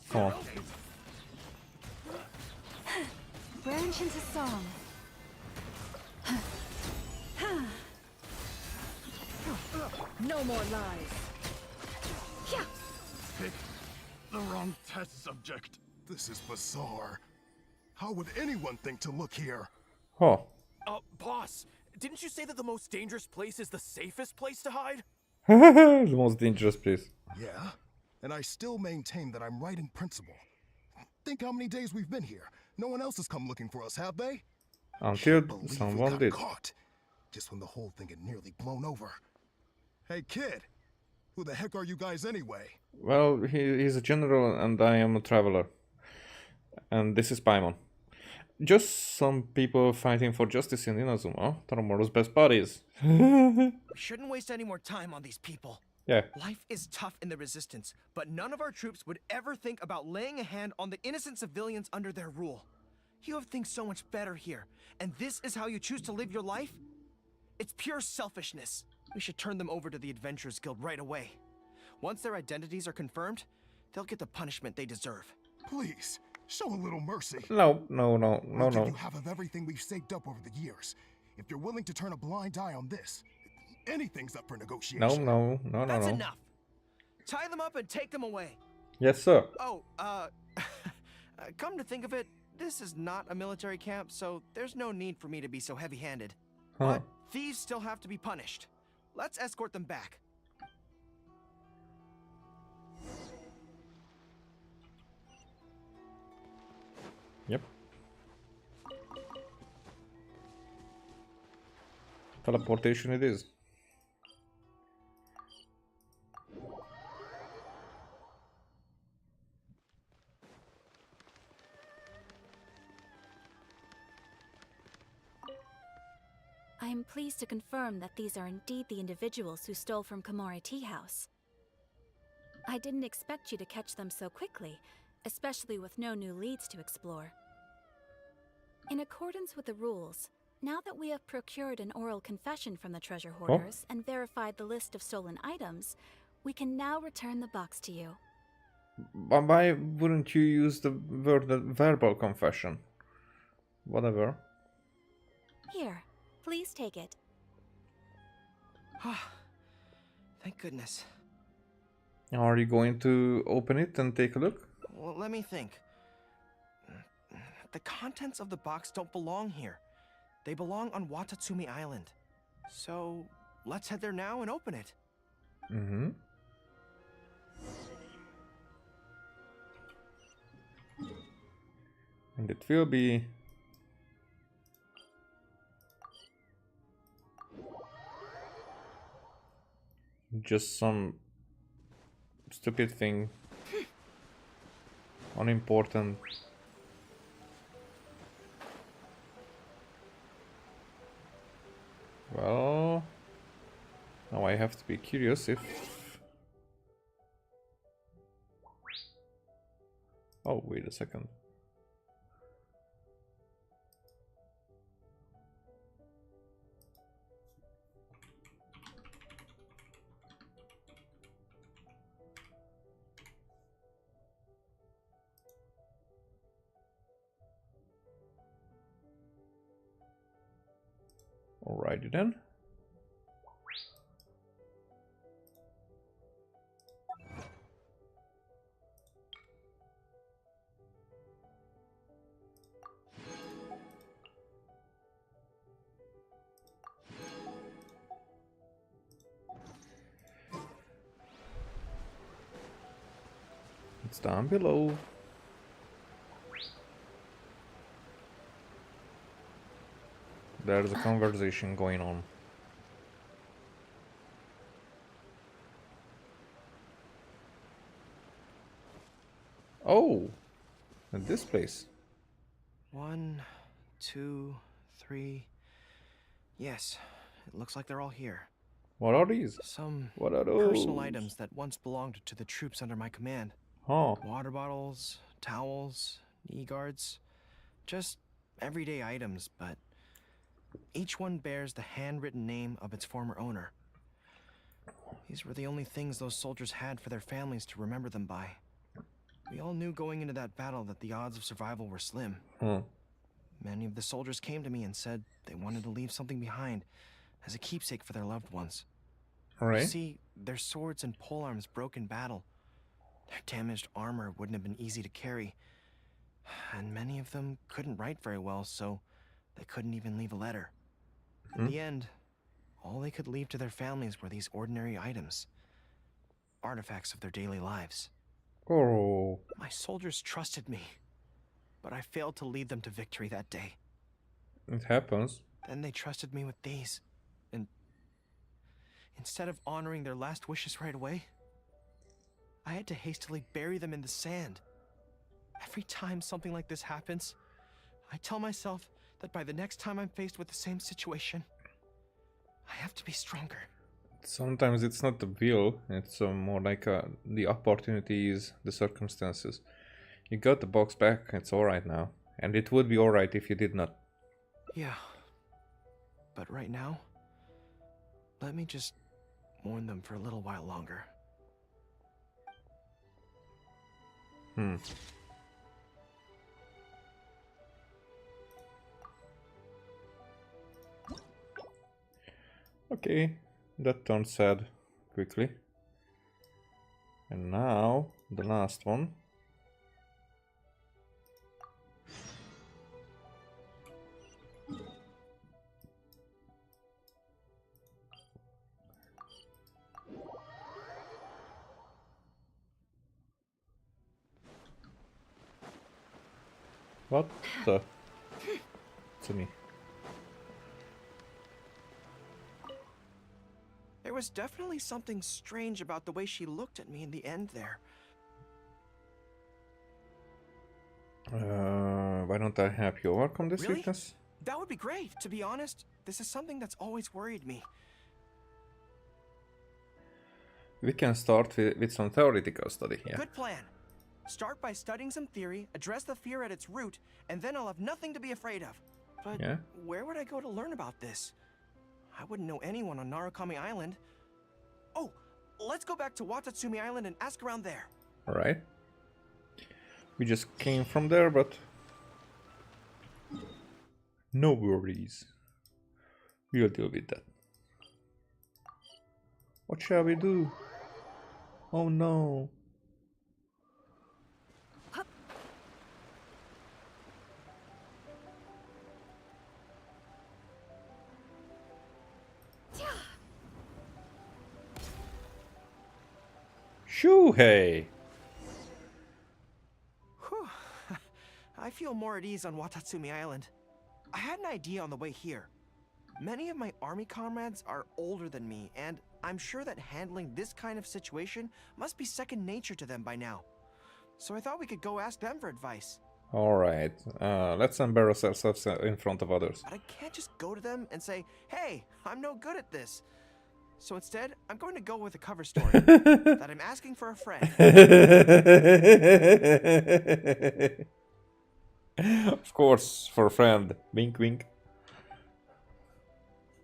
Come on.
Branch into song.
No more lies.
Pick the wrong test subject. This is bizarre. How would anyone think to look here?
Oh.
Boss, didn't you say that the most dangerous place is the safest place to hide?
The most dangerous place.
Yeah, and I still maintain that I'm right in principle. Think how many days we've been here. No one else has come looking for us, have they?
Until
Believe
someone
we got
did.
caught. Just when the whole thing had nearly blown over. Hey kid, who the heck are you guys anyway?
Well, he's a general and I am a traveler. And this is Paimon. Just some people fighting for justice in Inazuma, tomorrow's best buddies.
We shouldn't waste any more time on these people.
Yeah.
Life is tough in the Resistance, but none of our troops would ever think about laying a hand on the innocent civilians under their rule. You have things so much better here, and this is how you choose to live your life? It's pure selfishness. We should turn them over to the Adventurers Guild right away. Once their identities are confirmed, they'll get the punishment they deserve.
Please, show a little mercy.
No.
We'll give you half of everything we've saved up over the years. If you're willing to turn a blind eye on this, anything's up for negotiation.
No.
That's enough. Tie them up and take them away.
Yes, sir.
Oh, come to think of it, this is not a military camp, so there's no need for me to be so heavy-handed. But thieves still have to be punished. Let's escort them back.
Yep. Teleportation it is.
I am pleased to confirm that these are indeed the individuals who stole from Komori Tea House. I didn't expect you to catch them so quickly, especially with no new leads to explore. In accordance with the rules, now that we have procured an oral confession from the treasure hoarders and verified the list of stolen items, we can now return the box to you.
But why wouldn't you use the word verbal confession? Whatever.
Here, please take it.
Thank goodness.
Are you going to open it and take a look?
Well, let me think. The contents of the box don't belong here. They belong on Watatsumi Island. So, let's head there now and open it.
Mm-hmm. And it will be... just some stupid thing. Unimportant. Well, now I have to be curious if... Oh, wait a second. Alrighty then. It's down below. There's a conversation going on. Oh, at this place.
1, 2, 3. Yes, it looks like they're all here.
What are these?
Some
What are those?
personal items that once belonged to the troops under my command.
Huh.
Water bottles, towels, knee guards. Just everyday items, but each one bears the handwritten name of its former owner. These were the only things those soldiers had for their families to remember them by. We all knew going into that battle that the odds of survival were slim. Many of the soldiers came to me and said they wanted to leave something behind as a keepsake for their loved ones.
Alright.
You see, their swords and polearms broke in battle. Their damaged armor wouldn't have been easy to carry. And many of them couldn't write very well, so they couldn't even leave a letter. In the end, all they could leave to their families were these ordinary items. Artifacts of their daily lives.
Oh.
My soldiers trusted me, but I failed to lead them to victory that day.
It happens.
Then they trusted me with these, and instead of honoring their last wishes right away, I had to hastily bury them in the sand. Every time something like this happens, I tell myself that by the next time I'm faced with the same situation, I have to be stronger.
Sometimes it's not the will, it's more like the opportunities, the circumstances. You got the box back, it's alright now. And it would be alright if you did not.
Yeah. But right now, let me just mourn them for a little while longer.
Okay, that turned sad quickly. And now, the last one. What the? To me.
There was definitely something strange about the way she looked at me in the end there.
Why don't I help you overcome this
Really?
weakness?
That would be great. To be honest, this is something that's always worried me.
We can start with some theoretical study here.
Good plan. Start by studying some theory, address the fear at its root, and then I'll have nothing to be afraid of. But
Yeah?
where would I go to learn about this? I wouldn't know anyone on Narukami Island. Oh, let's go back to Watatsumi Island and ask around there.
Alright. We just came from there, but no worries. We'll deal with that. What shall we do? Oh no. Shuhei!
Whew. I feel more at ease on Watatsumi Island. I had an idea on the way here. Many of my army comrades are older than me, and I'm sure that handling this kind of situation must be second nature to them by now. So I thought we could go ask them for advice.
Alright, let's embarrass ourselves in front of others.
But I can't just go to them and say, hey, I'm no good at this. So instead, I'm going to go with a cover story that I'm asking for a friend.
Of course, for a friend. Wink wink.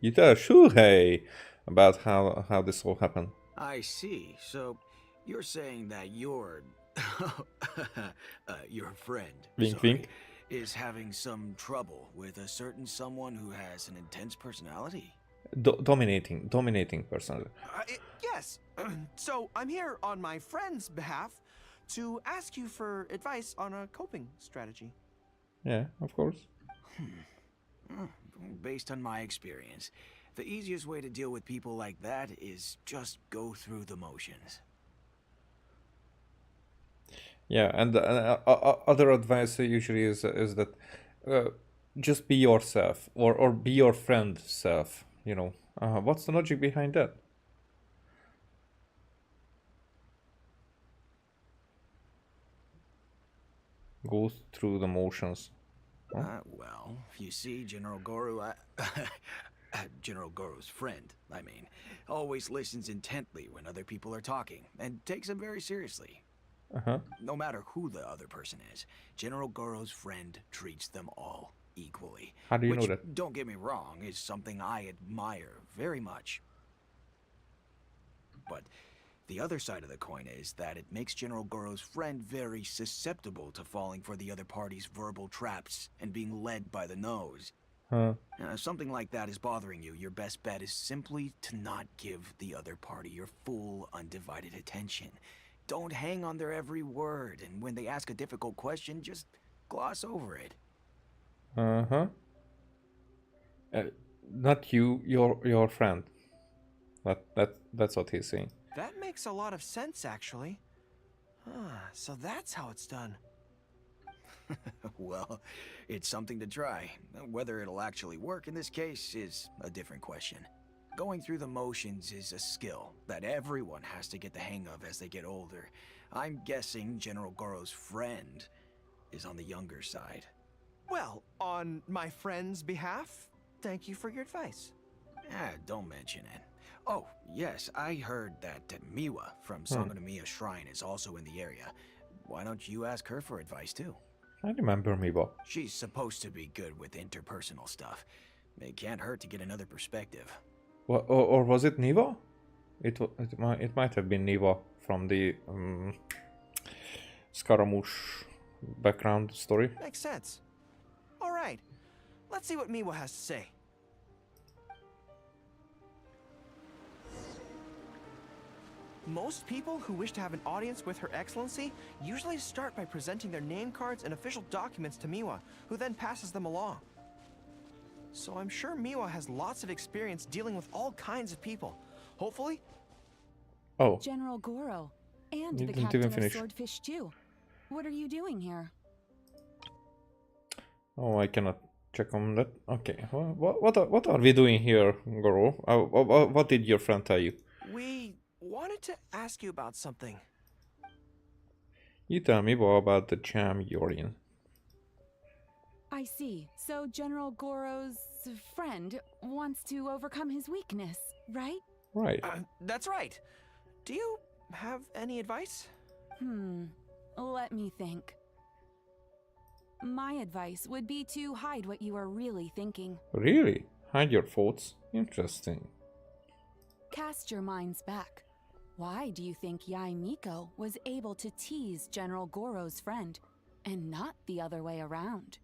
You tell Shuhei about how this all happened.
I see. So you're saying that you're your friend.
Wink,
sorry,
wink.
is having some trouble with a certain someone who has an intense personality.
Dominating person.
Yes. So I'm here on my friend's behalf to ask you for advice on a coping strategy.
Yeah, of course.
Based on my experience, the easiest way to deal with people like that is just go through the motions.
Yeah, and other advice usually is that just be yourself, or be your friend self. You know, what's the logic behind that? Go through the motions. Huh?
Well, you see, General Goro, General Goro's friend, I mean, always listens intently when other people are talking, and takes them very seriously. No matter who the other person is, General Goro's friend treats them all equally.
How do you know
which,
that?
don't get me wrong, is something I admire very much. But the other side of the coin is that it makes General Goro's friend very susceptible to falling for the other party's verbal traps and being led by the nose. If something like that is bothering you, your best bet is simply to not give the other party your full, undivided attention. Don't hang on their every word, and when they ask a difficult question, just gloss over it.
Not you, your friend. That's what he's saying.
That makes a lot of sense, actually. So that's how it's done.
Well, it's something to try. Whether it'll actually work in this case is a different question. Going through the motions is a skill that everyone has to get the hang of as they get older. I'm guessing General Goro's friend is on the younger side.
Well, on my friend's behalf, thank you for your advice.
Don't mention it. Oh, yes, I heard that Miwa from Sangonomiya Shrine is also in the area. Why don't you ask her for advice too?
I remember Miwa.
She's supposed to be good with interpersonal stuff. It can't hurt to get another perspective.
Or was it Niva? It might have been Niva from the Scaramouche background story.
Makes sense. All right, let's see what Miwa has to say. Most people who wish to have an audience with Her Excellency usually start by presenting their name cards and official documents to Miwa, who then passes them along. So I'm sure Miwa has lots of experience dealing with all kinds of people. Hopefully...
Oh.
General Goro, and
You
the
didn't
captain
even
of
finish.
Swordfish too. What are you doing here?
Oh, I cannot check on that. Okay, what are we doing here, Goro? What did your friend tell you?
We wanted to ask you about something.
You tell me more about the jam you're in.
I see. So General Goro's friend wants to overcome his weakness, right?
Right.
That's right. Do you have any advice?
Let me think. My advice would be to hide what you are really thinking.
Really? Hide your thoughts? Interesting.
Cast your minds back. Why do you think Yai Miko was able to tease General Goro's friend, and not the other way around?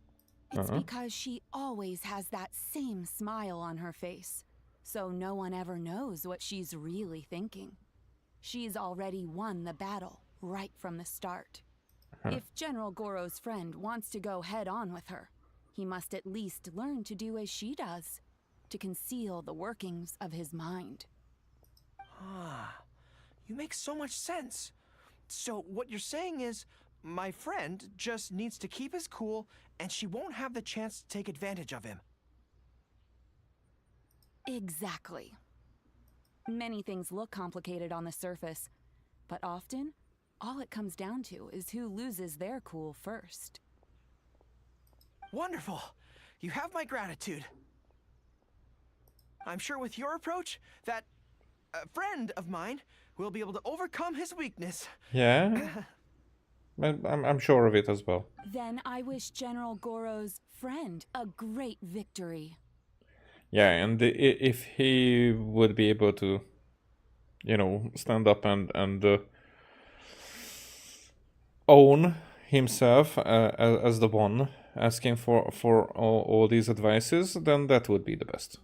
It's because she always has that same smile on her face, so no one ever knows what she's really thinking. She's already won the battle right from the start. If General Goro's friend wants to go head-on with her, he must at least learn to do as she does, to conceal the workings of his mind.
You make so much sense. So what you're saying is, my friend just needs to keep his cool, and she won't have the chance to take advantage of him.
Exactly. Many things look complicated on the surface, but often, all it comes down to is who loses their cool first.
Wonderful! You have my gratitude. I'm sure with your approach, that friend of mine will be able to overcome his weakness.
Yeah? I'm sure of it as well.
Then I wish General Goro's friend a great victory.
Yeah, and if he would be able to, you know, stand up and own himself as the one, asking for all these advices, then that would be the best.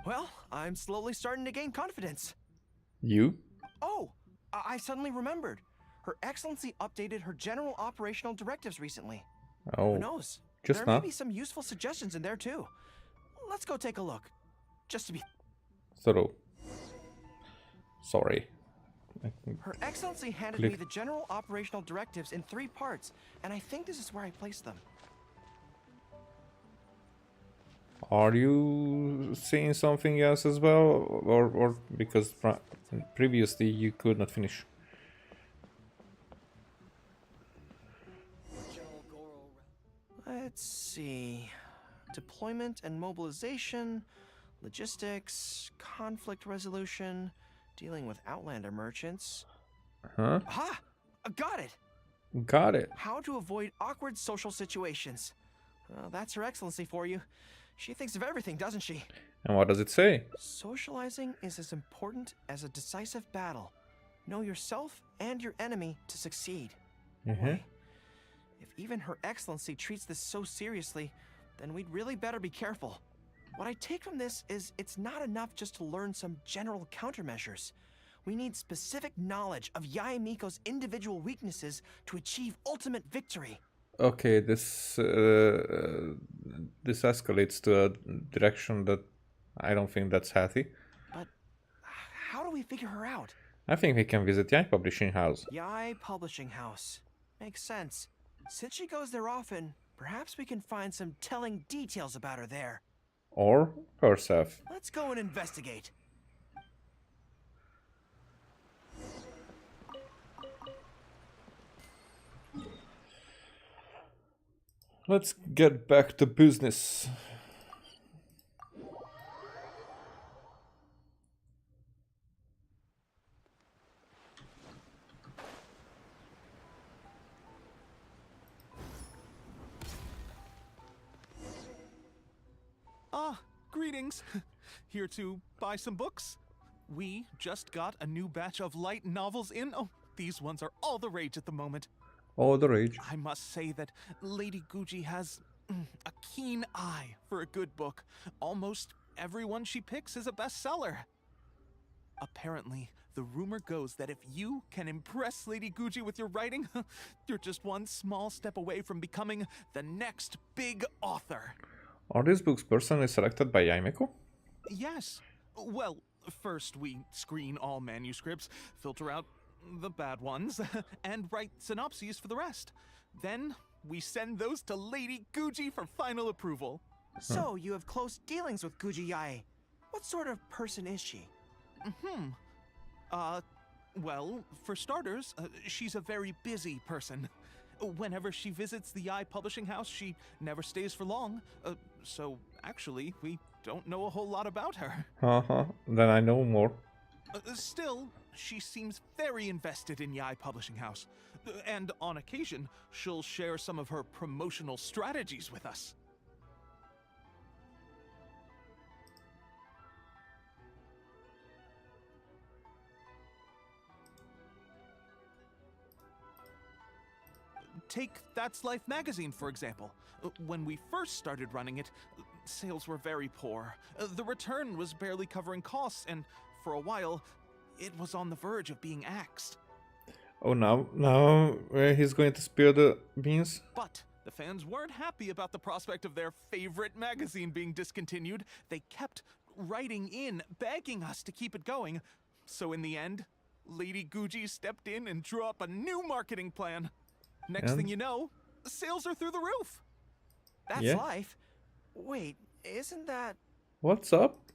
Well, I'm slowly starting to gain confidence.
You?
Oh, I suddenly remembered. Her Excellency updated her general operational directives recently.
Oh,
who knows?
just
There
now?
may be some useful suggestions in there too. Let's go take a look. Just to be...
Thorough. Sorry.
Her Excellency handed me the general operational directives in 3 parts, and I think this is where I placed them.
Are you seeing something else as well, or because previously you could not finish?
Let's see. Deployment and mobilization, logistics, conflict resolution, dealing with Outlander merchants.
Huh?
Aha! Got it!
Got it.
How to avoid awkward social situations. Well, that's Her Excellency for you. She thinks of everything, doesn't she?
And what does it say?
Socializing is as important as a decisive battle. Know yourself and your enemy to succeed. Boy, if even Her Excellency treats this so seriously, then we'd really better be careful. What I take from this is it's not enough just to learn some general countermeasures. We need specific knowledge of Yae Miko's individual weaknesses to achieve ultimate victory.
Okay, this escalates to a direction that I don't think that's healthy.
But how do we figure her out?
I think we can visit Yae Publishing House.
Yae Publishing House. Makes sense. Since she goes there often, perhaps we can find some telling details about her there.
Or herself.
Let's go and investigate.
Let's get back to business.
Ah, greetings. Here to buy some books? We just got a new batch of light novels in. Oh, these ones are all the rage at the moment.
All the rage.
I must say that Lady Guji has a keen eye for a good book. Almost everyone she picks is a bestseller. Apparently, the rumor goes that if you can impress Lady Guji with your writing, you're just one small step away from becoming the next big author.
Are these books personally selected by Yae Miko?
Yes. Well, first we screen all manuscripts, filter out the bad ones, and write synopses for the rest. Then we send those to Lady Guji for final approval.
So, you have close dealings with Guji Yae. What sort of person is she?
Well, for starters, she's a very busy person. Whenever she visits the Yae Publishing House, she never stays for long. So, actually, we don't know a whole lot about her.
Then I know more.
Still, she seems very invested in Yae Publishing House. And on occasion, she'll share some of her promotional strategies with us. Take That's Life magazine, for example. When we first started running it, sales were very poor. The return was barely covering costs, and for a while, it was on the verge of being axed.
Oh, now he's going to spill the beans?
But the fans weren't happy about the prospect of their favorite magazine being discontinued. They kept writing in, begging us to keep it going. So in the end, Lady Guji stepped in and drew up a new marketing plan. Next thing you know, sales are through the roof.
That's life. Wait, isn't that...
What's up?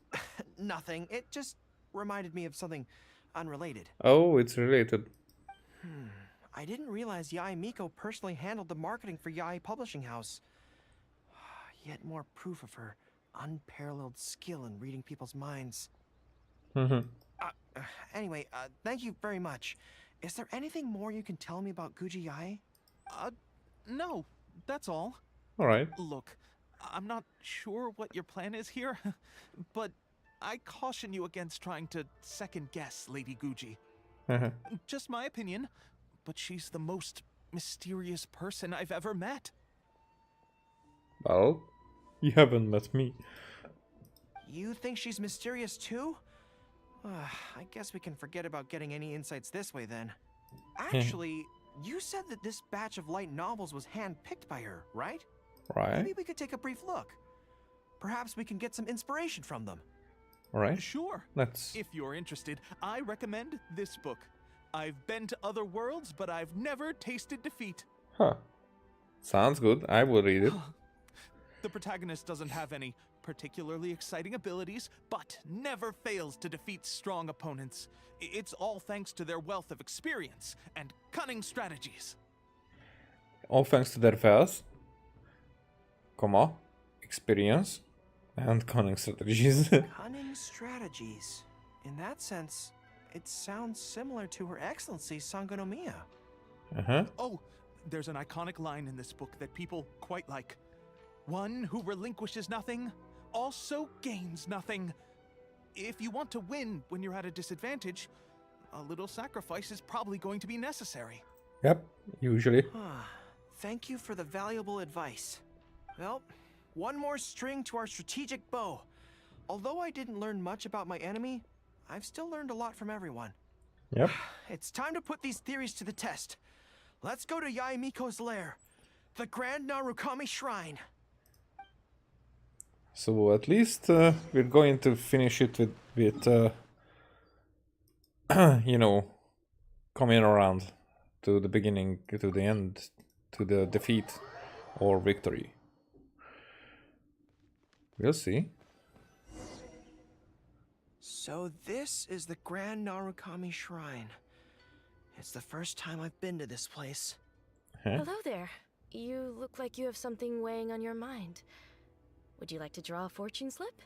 Nothing. It just reminded me of something unrelated.
Oh, it's related.
I didn't realize Yae Miko personally handled the marketing for Yae Publishing House. Yet more proof of her unparalleled skill in reading people's minds. Anyway, thank you very much. Is there anything more you can tell me about Guji Yae?
No, that's all.
All right.
Look, I'm not sure what your plan is here, but I caution you against trying to second-guess Lady Guji. Just my opinion, but she's the most mysterious person I've ever met.
Well, you haven't met me.
You think she's mysterious too? I guess we can forget about getting any insights this way then. Actually, you said that this batch of light novels was hand-picked by her, right?
Right.
Maybe we could take a brief look. Perhaps we can get some inspiration from them.
Alright.
Sure.
Let's...
If you're interested, I recommend this book. I've been to other worlds, but I've never tasted defeat.
Huh. Sounds good. I will read it.
The protagonist doesn't have any particularly exciting abilities, but never fails to defeat strong opponents. It's all thanks to their wealth of experience and cunning strategies.
All thanks to their wealth, experience, and cunning strategies.
Cunning strategies. In that sense, it sounds similar to Her Excellency Sangonomiya.
Oh, there's an iconic line in this book that people quite like. One who relinquishes nothing also gains nothing. If you want to win when you're at a disadvantage, a little sacrifice is probably going to be necessary.
Yep, usually.
Thank you for the valuable advice. Well, one more string to our strategic bow. Although I didn't learn much about my enemy, I've still learned a lot from everyone.
Yep.
It's time to put these theories to the test. Let's go to Yae Miko's lair, the Grand Narukami Shrine.
So at least we're going to finish it with you know, coming around to the beginning, to the end, to the defeat or victory. We'll see.
So this is the Grand Narukami Shrine. It's the first time I've been to this place.
Hello there. You look like you have something weighing on your mind. Would you like to draw a fortune slip?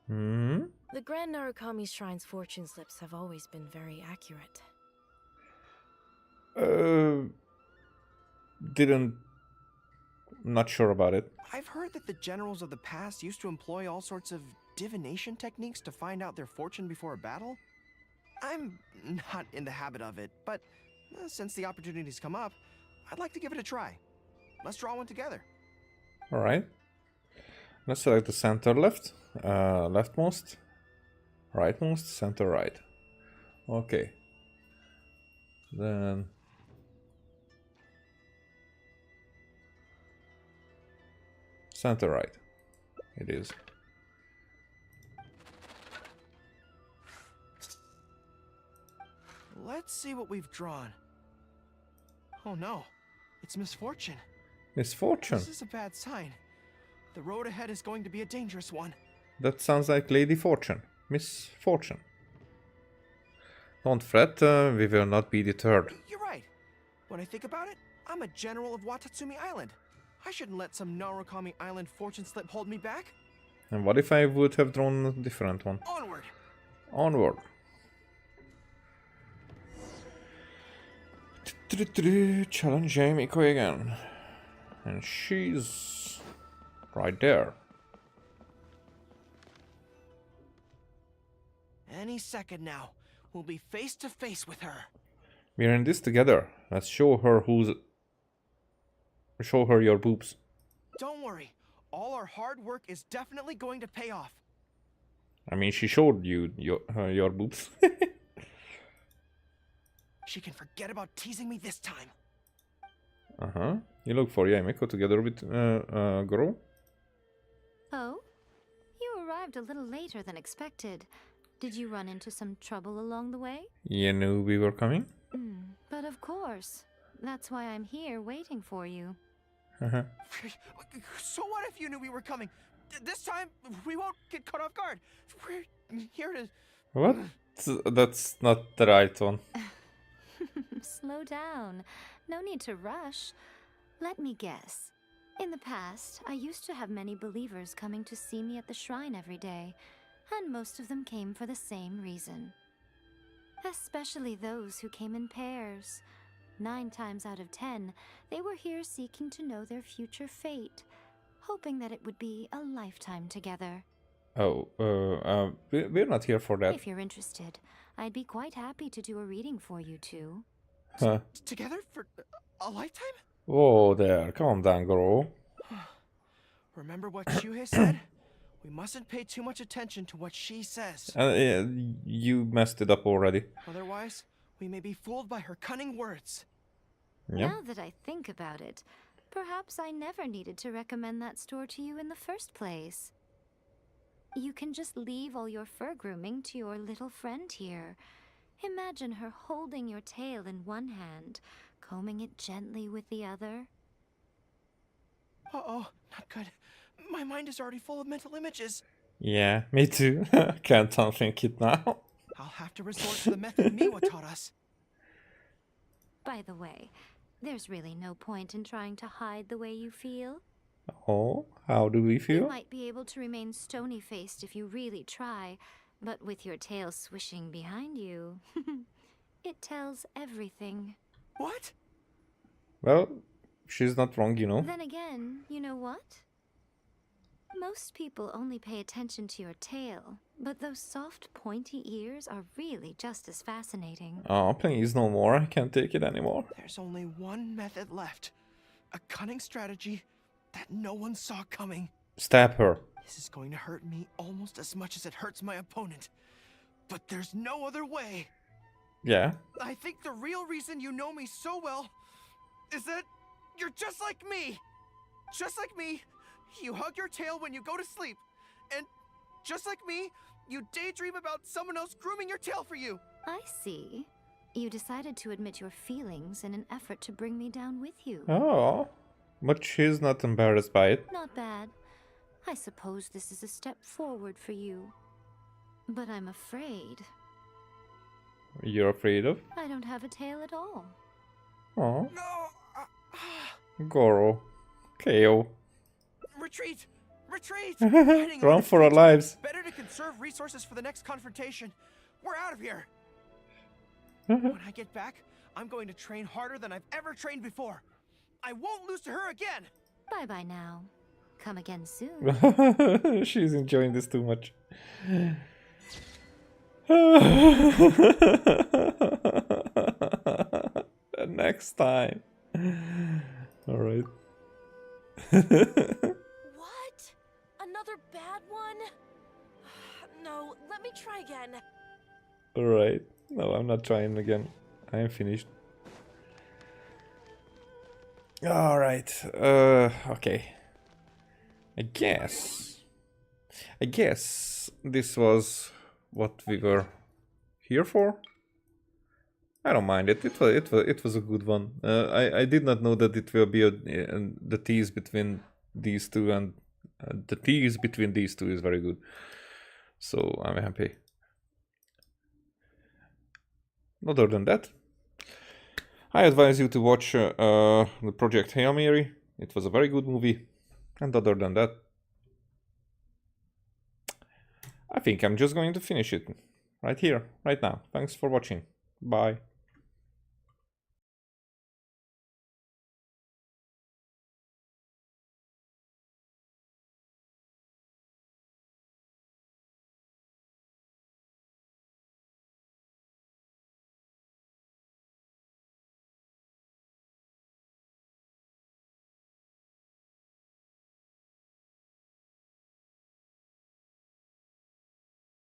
The Grand Narukami Shrine's fortune slips have always been very accurate.
Not sure about it.
I've heard that the generals of the past used to employ all sorts of divination techniques to find out their fortune before a battle. I'm not in the habit of it, but since the opportunity's come up, I'd like to give it a try. Let's draw one together.
Alright. Let's select the center left, leftmost, rightmost, center right. Okay. Then center right. It is.
Let's see what we've drawn. Oh no, it's misfortune.
Misfortune?
This is a bad sign. The road ahead is going to be a dangerous one.
That sounds like Lady Fortune. Misfortune. Don't fret, we will not be deterred.
You're right. When I think about it, I'm a general of Watatsumi Island. I shouldn't let some Narukami Island fortune slip hold me back.
And what if I would have drawn a different one?
Onward!
Onward. Challenge Yae Miko again. And she's right there.
Any second now, we'll be face to face with her.
We're in this together. Let's show her Show her your boobs.
Don't worry, all our hard work is definitely going to pay off.
I mean, she showed you your boobs.
She can forget about teasing me this time.
You look for Yae Miko together with Goro?
Oh? You arrived a little later than expected. Did you run into some trouble along the way?
You knew we were coming?
But of course. That's why I'm here waiting for you.
So what if you knew we were coming? This time, we won't get caught off guard. We're here to...
What? That's not the right one.
Slow down. No need to rush. Let me guess. In the past, I used to have many believers coming to see me at the shrine every day, and most of them came for the same reason. Especially those who came in pairs. 9 times out of 10, they were here seeking to know their future fate, hoping that it would be a lifetime together.
Oh, we're not here for that.
If you're interested, I'd be quite happy to do a reading for you two.
Together for a lifetime?
Whoa there, calm down, Goro.
Remember what Shuhei said? We mustn't pay too much attention to what she says.
Yeah, you messed it up already.
Otherwise, we may be fooled by her cunning words.
Yep.
Now that I think about it, perhaps I never needed to recommend that store to you in the first place. You can just leave all your fur grooming to your little friend here. Imagine her holding your tail in one hand, combing it gently with the other.
Uh-oh, not good. My mind is already full of mental images.
Yeah, me too. Can't unthink it now.
I'll have to resort to the method Miwa taught us.
By the way, there's really no point in trying to hide the way you feel.
Oh, how do we
You
feel?
might be able to remain stony-faced if you really try, but with your tail swishing behind you, it tells everything.
What?
Well, she's not wrong, you know.
Then again, you know what? Most people only pay attention to your tail, but those soft, pointy ears are really just as fascinating.
Oh, please, no more. I can't take it anymore.
There's only one method left. A cunning strategy that no one saw coming.
Stab her.
This is going to hurt me almost as much as it hurts my opponent. But there's no other way.
Yeah.
I think the real reason you know me so well is that you're just like me. Just like me, you hug your tail when you go to sleep. And just like me, you daydream about someone else grooming your tail for you.
I see. You decided to admit your feelings in an effort to bring me down with you.
Oh, but she's not embarrassed by it.
Not bad. I suppose this is a step forward for you. But I'm afraid
You're afraid of?
I don't have a tail at all.
Oh. Goro. KO.
Retreat! Retreat!
Run for our lives.
Better to conserve resources for the next confrontation. We're out of here. When I get back, I'm going to train harder than I've ever trained before. I won't lose to her again.
Bye-bye now. Come again soon.
She's enjoying this too much. Next time. Alright.
What? Another bad one? No, let me try again.
Alright. No, I'm not trying again. I am finished. Alright. Okay. I guess this was what we were here for. I don't mind it. It was a good one. I did not know that it will be the tease between these two, and the tease between these two is very good. So I'm happy. Other than that, I advise you to watch the Project Hail Mary. It was a very good movie. And other than that, I think I'm just going to finish it right here, right now. Thanks for watching. Bye.